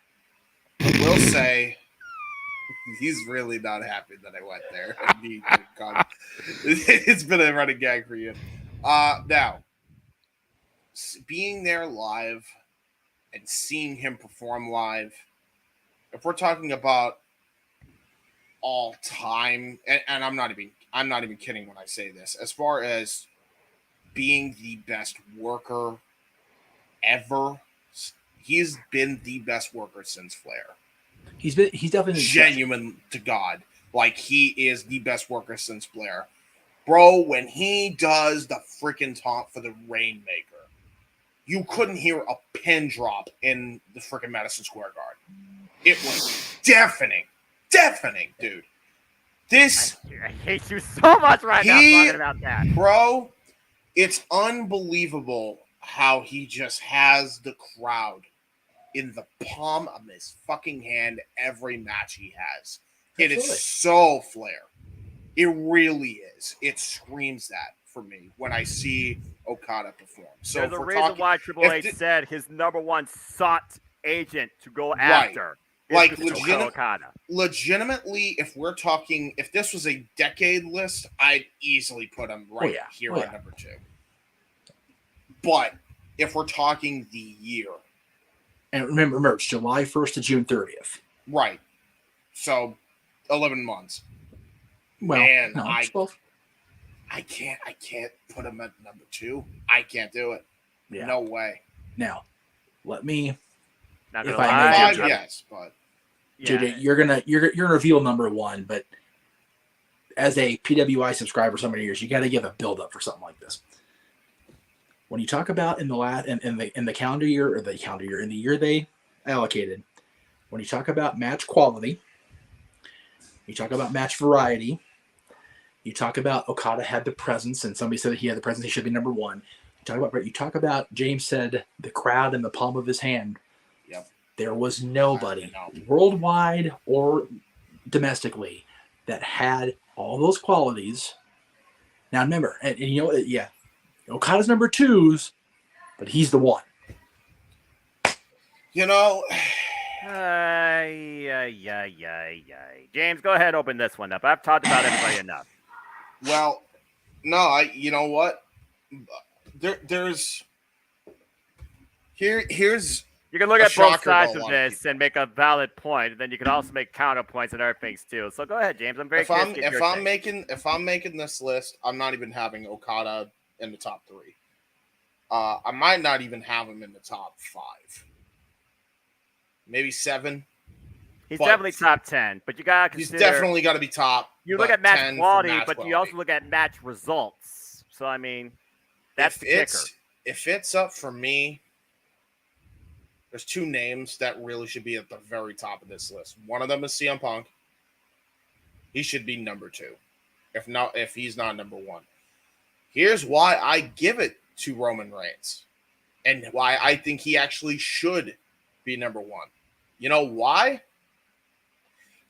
I will say he's really not happy that I went there. It's been a running gag for you. Now, being there live and seeing him perform live, if we're talking about all time, and I'm not even kidding when I say this, as far as being the best worker ever, he's been the best worker since Flair. He's definitely genuine to God. Like, he is the best worker since Flair. Bro, when he does the freaking taunt for the Rainmaker, you couldn't hear a pin drop in the freaking Madison Square Garden. It was deafening, dude. I hate you so much right now talking about that. Bro, it's unbelievable how he just has the crowd in the palm of his fucking hand every match he has. It is so Flair. It really is. It screams that for me when I see Okada perform. So there's a reason why Triple H said his number 1 sought agent to go after. Like, legitimately, if this was a decade list, I'd easily put him here on number 2. But if we're talking the year, and remember, it's July 1st to June 30th. Right. So 11 months. Well, man, I can't put him at number 2. I can't do it. Yeah. No way. Now, let me. Not if I may, yes, but JJ, you're gonna reveal number 1, but as a PWI subscriber so many years, you got to give a build up for something like this. When you talk about in the calendar year or in the year they allocated, when you talk about match quality, you talk about match variety, you talk about Okada had the presence, and somebody said that he had the presence, he should be number 1. You talk about James said the crowd in the palm of his hand. Yep. There was nobody worldwide or domestically that had all those qualities. Now remember, and you know, yeah. Okada's number 2s, but he's the 1. You know. James, go ahead, open this one up. I've talked about everybody enough. Well, no, you know what? Here's. You can look at both sides of this and make a valid point, and then you can also make counterpoints and other things too. So go ahead, James. I'm very curious. If I'm making this list, I'm not even having Okada in the top 3. I might not even have him in the top 5. Maybe 7. He's definitely top 10, but you gotta consider. He's definitely got to be top. You look at match quality, but you also look at match results. So I mean, that's the kicker. If it's up for me, there's 2 names that really should be at the very top of this list. One of them is CM Punk. He should be number 2, if he's not number 1. Here's why I give it to Roman Reigns and why I think he actually should be number 1. You know why?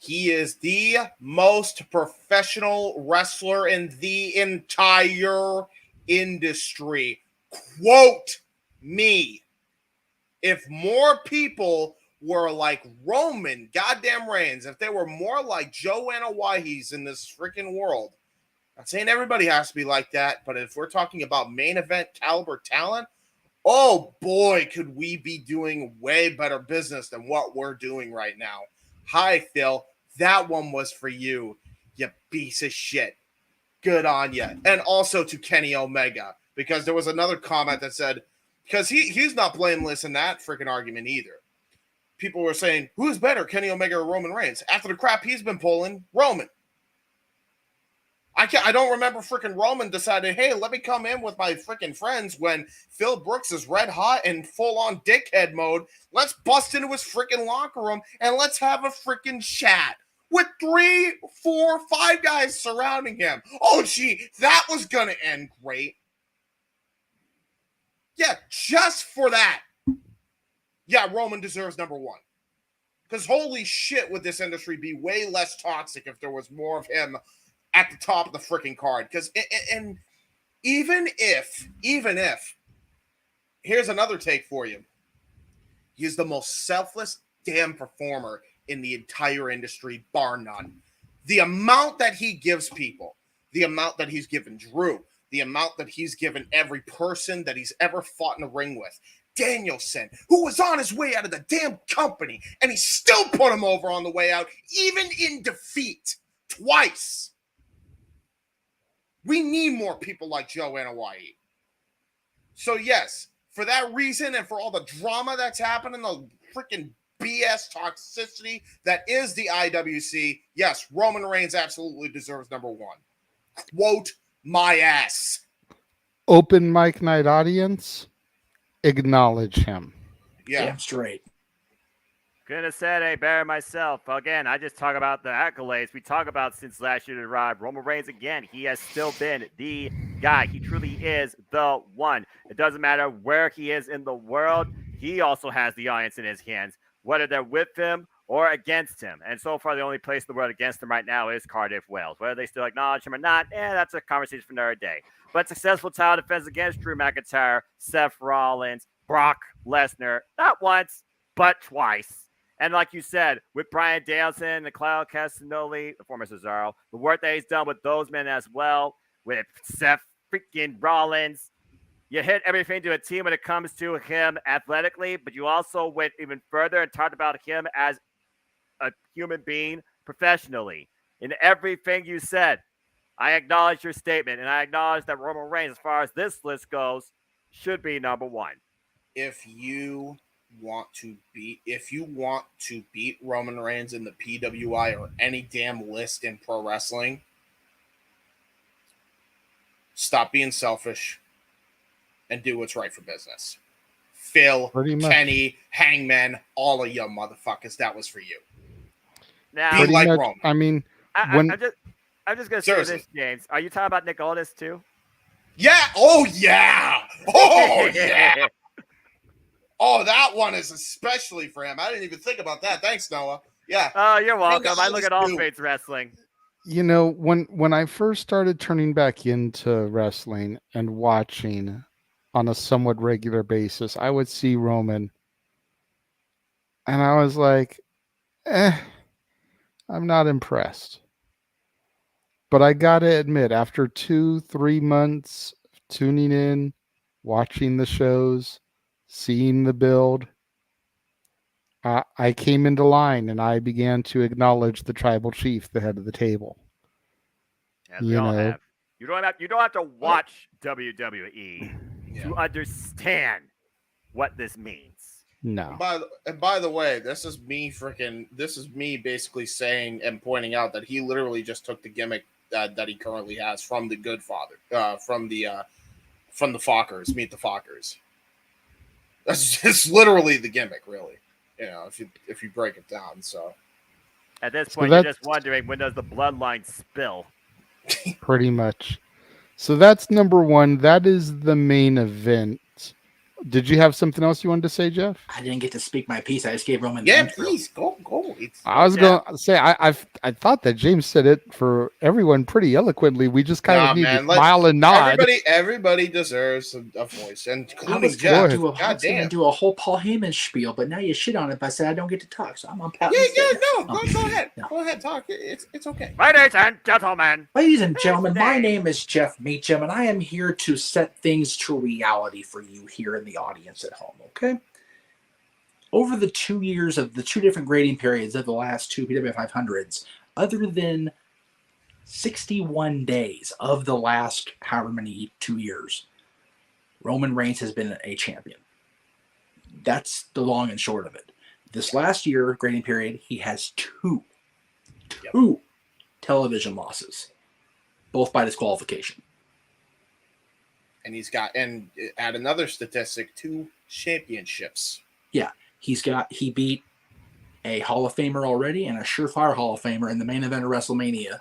He is the most professional wrestler in the entire industry. Quote me. If more people were like Roman goddamn Reigns, if they were more like Joanna Wahys in this freaking world, not saying everybody has to be like that, but if we're talking about main event caliber talent, oh boy, could we be doing way better business than what we're doing right now. Hi, Phil. That one was for you, you piece of shit. Good on you. And also to Kenny Omega, because there was another comment that said, because he's not blameless in that freaking argument either. People were saying, who's better, Kenny Omega or Roman Reigns? After the crap he's been pulling, Roman. I don't remember freaking Roman decided, hey, let me come in with my freaking friends when Phil Brooks is red hot and full on dickhead mode. Let's bust into his freaking locker room and let's have a freaking chat with 3, 4, 5 guys surrounding him. Oh, gee, that was going to end great. Yeah, just for that. Yeah, Roman deserves number 1. Because holy shit, would this industry be way less toxic if there was more of him at the top of the freaking card. Because, and even if, here's another take for you. He's the most selfless damn performer in the entire industry, bar none. The amount that he gives people, the amount that he's given Drew, the amount that he's given every person that he's ever fought in a ring with. Danielson, who was on his way out of the damn company, and he still put him over on the way out, even in defeat, twice. We need more people like Joe Anoa'i. So yes, for that reason and for all the drama that's happening, the freaking BS toxicity that is the IWC, yes, Roman Reigns absolutely deserves number 1. Quote my ass. Open mic night audience, acknowledge him. Yeah. Damn straight. Couldn't have said any better myself. Again, I just talk about the accolades we talk about since last year to arrive. Roman Reigns, again, he has still been the guy. He truly is the one. It doesn't matter where he is in the world. He also has the audience in his hands, whether they're with him or against him. And so far, the only place in the world against him right now is Cardiff, Wales. Whether they still acknowledge him or not, that's a conversation for another day. But successful title defense against Drew McIntyre, Seth Rollins, Brock Lesnar, not once, but twice. And like you said, with Bryan Danielson and Claudio Castagnoli, the former Cesaro, the work that he's done with those men as well, with Seth freaking Rollins, you hit everything to a team when it comes to him athletically, but you also went even further and talked about him as a human being professionally. In everything you said, I acknowledge your statement, and I acknowledge that Roman Reigns, as far as this list goes, should be number 1. If you want to beat Roman Reigns in the PWI or any damn list in pro wrestling, stop being selfish and do what's right for business. Phil, Kenny, Hangman, all of you motherfuckers, that was for you. Now, be like Roman. I mean, I'm just gonna say this, James. Are you talking about Nick Aldis too? Yeah. Oh yeah. Oh yeah. Oh, that one is especially for him. I didn't even think about that. Thanks, Noah. Yeah. Oh, you're welcome. I look at all faiths wrestling. You know, when I first started turning back into wrestling and watching on a somewhat regular basis, I would see Roman and I was like, I'm not impressed. But I gotta admit, after 2-3 months tuning in, watching the shows, seeing the build, I came into line and I began to acknowledge the tribal chief, the head of the table. As we all have. You don't have to watch WWE to understand what this means. No. And by the way, this is me basically saying and pointing out that he literally just took the gimmick that he currently has from the Good Father, from the Fockers, Meet the Fockers. That's just literally the gimmick, really. You know, if you break it down. So at this point, you're just wondering, when does the bloodline spill? Pretty much. So that's number 1. That is the main event. Did you have something else you wanted to say, Jeff? I didn't get to speak my piece. I just gave Roman. Yeah, please go. I was going to say I thought that James said it for everyone pretty eloquently. We just kind of need to smile and nod. Everybody deserves a voice, including Jeff. I was going to do a whole Paul Heyman spiel, but now you shit on it by saying I don't get to talk. So I'm on Pat. Go ahead. No. Go ahead, talk. It's okay. Ladies and gentlemen, my name is Jeff Meacham, and I am here to set things to reality for you here in the audience at home, okay? Over the 2 years of the two different grading periods of the last two PWI 500s, other than 61 days of the last however many 2 years, Roman Reigns has been a champion. That's the long and short of it. This last year grading period, he has two television losses, both by disqualification. And he's got, and add another statistic, 2 championships. Yeah, he beat a Hall of Famer already and a surefire Hall of Famer in the main event of WrestleMania.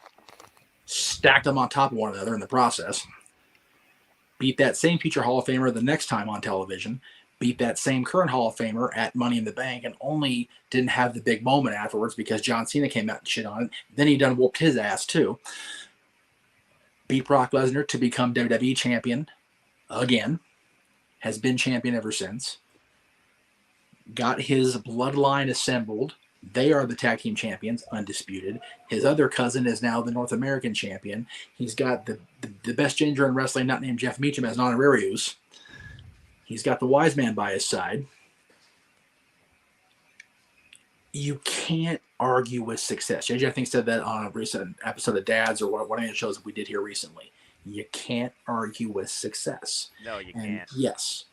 Stacked them on top of one another in the process. Beat that same future Hall of Famer the next time on television. Beat that same current Hall of Famer at Money in the Bank, and only didn't have the big moment afterwards because John Cena came out and shit on it. Then he done whooped his ass too. Beat Brock Lesnar to become WWE champion again. Has been champion ever since. Got his bloodline assembled. They are the tag team champions, undisputed. His other cousin is now the North American champion. He's got the best ginger in wrestling, not named Jeff Meacham, as an honorarius. He's got the wise man by his side. You can't argue with success. JJ, I think, said that on a recent episode of Dads or one of the shows that we did here recently. You can't argue with success. No, you can't. Yes.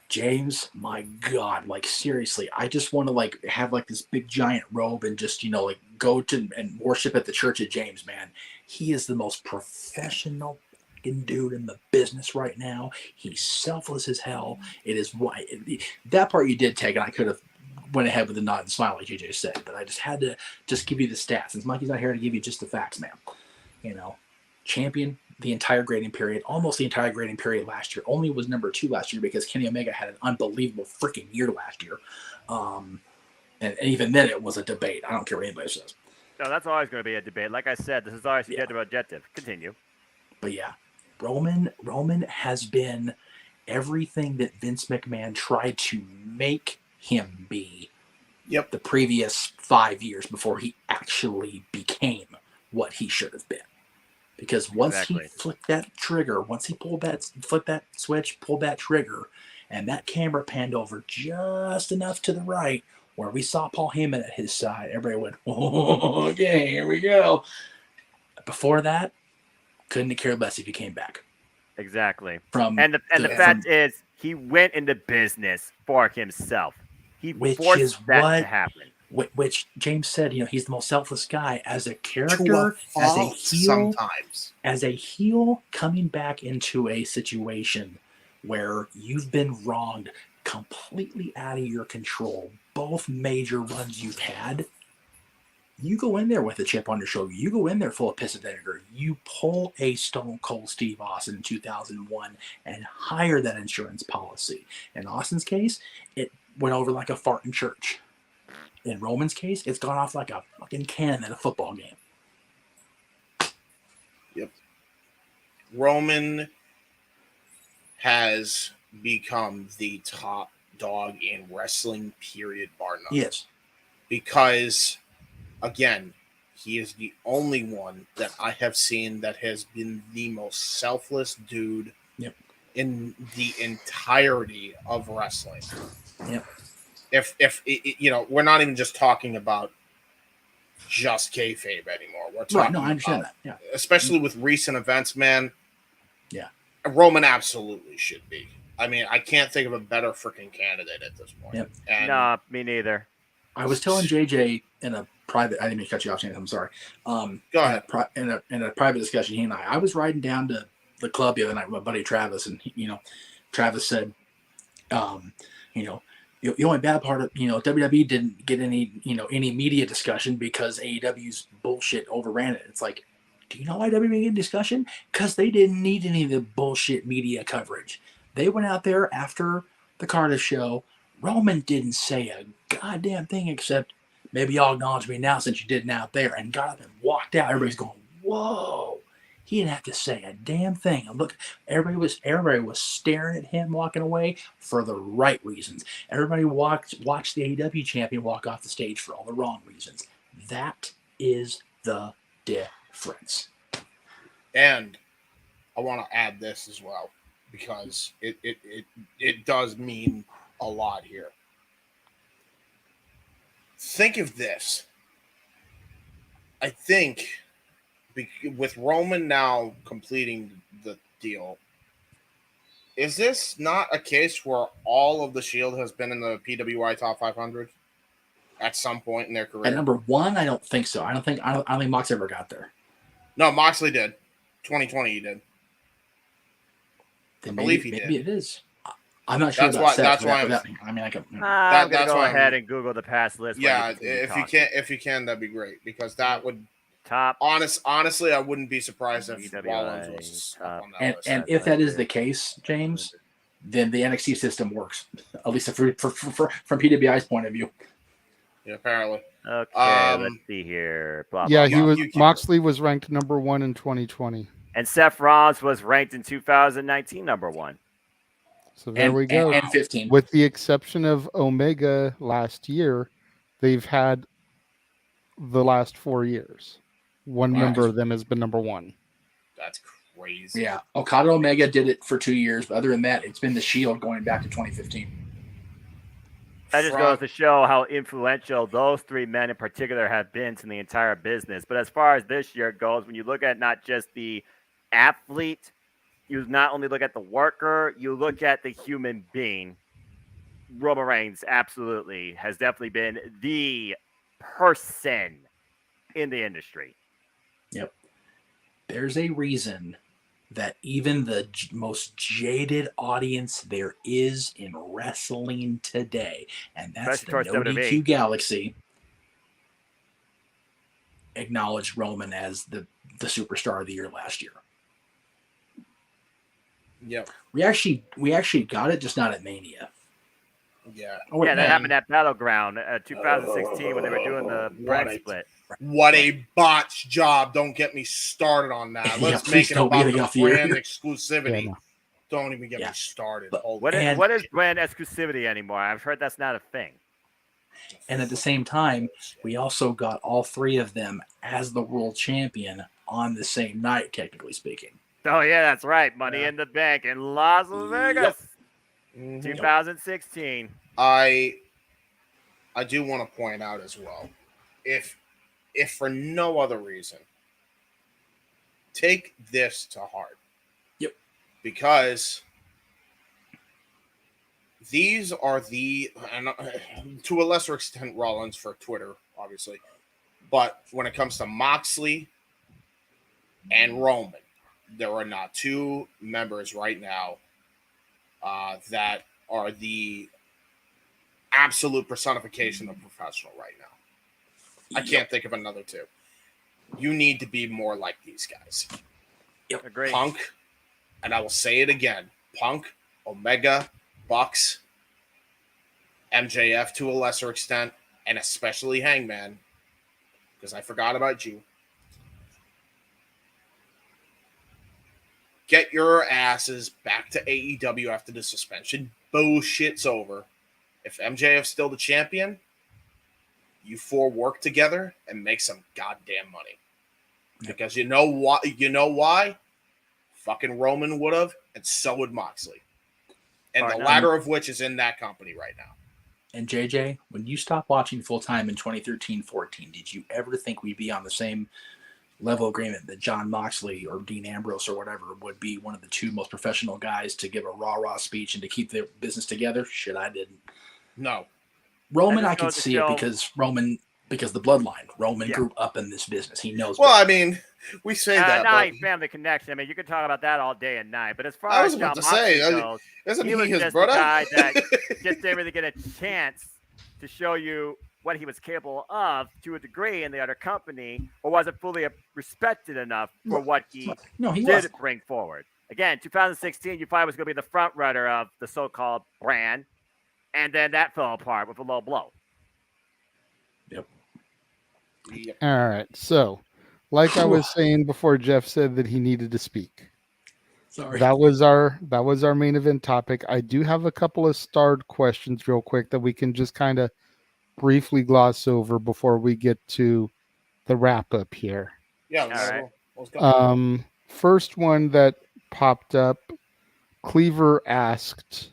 James, my God, like seriously, I just want to like have like this big giant robe and just, you know, like go to and worship at the church of James, man. He is the most professional dude in the business right now. He's selfless as hell. It is why that part you did take, and I could have went ahead with a nod and smile like JJ said, but I just had to just give you the stats. Since Mikey's not here to give you just the facts, man. You know, champion the entire grading period, almost the entire grading period last year. Only was number 2 last year because Kenny Omega had an unbelievable freaking year last year. And even then it was a debate. I don't care what anybody says. No, that's always going to be a debate. Like I said, this is always subjective objective. Continue. But yeah, Roman has been everything that Vince McMahon tried to make him be the previous 5 years before he actually became what he should have been. Because once he flipped that trigger, once he flipped that switch, pulled that trigger, and that camera panned over just enough to the right where we saw Paul Heyman at his side, everybody went, oh, okay, here we go. Before that, couldn't have cared less if he came back. Exactly. The fact is, he went into business for himself. He forced that to happen. Which James said, you know, he's the most selfless guy as a character, as a heel, as a heel coming back into a situation where you've been wronged, completely out of your control. Both major runs you've had, you go in there with a chip on your shoulder. You go in there full of piss and vinegar. You pull a Stone Cold Steve Austin in 2001 and hire that insurance policy. In Austin's case, it went over like a fart in church. In Roman's case, it's gone off like a fucking cannon at a football game. Yep. Roman has become the top dog in wrestling, period, bar none. Yes. Because, again, he is the only one that I have seen that has been the most selfless dude in the entirety of wrestling. Yep. If you know, we're not even just talking about just kayfabe anymore. We're talking I understand that. Yeah. Especially with recent events, man. Yeah. Roman absolutely should be. I mean, I can't think of a better freaking candidate at this point. Yep. Nah, me neither. I was telling JJ in a private, I didn't mean to cut you off, James, I'm sorry. Go ahead. In a private discussion, he and I was riding down to the club the other night with my buddy Travis, and Travis said, the only bad part of, WWE didn't get any media discussion because AEW's bullshit overran it. It's like, do you know why WWE get discussion? Because they didn't need any of the bullshit media coverage. They went out there after the Cardiff show. Roman didn't say a goddamn thing except, maybe y'all acknowledge me now since you didn't out there, and got up and walked out. Everybody's going, whoa. He didn't have to say a damn thing. And look, everybody was staring at him walking away for the right reasons. Everybody watched the AEW champion walk off the stage for all the wrong reasons. That is the difference. And I want to add this as well. because it does mean a lot here. Think of this. I think with Roman now completing the deal, is this not a case where all of the Shield has been in the PWI top 500 at some point in their career? At number 1, I don't think so. I don't think Mox ever got there. No, Moxley did. 2020 he did. Then I believe he did. Maybe it is. I'm not sure. That's why. That's why. I'm gonna go ahead and Google the past list. Yeah, if you can, that'd be great because that would top. Honestly, I wouldn't be surprised if Rollins was up on that list. And if that is the case, James, then the NXT system works, at least from PWI's point of view. Yeah, apparently. Okay, let's see here. Moxley was ranked number 1 in 2020, and Seth Rollins was ranked in 2019 number 1. So there we go. And 15. With the exception of Omega last year, they've had the last 4 years. One member of them has been number 1. That's crazy. Yeah. Okada Omega did it for 2 years, but other than that, it's been the Shield going back to 2015. That just goes to show how influential those 3 men in particular have been to the entire business. But as far as this year goes, when you look at not just the athlete, you not only look at the worker, you look at the human being. Roman Reigns absolutely has definitely been the person in the industry. Yep. There's a reason that even the most jaded audience there is in wrestling today, and that's the No DQ Galaxy, acknowledged Roman as the superstar of the year last year. Yep. We actually got it, just not at Mania. Yeah. That happened at Battleground 2016 when they were doing the brand split. What a botch job. Don't get me started on that. Let's make it about the brand exclusivity. Yeah, no. Don't even get me started. What is brand exclusivity anymore? I've heard that's not a thing. And at the same time, we also got all 3 of them as the world champion on the same night, technically speaking. Oh, yeah, that's right. Money in the Bank in Las Vegas. Yep. 2016. I do want to point out as well, if for no other reason, take this to heart. Yep. Because these are and to a lesser extent, Rollins for Twitter, obviously. But when it comes to Moxley and Roman, there are not 2 members right now that are the absolute personification of professional right now. I can't think of another 2. You need to be more like these guys. Yep. Agreed. Punk, and I will say it again, Punk, Omega, Bucks, MJF to a lesser extent, and especially Hangman, because I forgot about you. Get your asses back to AEW after the suspension bullshit's over. If MJF's still the champion, you 4 work together and make some goddamn money. Because you know what? You know why? Fucking Roman would have, and so would Moxley. And the latter of which is in that company right now. And JJ, when you stopped watching full time in 2013-14, did you ever think we'd be on the same level agreement that John Moxley or Dean Ambrose or whatever would be one of the 2 most professional guys to give a raw speech and to keep their business together? Shit, I didn't. No. Roman, I can see it because the bloodline. Roman grew up in this business. He knows. Well, I mean, we say that. Not family connection. I mean, you could talk about that all day and night. But as far as John Moxley goes, isn't he was his just brother? the guy that just didn't really get a chance to show you what he was capable of to a degree in the other company, or wasn't fully respected enough for what he did bring forward. Again, 2016, you probably was going to be the front runner of the so-called brand, and then that fell apart with a low blow. Yep. All right. So, like I was saying before, Jeff said that he needed to speak. Sorry. That was our main event topic. I do have a couple of starred questions real quick that we can just kind of briefly gloss over before we get to the wrap up here. Yeah. Let's go. First one that popped up, Cleaver asked,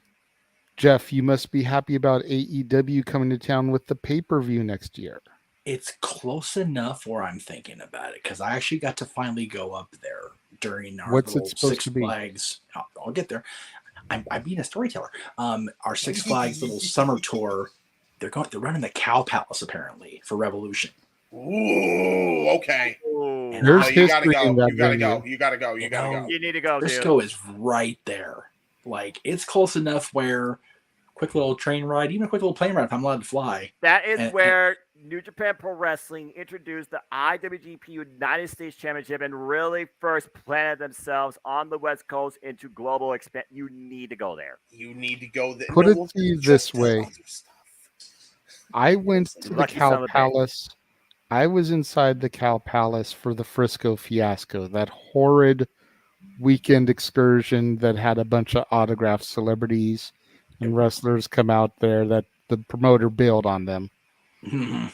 Jeff, you must be happy about AEW coming to town with the pay-per-view next year. It's close enough where I'm thinking about it, because I actually got to finally go up there during our little Six Flags. I'll get there. I'm being a storyteller. Our Six Flags little summer tour. They're running the Cow Palace apparently for Revolution. Ooh, okay. And you gotta go. You gotta go. You gotta go. You gotta go. You need to go. Frisco is right there. Like, it's close enough where quick little train ride, even a quick little plane ride if I'm allowed to fly. That is where New Japan Pro Wrestling introduced the IWGP United States Championship and really first planted themselves on the West Coast into global expansion. You need to go there. You need to go there. Put it to you this way. I went to the Cow Palace. I was inside the Cow Palace for the Frisco fiasco, that horrid weekend excursion that had a bunch of autographed celebrities and wrestlers come out there that the promoter bailed on them. Mm-hmm.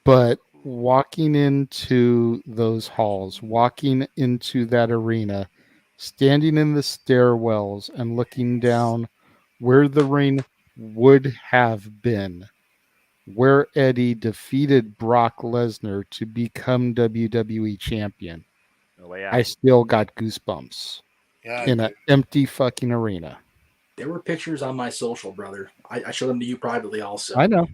But walking into those halls, walking into that arena, standing in the stairwells and looking down where the ring would have been, where Eddie defeated Brock Lesnar to become WWE champion, I still got goosebumps in an empty fucking arena. There were pictures on my social, brother. I showed them to you privately also. I know.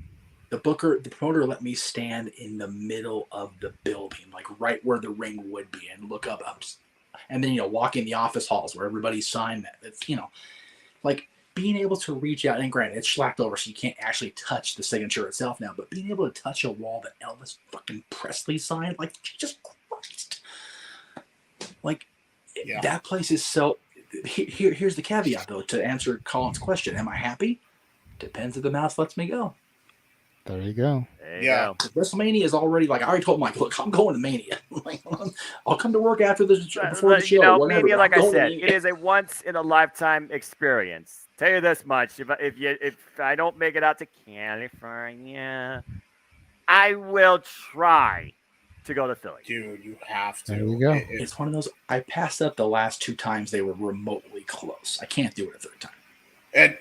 The promoter let me stand in the middle of the building, like right where the ring would be, and look up. And then, walk in the office halls where everybody signed that. It's, like being able to reach out, and granted, it's slacked over, so you can't actually touch the signature itself now, but being able to touch a wall that Elvis fucking Presley signed, like, Jesus Christ. Like, that place is so... Here's the caveat, though, to answer Colin's question. Am I happy? Depends if the mouse lets me go. There you go. WrestleMania is already, like, I already told Mike, look, I'm going to Mania. Like, I'll come to work after the before the show. Mania, like I said, it is a once in a lifetime experience. Tell you this much: if I don't make it out to California, I will try to go to Philly. Dude, you have to. There you go. It's one of those. I passed up the last 2 times they were remotely close. I can't do it a third time. And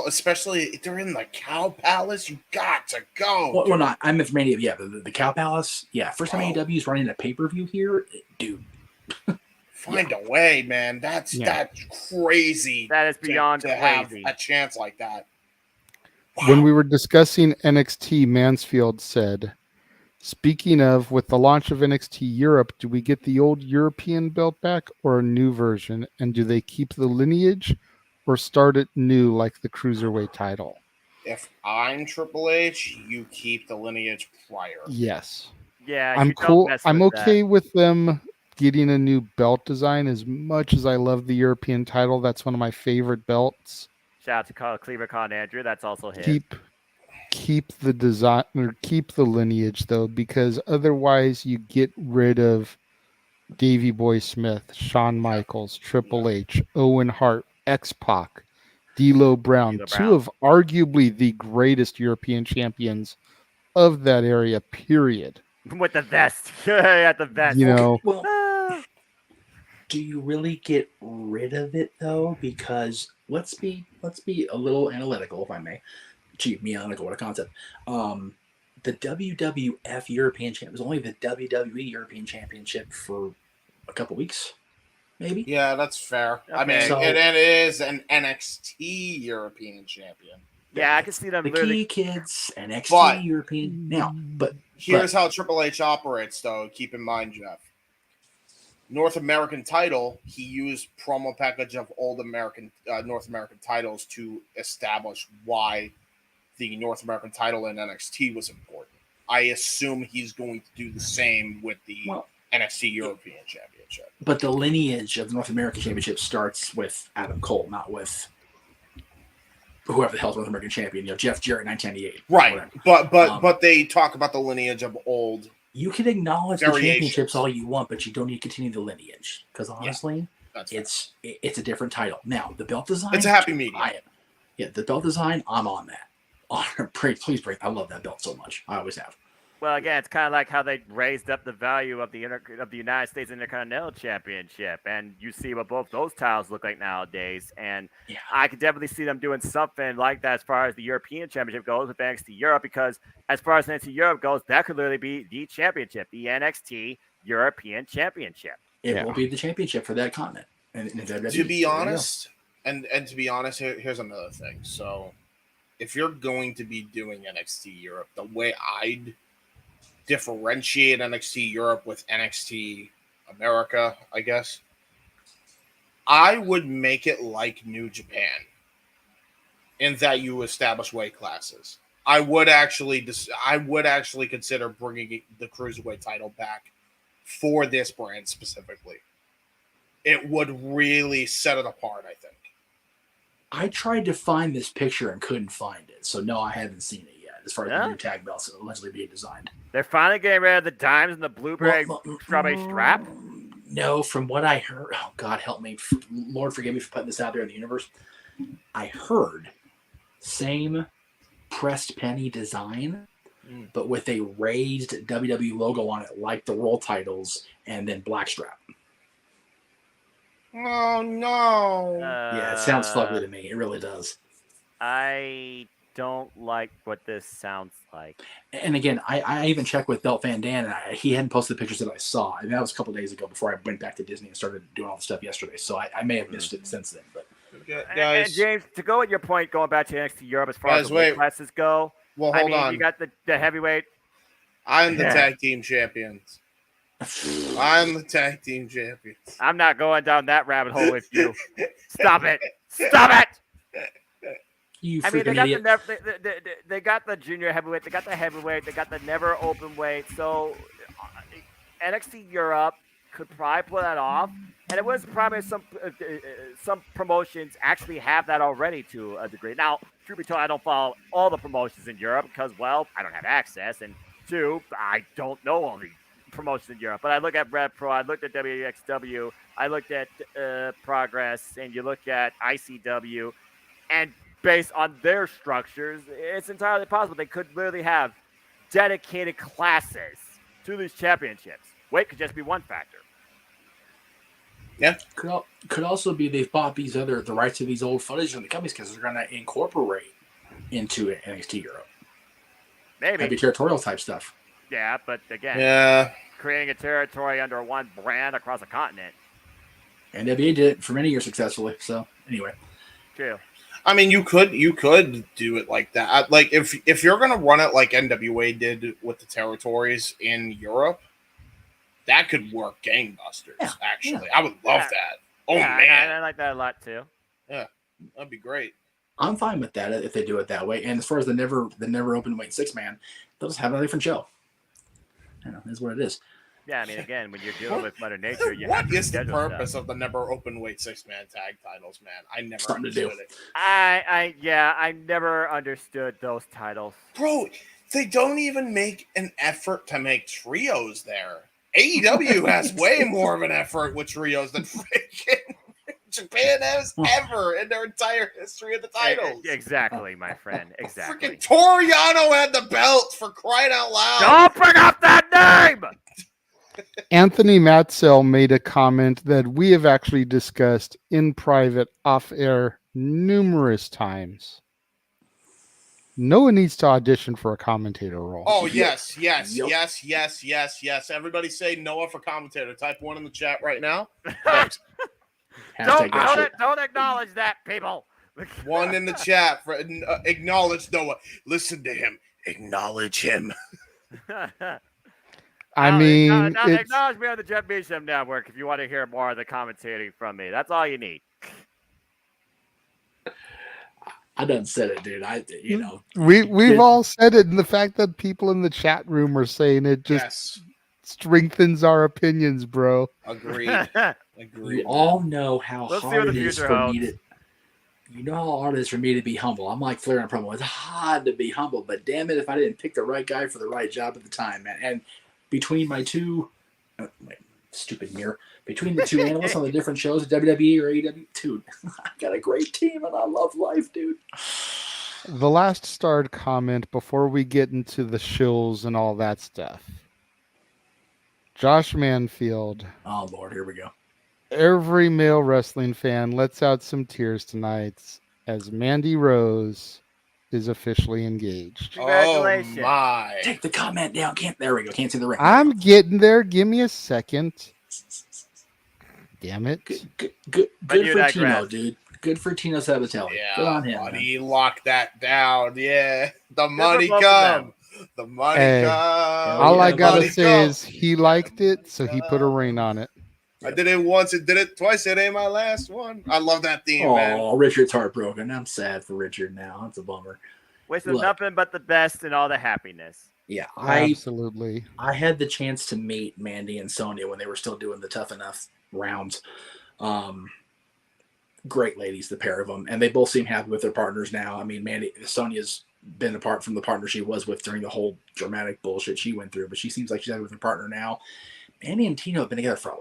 especially if they're in the Cow Palace, you got to go. Well, not. I'm at Mania. Yeah, the Cow Palace. Yeah, first time AEW is running a pay-per-view here, dude. Find a way, man. That's crazy. That is beyond to crazy. Have a chance like that. Wow. When we were discussing NXT, Mansfield said, speaking of, with the launch of NXT Europe, do we get the old European belt back or a new version? And do they keep the lineage or start it new like the Cruiserweight title? If I'm Triple H, you keep the lineage prior. Yes. Yeah, I'm cool. I'm okay with them getting a new belt design. As much as I love the European title, that's one of my favorite belts. Shout out to Cleaver Con Andrew. That's also his. Keep the design, or keep the lineage though, because otherwise you get rid of Davey Boy Smith, Shawn Michaels, Triple H, Owen Hart, X-Pac, D'Lo Brown, two of arguably the greatest European champions of that area, period. With the vest. At the vest. Well, do you really get rid of it though? Because let's be a little analytical, if I may. Gee, me analytical, what a concept. The WWF European Championship was only the WWE European Championship for a couple weeks. Maybe. Yeah, that's fair. Okay. I mean, it is an NXT European champion. Yeah, I can see them. The key kids, NXT European. Now, but here's how Triple H operates, though. Keep in mind, Jeff. North American title, he used promo package of old North American titles to establish why the North American title in NXT was important. I assume he's going to do the same with the NXT European Championship. But the lineage of the North American Championship starts with Adam Cole, not with whoever the hell's North American champion. Jeff Jarrett, 1998. Right, but they talk about the lineage of old. You can acknowledge the championships all you want, but you don't need to continue the lineage because honestly, it's a different title. Now the belt design, it's a happy medium. The belt design, I'm on that. Please break. I love that belt so much. I always have. Well, again, it's kind of like how they raised up the value of the United States Intercontinental Championship, and you see what both those titles look like nowadays. And I could definitely see them doing something like that as far as the European Championship goes with NXT Europe, because as far as NXT Europe goes, that could literally be the championship, the NXT European Championship. It will be the championship for that continent. And to be honest, and to be honest, here's another thing. So, if you're going to be doing NXT Europe, the way I'd differentiate NXT Europe with NXT America, I guess, I would make it like New Japan in that you establish weight classes. I would actually consider bringing the Cruiserweight title back for this brand specifically. It would really set it apart, I think. I tried to find this picture and couldn't find it, so no, I haven't seen it yet. As far as the new tag belts allegedly being designed, they're finally getting rid of the dimes and the blueberry strawberry strap. No, from what I heard, oh God help me, Lord forgive me for putting this out there in the universe. I heard same pressed penny design, but with a raised WWE logo on it, like the world titles, and then black strap. Oh no! Yeah, it sounds fugly to me. It really does. I don't like what this sounds like. And again, I even checked with Belt Van Dam, and he hadn't posted the pictures that I saw. And that was a couple of days ago before I went back to Disney and started doing all the stuff yesterday. So I may have missed it since then. But and James, to go at your point, going back to NXT Europe as far as the weight classes go. Well, hold on. You got the heavyweight. I'm the tag team champions. I'm the tag team champions. I'm not going down that rabbit hole with you. Stop it! Stop it! They got the junior heavyweight, they got the heavyweight, they got the never open weight. So NXT Europe could probably pull that off, and it was probably some promotions actually have that already to a degree. Now, truth be told, I don't follow all the promotions in Europe because, well, I don't have access, and two, I don't know all the promotions in Europe. But I look at Red Pro, I looked at WXW, I looked at Progress, and you look at ICW, and based on their structures, it's entirely possible they could literally have dedicated classes to these championships. Weight could just be one factor. Yeah, could also be they've bought the rights to these old footage from the companies because they're going to incorporate into NXT Europe. Maybe that'd be territorial type stuff. Yeah, but again, creating a territory under one brand across a continent. NWA did it for many years successfully. So anyway, true. I mean, you could do it like that. Like if you're gonna run it like NWA did with the territories in Europe, that could work gangbusters. Yeah. Actually, I would love that. Oh man, I like that a lot too. Yeah, that'd be great. I'm fine with that if they do it that way. And as far as the never open weight 6-man, they'll just have a different show. You know, that's what it is. Yeah, I mean, again, when you're dealing with Mother Nature, what is the purpose of the never open weight 6-man tag titles, man? I never understood it. I never understood those titles. Bro, they don't even make an effort to make trios there. AEW has way more of an effort with trios than freaking Japan has ever in their entire history of the titles. Exactly, my friend. Exactly. Freaking Toru Yano had the belt, for crying out loud. Don't bring up that name! Anthony Matsell made a comment that we have actually discussed in private off air numerous times. Noah needs to audition for a commentator role. Oh, yes. Everybody say Noah for commentator. Type 1 in the chat right now. Thanks. Don't acknowledge that, people. 1 in the chat for acknowledge Noah. Listen to him. Acknowledge him. Acknowledge me on the Jeff Beecham Network if you want to hear more of the commentating from me. That's all you need. I done said it, dude. We've all said it, and the fact that people in the chat room are saying it just strengthens our opinions, bro. Agreed. You all know how hard it is for me to. You know how hard it is for me to be humble. I'm like Flair on promo. It's hard to be humble, but damn it, if I didn't pick the right guy for the right job at the time, man. And between my two, stupid mirror, between the two analysts on the different shows at WWE or AEW, dude, I got a great team and I love life, dude. the last starred comment before we get into the shills and all that stuff. Josh Manfield. Oh, Lord, here we go. Every male wrestling fan lets out some tears tonight as Mandy Rose is officially engaged. Congratulations. Oh, my. Take the comment down. There we go. Can't see the ring. I'm getting there. Give me a second. Damn it. Good for Tino, dude. Good for Tino Sabatelli. Yeah, good on him. Buddy, lock that down. Yeah. The money come. The money come. All I got to say is he liked it, so he put a ring on it. I did it once, it did it twice. It ain't my last one. I love that theme, man. Oh, Richard's heartbroken. I'm sad for Richard now. That's a bummer. Wish him nothing but the best and all the happiness. Yeah, absolutely. I had the chance to meet Mandy and Sonya when they were still doing the Tough Enough rounds. Great ladies, the pair of them, and they both seem happy with their partners now. I mean, Sonya's been apart from the partner she was with during the whole dramatic bullshit she went through, but she seems like she's happy with her partner now. Mandy and Tino have been together for a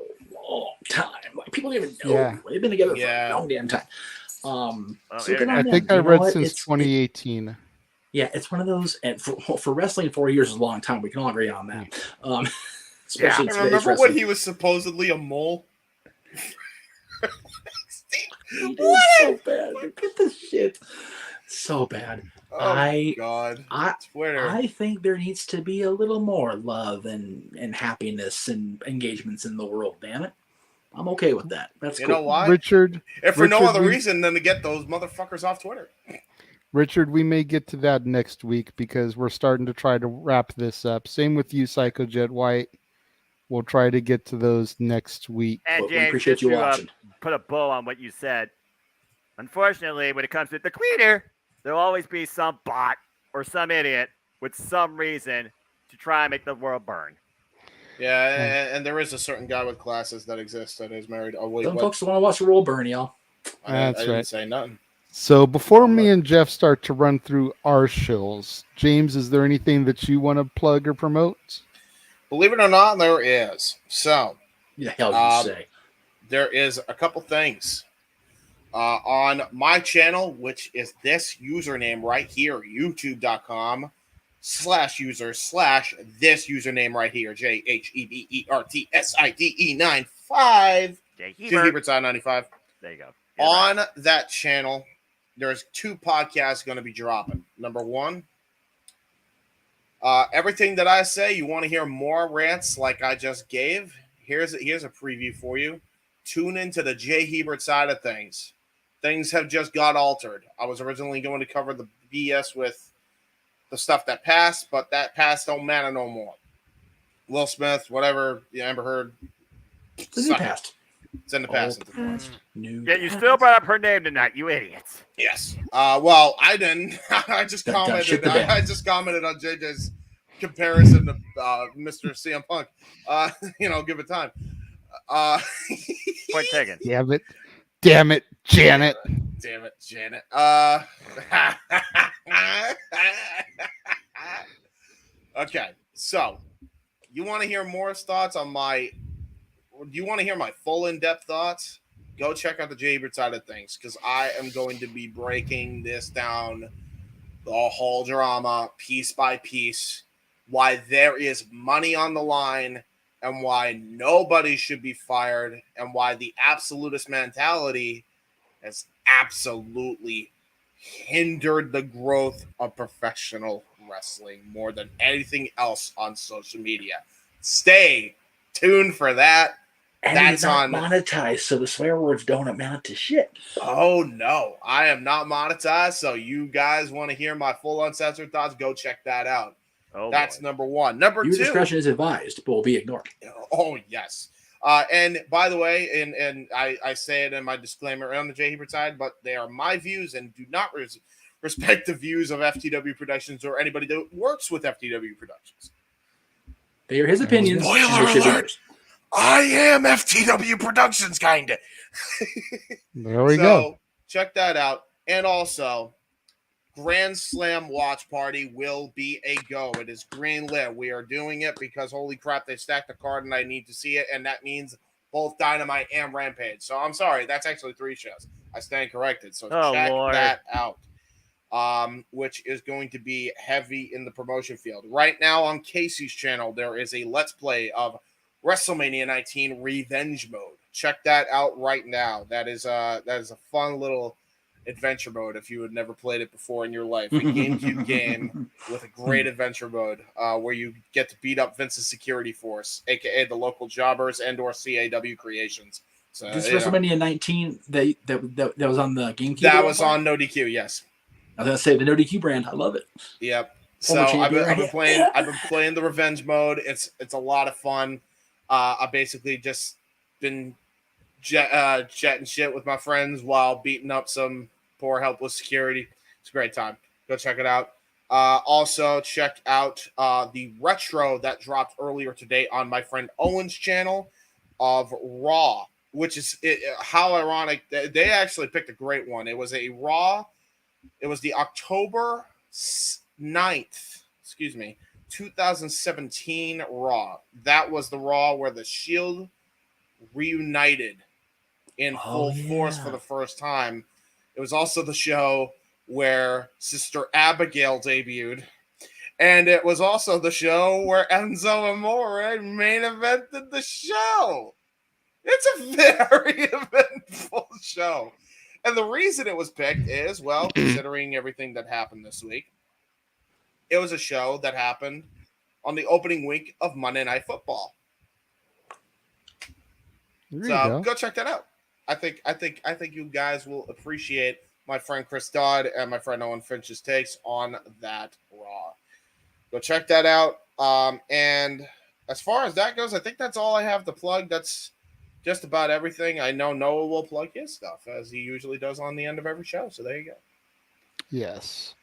long time. Like, people don't even know. Yeah. They've been together for a long damn time. I think I read since 2018. Yeah, it's one of those, and for wrestling, 4 years is a long time. We can all agree on that. Especially remember when he was supposedly a mole? He did so bad. Look at this shit. So bad. Oh, God. Twitter. I think there needs to be a little more love and happiness and engagements in the world, damn it. I'm okay with that. That's you cool. know why? Richard. If for no other reason than to get those motherfuckers off Twitter. Richard, we may get to that next week because we're starting to try to wrap this up. Same with you, Psycho Jet White. We'll try to get to those next week. And James, we appreciate you watching. Put a bow on what you said. Unfortunately, when it comes to the Queener, there'll always be some bot or some idiot with some reason to try and make the world burn. Yeah, and there is a certain guy with glasses that exists that is married. Oh, wait, some folks want to watch the world burn, y'all. I didn't say nothing. So before me and Jeff start to run through our shills, James, is there anything that you want to plug or promote? Believe it or not, there is. So, the hell you say? There is a couple things on my channel, which is this username right here, youtube.com/user/this username right here, JHEBERTSIDE95. JHebertside95. There you go. On that channel, there's 2 podcasts going to be dropping. Number 1, everything that I say, you want to hear more rants like I just gave. Here's a preview for you. Tune into the J. Hebert side of things. Things have just got altered. I was originally going to cover the BS with the stuff that passed, but that past don't matter no more. Will Smith, whatever, Amber Heard. It's in the past. It's in the past. Yeah, you still brought up her name tonight, you idiots. Yes. Well, I didn't. I just commented. I just commented on JJ's comparison to Mr. CM Punk. Give it time. Point taken. Damn it, Janet. Damn it, Janet. Okay, so you want to hear more thoughts on my? Do you want to hear my full in-depth thoughts? Go check out the J. Hebert side of things because I am going to be breaking this down, the whole drama, piece by piece, why there is money on the line and why nobody should be fired and why the absolutist mentality has absolutely hindered the growth of professional wrestling more than anything else on social media. Stay tuned for that. And that's not monetized, so the swear words don't amount to shit. Oh, no. I am not monetized, so you guys want to hear my full uncensored thoughts, go check that out. Oh, that's boy. Number 1. Number 2. Your discretion is advised, but will be ignored. Oh, yes. And by the way, and I say it in my disclaimer on the J. Hebert side, but they are my views and do not respect the views of FTW Productions or anybody that works with FTW Productions. They are his opinions. Spoiler alert. I am FTW Productions, kind of. There we go. Check that out. And also, Grand Slam Watch Party will be a go. It is greenlit. We are doing it because, holy crap, they stacked the card and I need to see it. And that means both Dynamite and Rampage. So I'm sorry. That's actually 3 shows. I stand corrected. So check that out. which is going to be heavy in the promotion field. Right now on Casey's channel, there is a Let's Play of WrestleMania 19 Revenge Mode. Check that out right now. That is a fun little adventure mode if you had never played it before in your life. A GameCube game with a great adventure mode where you get to beat up Vince's security force, aka the local jobbers and or CAW creations. So this WrestleMania 19 that was on the GameCube. That was on No DQ, yes. I was gonna say the No DQ brand. I love it. Yep. So I've been playing the revenge mode. It's a lot of fun. I basically just been chatting shit with my friends while beating up some poor helpless security. It's a great time. Go check it out. Also check out the retro that dropped earlier today on my friend Owen's channel of Raw, which is how ironic. They actually picked a great one. It was a Raw. It was the October 9th, 2017 Raw. That was the Raw where the Shield reunited in full force for the first time. It was also the show where Sister Abigail debuted. And it was also the show where Enzo Amore main evented the show. It's a very eventful show. And the reason it was picked is, well, considering everything that happened this week, it was a show that happened on the opening week of Monday Night Football. So go check that out. I think you guys will appreciate my friend Chris Dodd and my friend Owen Finch's takes on that Raw. Go check that out. And as far as that goes, I think that's all I have to plug. That's just about everything. I know Noah will plug his stuff as he usually does on the end of every show. So there you go. Yes.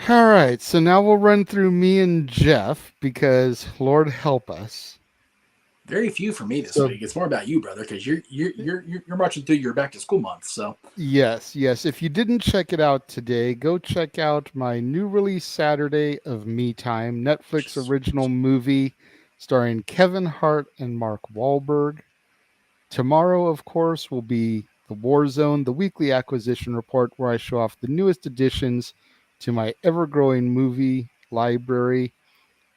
All right. So now we'll run through me and Jeff because Lord help us. Very few for me this week. It's more about you, brother, because you're marching through your back to school month. So yes. If you didn't check it out today, go check out my new release Saturday of Me Time, Netflix original movie starring Kevin Hart and Mark Wahlberg. Tomorrow, of course, will be the War Zone, the weekly acquisition report, where I show off the newest additions to my ever-growing movie library,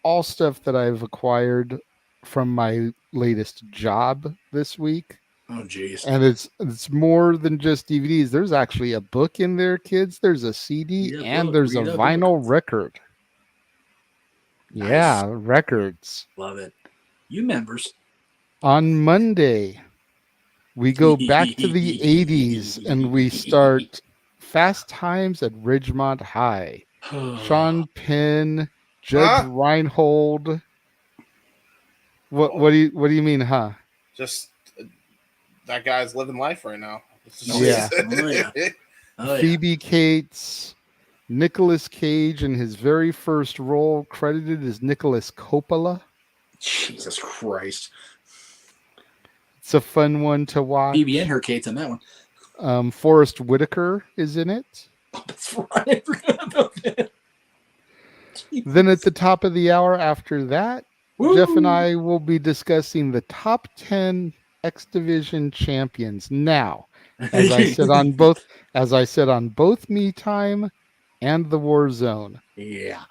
all stuff that I've acquired from my latest job this week. Oh, geez. And it's more than just DVDs. There's actually a book in there, kids. There's a CD and there's a vinyl record. Nice. Yeah, records. Love it. You members. On Monday, we go back to the 80s and we start Fast Times at Ridgemont High. Sean Penn, Judge Reinhold. What do you mean, huh? Just that guy's living life right now. Yeah. Phoebe Cates, Nicolas Cage in his very first role, credited as Nicholas Coppola. Jesus Christ. It's a fun one to watch. Phoebe and her Cates on that one. Forrest Whitaker is in it. Oh, that's right. I forgot about that. Then at the top of the hour after that, Woo! Jeff and I will be discussing the top 10 X Division champions. Now, as I said on both Me Time and the War Zone. Yeah.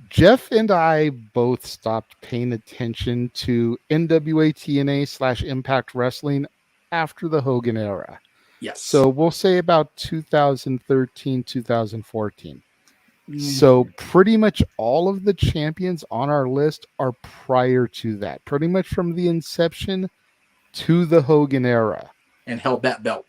Jeff and I both stopped paying attention to NWA TNA / Impact Wrestling after the Hogan era. Yes. So we'll say about 2013, 2014. So pretty much all of the champions on our list are prior to that, pretty much from the inception to the Hogan era. And held that belt.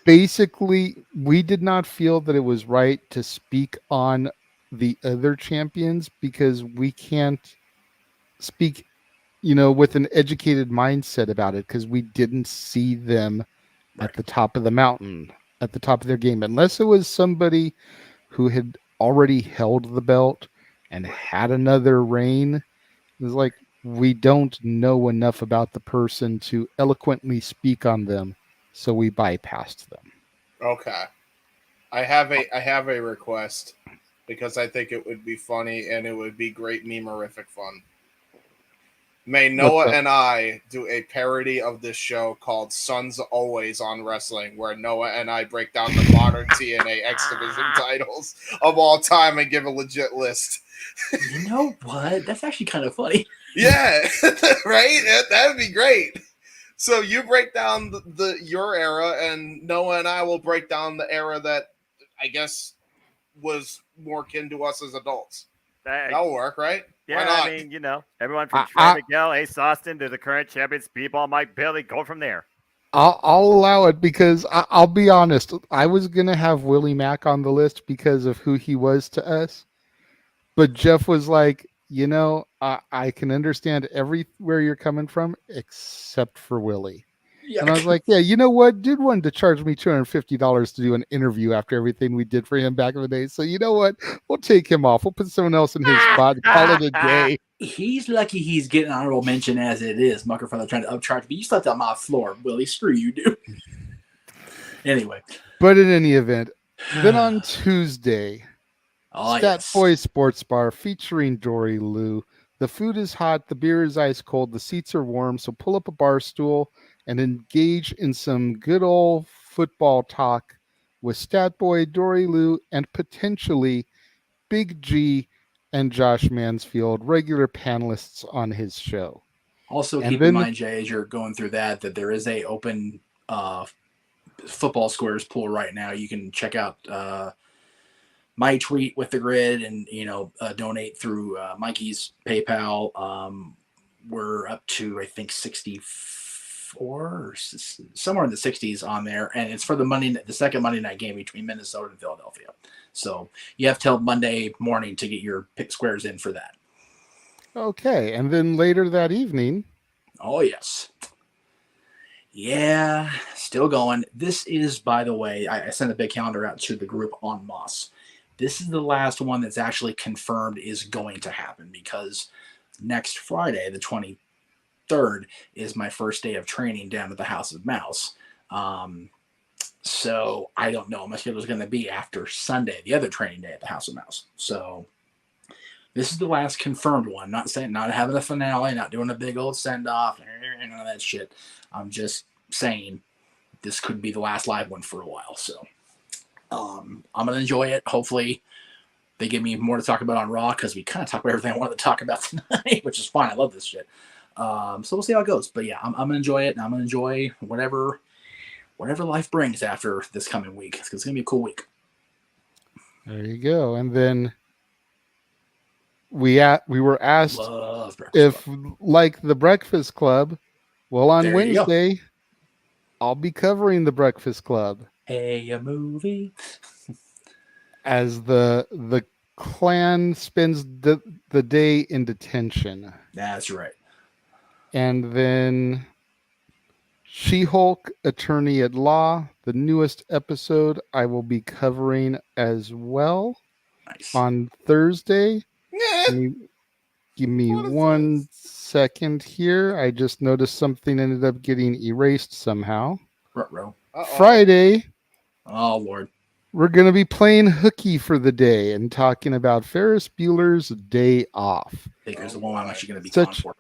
Basically, we did not feel that it was right to speak on the other champions because we can't speak, with an educated mindset about it because we didn't see them at the top of the mountain, at the top of their game, unless it was somebody who had already held the belt and had another reign. It was like, we don't know enough about the person to eloquently speak on them, so we bypassed them. Okay. I have a request because I think it would be funny and it would be great memorific fun. May Noah and I do a parody of this show called Sons Always on Wrestling, where Noah and I break down the modern TNA X Division titles of all time and give a legit list. You know what? That's actually kind of funny. Yeah, right? That would be great. So you break down your era, and Noah and I will break down the era that I guess was more kin to us as adults. That'll work, right? Yeah, I mean, you know, everyone from Trey Miguel, Ace Austin to the current champion Speedball Mike Bailey, go from there. I'll allow it because I'll be honest. I was gonna have Willie Mack on the list because of who he was to us, but Jeff was like, you know, I can understand everywhere you're coming from except for Willie. Yeah. And I was like, yeah, you know what? Dude wanted to charge me $250 to do an interview after everything we did for him back in the day. So you know what? We'll take him off. We'll put someone else in his spot and call it a day. He's lucky he's getting honorable mention as it is. Mucker Father trying to upcharge, but you slept on my floor, Willie. Screw you, dude. Anyway. But in any event, then on Tuesday, Stat Boy Sports Bar featuring Dory Lou. The food is hot, the beer is ice cold, the seats are warm, so pull up a bar stool and engage in some good old football talk with Stat Boy, Dory Lou, and potentially Big G and Josh Mansfield, regular panelists on his show. Also, keep in mind, Jay, as you're going through that there is a open football squares pool right now. You can check out my tweet with the grid and, you know, donate through Mikey's PayPal. We're up to, I think, 64 or somewhere in the 60s on there. And it's for the second Monday night game between Minnesota and Philadelphia. So you have till Monday morning to get your pick squares in for that. Okay. And then later that evening. Oh, yes. Yeah, still going. This is, by the way, I sent a big calendar out to the group on Moss. This is the last one that's actually confirmed is going to happen because next Friday, the 23rd, is my first day of training down at the House of Mouse. So I don't know what my schedule is going to be after Sunday, the other training day at the House of Mouse. So this is the last confirmed one. Not having a finale, not doing a big old send-off, none of that shit. I'm just saying this could be the last live one for a while. So I'm going to enjoy it. Hopefully they give me more to talk about on Raw because we kind of talked about everything I wanted to talk about tonight, which is fine. I love this shit. So we'll see how it goes. But yeah, I'm going to enjoy it. And I'm going to enjoy whatever life brings after this coming week. It's going to be a cool week. There you go. And then we were asked if, like the Breakfast Club, well, on Wednesday, I'll be covering the Breakfast Club. Hey, a movie. As the clan spends the day in detention. That's right. And then She-Hulk, Attorney at Law, the newest episode, I will be covering as well. Nice. On Thursday. Give me 1 second here. I just noticed something ended up getting erased somehow. Friday. Oh, Lord. We're going to be playing hooky for the day and talking about Ferris Bueller's Day Off. I think there's the one I'm actually going to be gone for.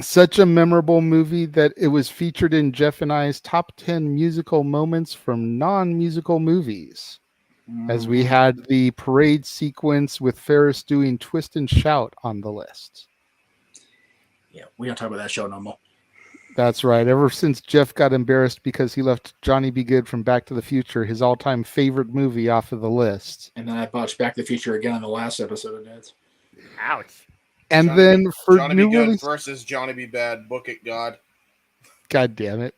Such a memorable movie that it was featured in Jeff and I's top 10 musical moments from non-musical movies. As we had the parade sequence with Ferris doing Twist and Shout on the list. Yeah, we don't talk about that show no more. That's right. Ever since Jeff got embarrassed because he left Johnny B. Goode from Back to the Future, his all-time favorite movie, off of the list. And then I botched Back to the Future again on the last episode of Dad's. Ouch. And then for Johnny new B. Good release versus Johnny B. Bad. Book it, God. God damn it.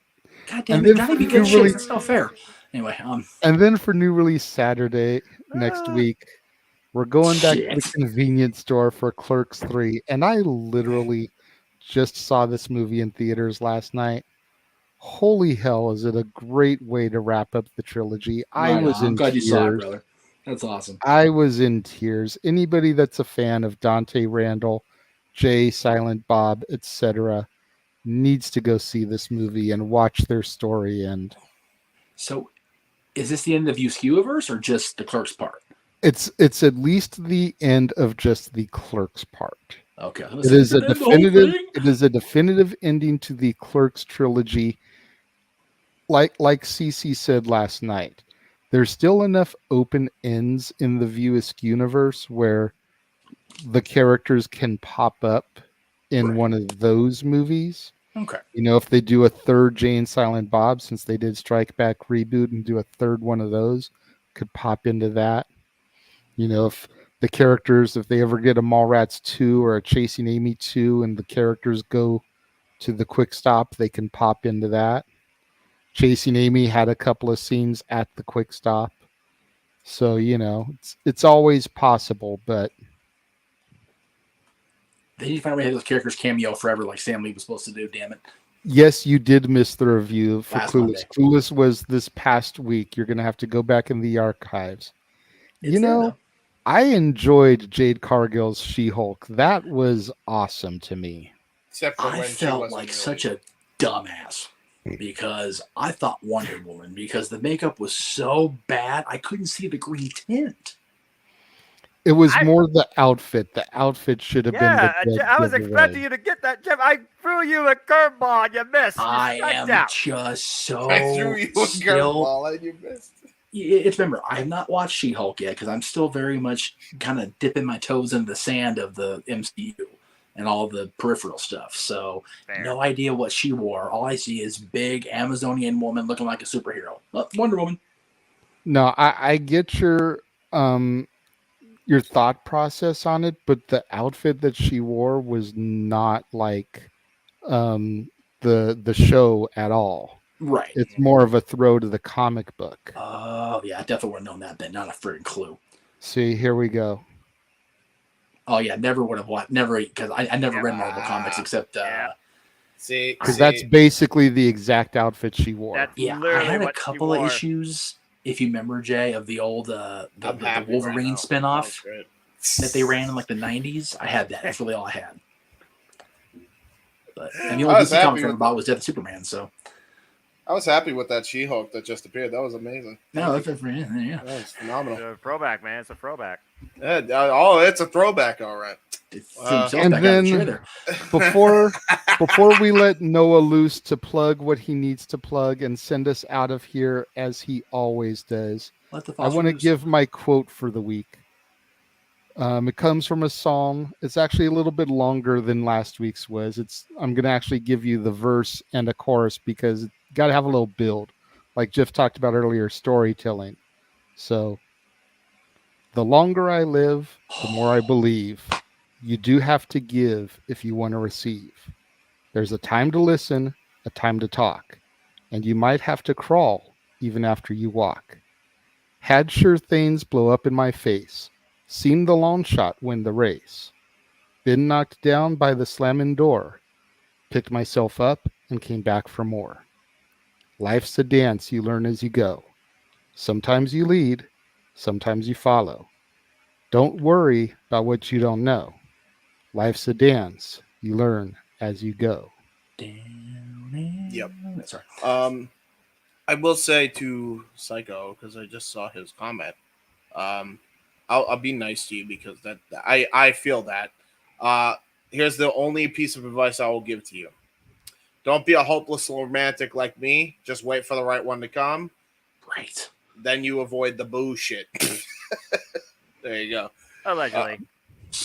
God damn it. Johnny B. Good shit. That's not fair. Anyway, and then for new release Saturday next week, we're going back to the convenience store for Clerks 3. And I literally just saw this movie in theaters last night. Holy hell, is it a great way to wrap up the trilogy. I'm glad you saw it, brother. That's awesome. I was in tears. Anybody that's a fan of Dante Randall, Jay, Silent Bob, etc., needs to go see this movie and watch their story end. So is this the end of Uskewiverse or just the Clerks part? It's at least the end of just the Clerks part. Okay. It is a definitive. It is a definitive ending to the Clerks trilogy. Like CC said last night, there's still enough open ends in the View Askew universe where the characters can pop up in one of those movies. Okay. You know, if they do a third Jay and Silent Bob, since they did Strike Back reboot and do a third one of those, could pop into that. You know, if the characters, if they ever get a Mallrats 2 or a Chasing Amy 2 and the characters go to the Quick Stop, they can pop into that. Chasing Amy had a couple of scenes at the Quick Stop. So, you know, it's always possible, but they need to find a way to have those characters cameo forever like Sam Lee was supposed to do, damn it. Yes, you did miss the review for Last Clueless. Monday. Clueless was this past week. You're going to have to go back in the archives. It's there, I enjoyed Jade Cargill's She-Hulk. That was awesome to me. Except for I when felt like such a dumbass because I thought Wonder Woman, because the makeup was so bad, I couldn't see the green tint. It was more the outfit. The outfit should have been the I was expecting you to get that, Jeff. I threw you a curveball. You missed. I am just so I threw you a curveball and you missed. Remember, I have not watched She-Hulk yet because I'm still very much kind of dipping my toes into the sand of the MCU and all the peripheral stuff. So no idea what she wore. All I see is big Amazonian woman looking like a superhero. Wonder Woman. No, I get your thought process on it, but the outfit that she wore was not like the show at all. Right. It's more of a throw to the comic book. Oh, yeah, I definitely would have known that then. Not a freaking clue. See, here we go. Oh, yeah, never would have watched. Never, because I never read Marvel comics except. Because that's basically the exact outfit she wore. I had a couple of issues, if you remember, Jay, of the old the Wolverine spinoff that they ran in like the 90s. I had that. That's really all I had. But and the only DC comic I bought was Death of Superman, so. I was happy with that She-Hulk that just appeared. That was amazing. No, that's yeah. That was phenomenal. It's a throwback, man. It's a throwback. Yeah, it's a throwback, all right. And then before we let Noah loose to plug what he needs to plug and send us out of here as he always does, I want to give my quote for the week. It comes from a song. It's actually a little bit longer than last week's was. I'm going to actually give you the verse and a chorus because you got to have a little build. Like Jeff talked about earlier, storytelling. So, the longer I live, the more I believe. You do have to give if you want to receive. There's a time to listen, a time to talk. And you might have to crawl even after you walk. Had sure things blow up in my face. Seen the long shot win the race. Been knocked down by the slamming door. Picked myself up and came back for more. Life's a dance you learn as you go. Sometimes you lead, sometimes you follow. Don't worry about what you don't know. Life's a dance you learn as you go. Yep. Sorry. I will say to Psycho, because I just saw his comment, I'll be nice to you because that I feel that. Here's the only piece of advice I will give to you. Don't be a hopeless romantic like me. Just wait for the right one to come. Right. Then you avoid the bullshit. There you go. Allegedly.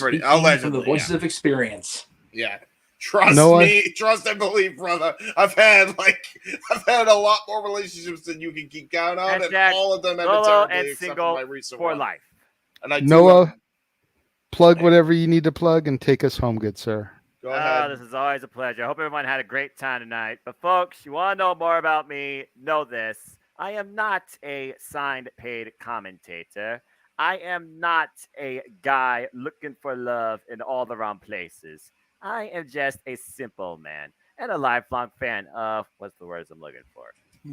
Allegedly. From the voices of experience. Yeah. Trust me. Trust and believe, brother. I've had a lot more relationships than you can keep count on, and all of them have been terribly except for my recent for one. life. And Noah, plug whatever you need to plug and take us home, good sir. Go ahead. This is always a pleasure. I hope everyone had a great time tonight. But folks, you want to know more about me? Know this. I am not a signed paid commentator. I am not a guy looking for love in all the wrong places. I am just a simple man and a lifelong fan of, what's the words I'm looking for?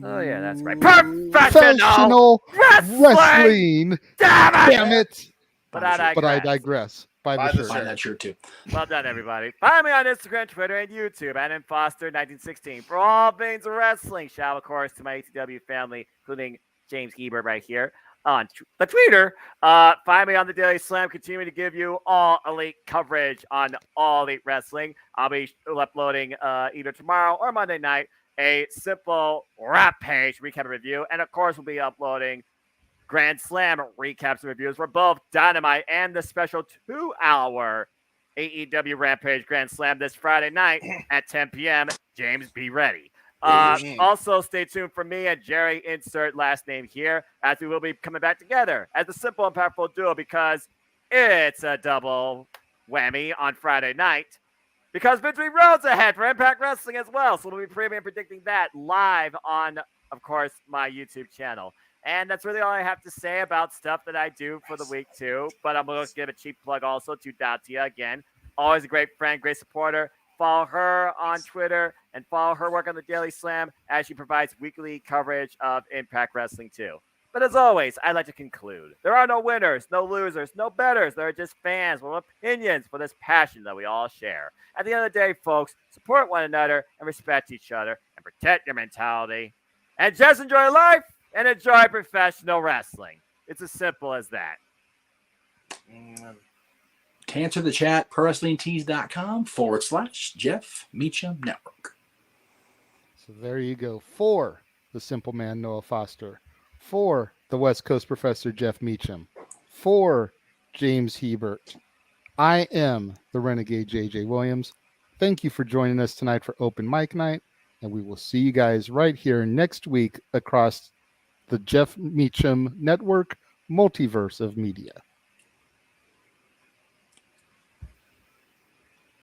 Oh, yeah, that's right. Professional wrestling. Damn it. But I digress. Buy that shirt too. Well done, everybody. Find me on Instagram, Twitter, and YouTube at mfoster1916 for all things wrestling. Shout out, of course, to my ATW family, including James Ebert right here. on the Twitter. Find me on the Daily Slam. Continue to give you all elite coverage on all elite wrestling. I'll be uploading either tomorrow or Monday night a simple Rampage recap and review. And of course, we'll be uploading Grand Slam recaps and reviews for both Dynamite and the special 2-hour AEW Rampage Grand Slam this Friday night at 10 p.m. James, be ready. Also, stay tuned for me and Jerry, insert last name here, as we will be coming back together as a simple and powerful duo because it's a double whammy on Friday night. Because Victory Road's ahead for Impact Wrestling as well. So we'll be previewing and predicting that live on, of course, my YouTube channel. And that's really all I have to say about stuff that I do for the week, too. But I'm going to give a cheap plug also to Datia again. Always a great friend, great supporter. Follow her on Twitter and follow her work on the Daily Slam as she provides weekly coverage of Impact Wrestling, too. But as always, I'd like to conclude. There are no winners, no losers, no betters. There are just fans with opinions for this passion that we all share. At the end of the day, folks, support one another and respect each other and protect your mentality. And just enjoy life and enjoy professional wrestling. It's as simple as that. To answer the chat, ProWrestlingTees.com/Jeff Meacham Network. So there you go. For the Simple Man, Noah Foster. For the West Coast Professor, Jeff Meacham. For James Hebert. I am the Renegade JJ Williams. Thank you for joining us tonight for Open Mic Night. And we will see you guys right here next week across the Jeff Meacham Network multiverse of media.